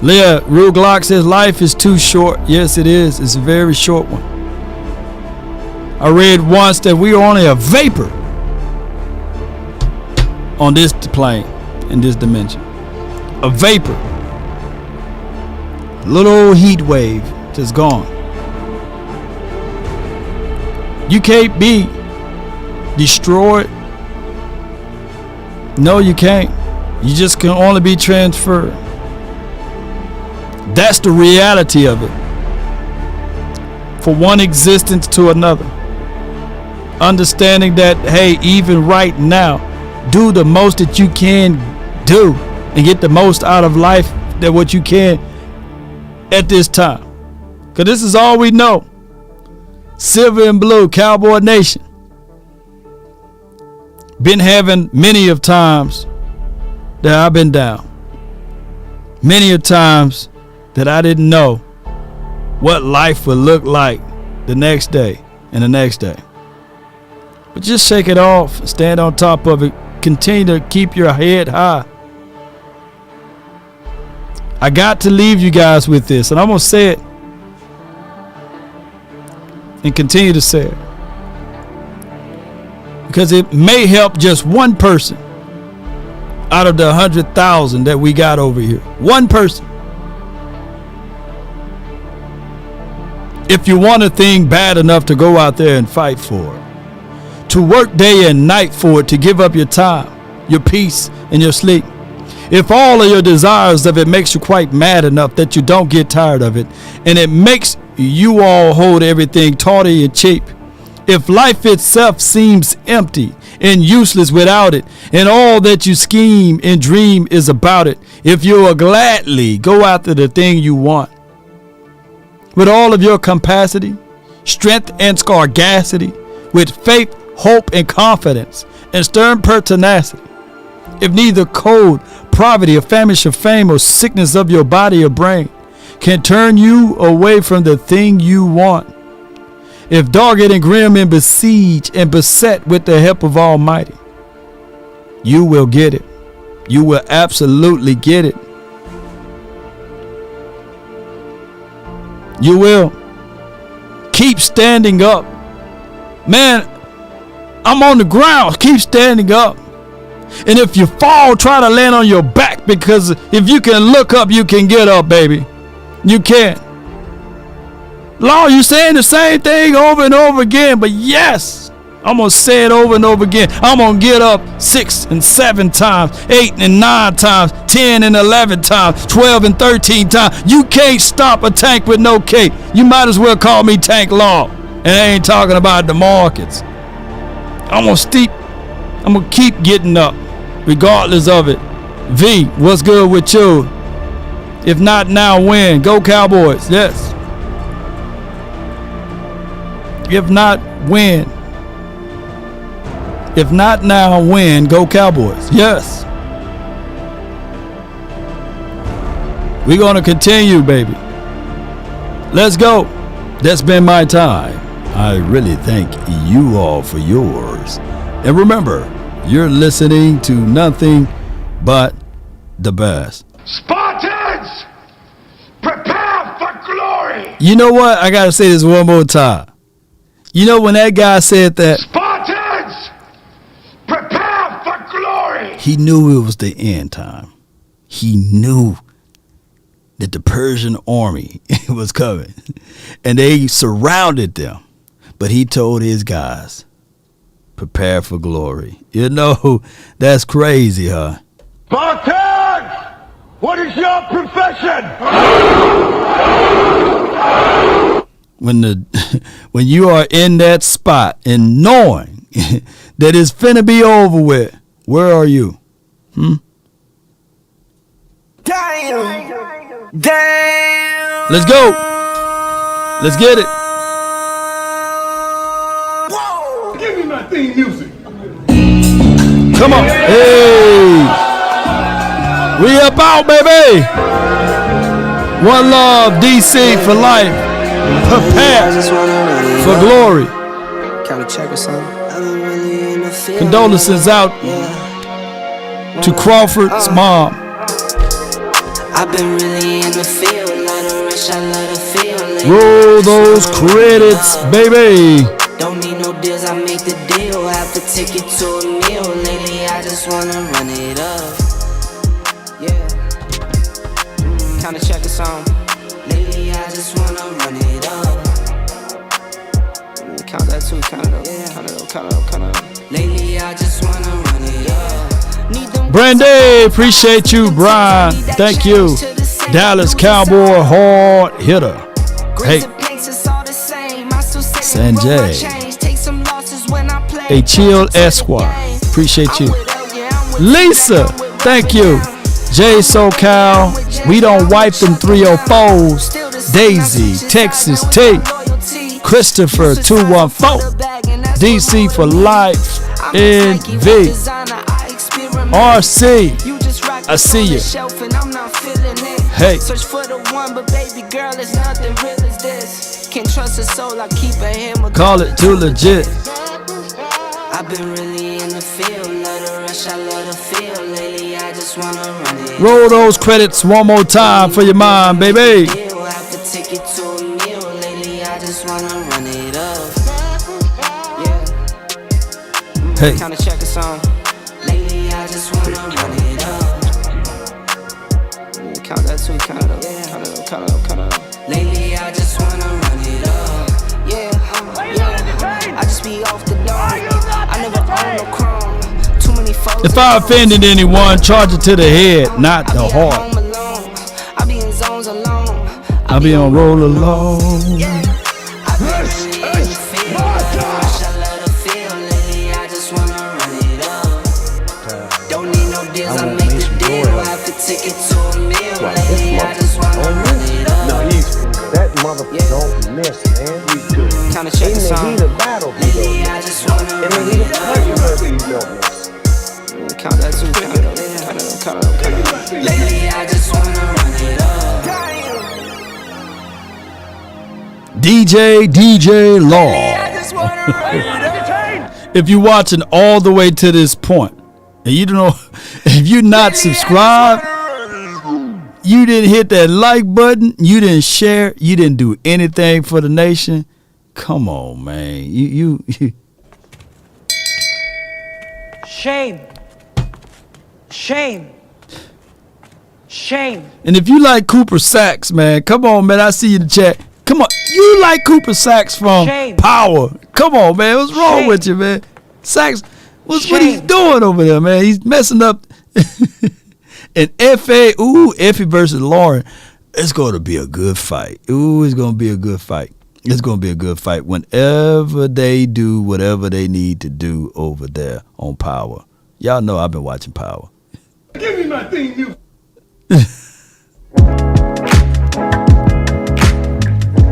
Leah Ruglock says life is too short. Yes, it is. It's a very short one. I read once that we are only a vapor on this plane, in this dimension. A vapor. A little old heat wave just gone. You can't be destroyed. No, you can't. You just can only be transferred. That's the reality of it. For one existence to another. Understanding that, hey, even right now, do the most that you can do and get the most out of life that what you can at this time. Because this is all we know. Silver and blue, Cowboy Nation. Been having many of times that I've been down. Many of times that I didn't know what life would look like the next day and the next day. But just shake it off, stand on top of it, continue to keep your head high. I got to leave you guys with this, and I'm going to say it and continue to say it. Because it may help just one person out of the 100,000 that we got over here. One person. If you want a thing bad enough to go out there and fight for it, to work day and night for it, to give up your time, your peace, and your sleep. If all of your desires of it makes you quite mad enough that you don't get tired of it, and it makes you all hold everything tawdry and cheap. If life itself seems empty and useless without it, and all that you scheme and dream is about it, if you will gladly go after the thing you want, with all of your capacity, strength and scarcity, with faith, hope and confidence, and stern pertinacity, if neither cold, poverty, or famish of fame, or sickness of your body or brain can turn you away from the thing you want, if dogged and grim and besieged and beset with the help of Almighty, you will get it. You will absolutely get it. You will. Keep standing up. Man, I'm on the ground. Keep standing up. And if you fall, try to land on your back, because if you can look up, you can get up, baby. You can. Lord, you're saying the same thing over and over again, but yes, I'm going to say it over and over again. I'm going to get up 6 and 7 times, 8 and 9 times, 10 and 11 times, 12 and 13 times. You can't stop a tank with no cape. You might as well call me Tank Law. And I ain't talking about the markets. I'm going to keep getting up regardless of it. V, what's good with you? If not now, when? Go Cowboys. Yes. If not, when? If not now, when? Go Cowboys. Yes. We're going to continue, baby. Let's go. That's been my time. I really thank you all for yours. And remember, you're listening to nothing but the best. Spartans! You know what? I got to say this one more time. You know when that guy said that, Spartans, prepare for glory. he knew it was the end time. He knew that the Persian army was coming. And they surrounded them. But he told his guys, prepare for glory. You know, that's crazy, huh? Spartans, what is your profession? When you are in that spot and knowing that it's finna be over with, where are you? Damn. Damn. Let's go. Let's get it. Whoa. Give me my theme music. Come on. Hey. We up out, baby. One love, DC for life. Prepare for glory. Condolences out to Crawford's mom. I've been really in the field, lot of rush, I love the feel. Roll those credits, baby. Don't need no deals, I make the deal. Have to take it to a meal. Lately, I just wanna run it up. Yeah. Kinda check the song. Lately, I just wanna run it up. Count that too, count it up, count it up, count it up, count it up. Lately, I just wanna run it up. Brandy, appreciate you, Brian. Thank you. Dallas Cowboy hard hitter. Hey, Sanjay. A chill Esquire. Appreciate you. Lisa, thank you. J SoCal. We don't wipe them 304s. Daisy, Texas T. Christopher 214. DC for life. NV. RC, I see you. Hey. Search for the one, but baby girl, it's nothing real as this. Can't trust a soul, I keep a hammer. Call it too legit. I've been really in the field, love the rush, I love the feel. Lately, I just wanna run it. Roll those credits one more time for your mind, baby. Have to take it to a meal. Lately, I just wanna run it up. Yeah. Hey. Kinda check the song. Lately, I just wanna run it up. Count that too, count it up, count it up, count it up, count it up. Lately, I just wanna run it up. Yeah, I just be off the dome. I never own no chrome. Too many folks. If I offended anyone, charge it to the head, not the heart. I be in zones alone. I be on roll alone. Take it to a meal, lately I just wanna run it up. No, that motherfucker don't miss, man. He's good. Kinda check the song. In the heat of battle, lately I just wanna run it up. Count that too, count it up, count it up, count it up, count it up. Lately I just wanna run it up. DJ Law. If you're watching all the way to this point, and you don't know, if you're not subscribed, you didn't hit that like button, you didn't share, you didn't do anything for the nation. Come on, man. You. Shame. Shame. Shame. And if you like Cooper Sacks, man, come on, man. I see you in the chat. Come on. You like Cooper Sacks from Power. Come on, man. What's wrong with you, man? Sacks. What's what he's doing over there, man? He's messing up. And Effie versus Lauren. It's going to be a good fight. Ooh, it's going to be a good fight. It's going to be a good fight whenever they do whatever they need to do over there on Power. Y'all know I've been watching Power. Give me my thing, you.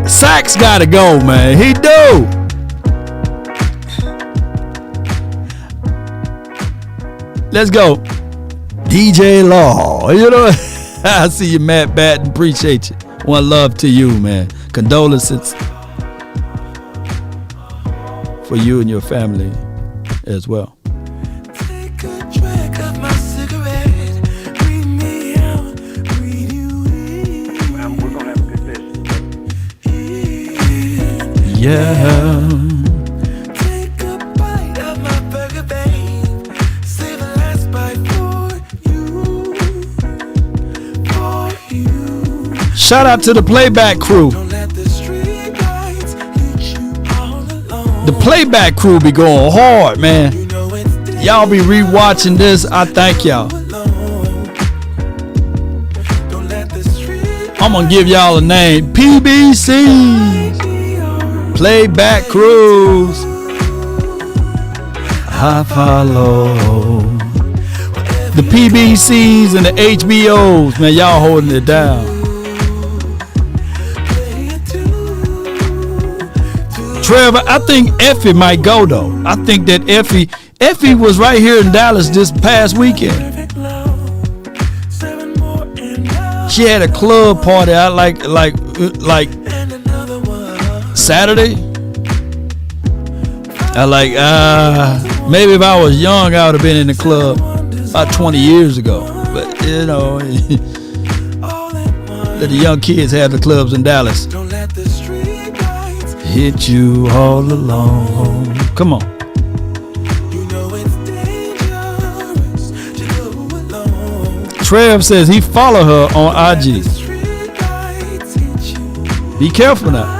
Sacks got to go, man. He do. Let's go. DJ Law. You know, I see you, Matt Batten. Appreciate you. One love to you, man. Condolences for you and your family as well. Yeah. Take a bite of my burger, babe. Save the last bite for you. For you. Shout out to the playback crew. The playback crew be going hard, man. Y'all be rewatching this. I thank y'all. I'm gonna give y'all a name. PBC. Playback crews. I follow. The PBCs and the HBOs, man, y'all holding it down. Trevor, I think Effie might go though. I think that Effie was right here in Dallas this past weekend. She had a club party. I like Saturday. I like maybe if I was young, I would have been in the club about 20 years ago. But you know, let the young kids have the clubs in Dallas. Hit you all alone. Come on. Trev says he follow her on IG. Be careful now.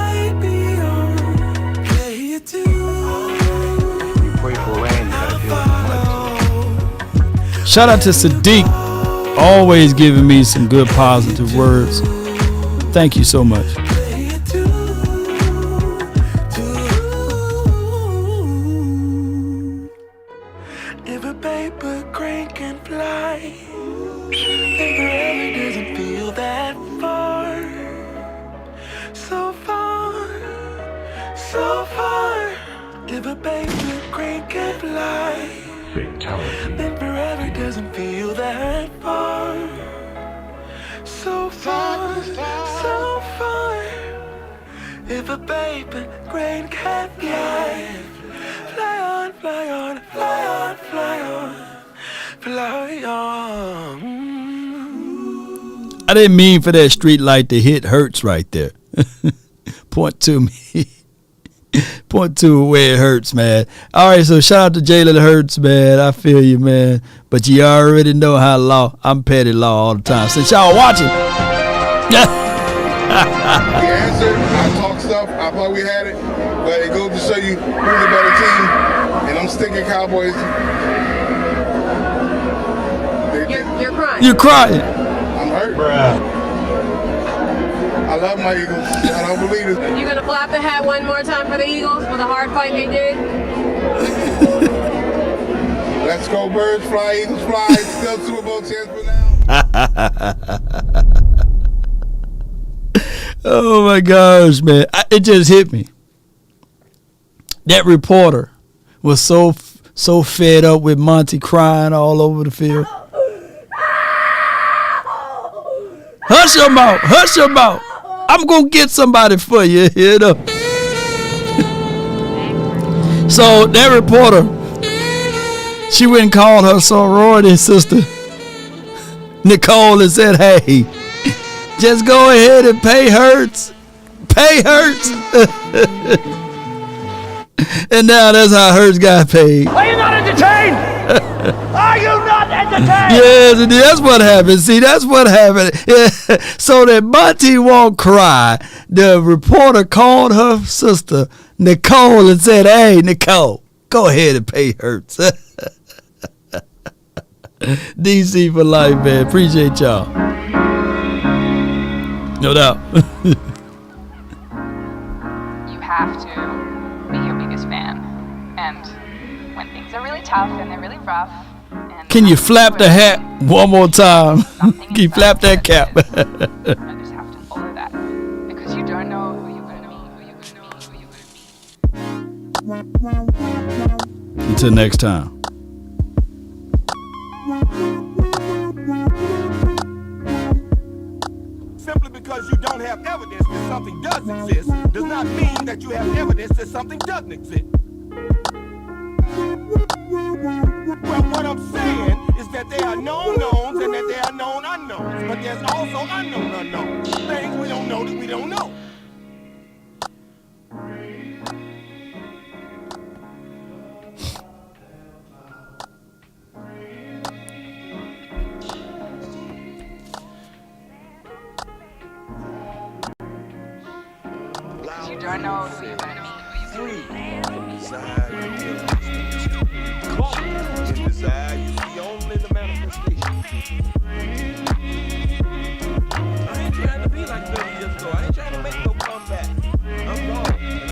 Shout out to Sadiq, always giving me some good positive words. Thank you so much. If a paper crane can fly, then forever doesn't feel that far. So far, so far. If a paper crane can fly, then forever doesn't feel that far. So far, so far. If a paper crane can fly, fly on, fly on, fly on, fly on, fly on. I didn't mean for that street light to hit Hurts right there. Point to me. Point to where it hurts, man. All right, so shout out to Jalen Hurts, man. I feel you, man. But you already know how I'm petty law all the time. Since y'all watching. The answer, I talk stuff, I thought we had it, but it goes to show you who's the better team, and I'm sticking Cowboys. You're crying. You're crying. I'm hurt. I love my Eagles. I don't believe it. You gonna flap the hat one more time for the Eagles for the hard fight they did? Let's go Birds, fly, Eagles fly. Still Super Bowl chance for now. Oh my gosh, man. It just hit me. That reporter was so fed up with Monte crying all over the field. Hush your mouth. Hush your mouth. I'm going to get somebody for you, you know. So that reporter, she went and called her sorority sister, Nicole, and said, hey, just go ahead and pay Hurts. Pay Hurts. And now that's how Hurts got paid. Are you not entertained? Are you not entertained? Yes, that's what happened. See, that's what happened. Yeah. So that Monty won't cry, the reporter called her sister, Nicole, and said, hey, Nicole, go ahead and pay Hurts. DC for life, man. Appreciate y'all. No doubt. You have to be your biggest fan. And when things are really tough and they're really rough. Can you flap the hat one more time? Can you flap that cap? I just have to follow that. Because you don't know who you're going to be, Until next time. Simply because you don't have evidence that something does exist does not mean that you have evidence that something doesn't exist. Well, what I'm saying is that there are known knowns and that there are known unknowns, but there's also unknown unknowns. Things we don't know that we don't know. don't know who you're gonna meet. Desire,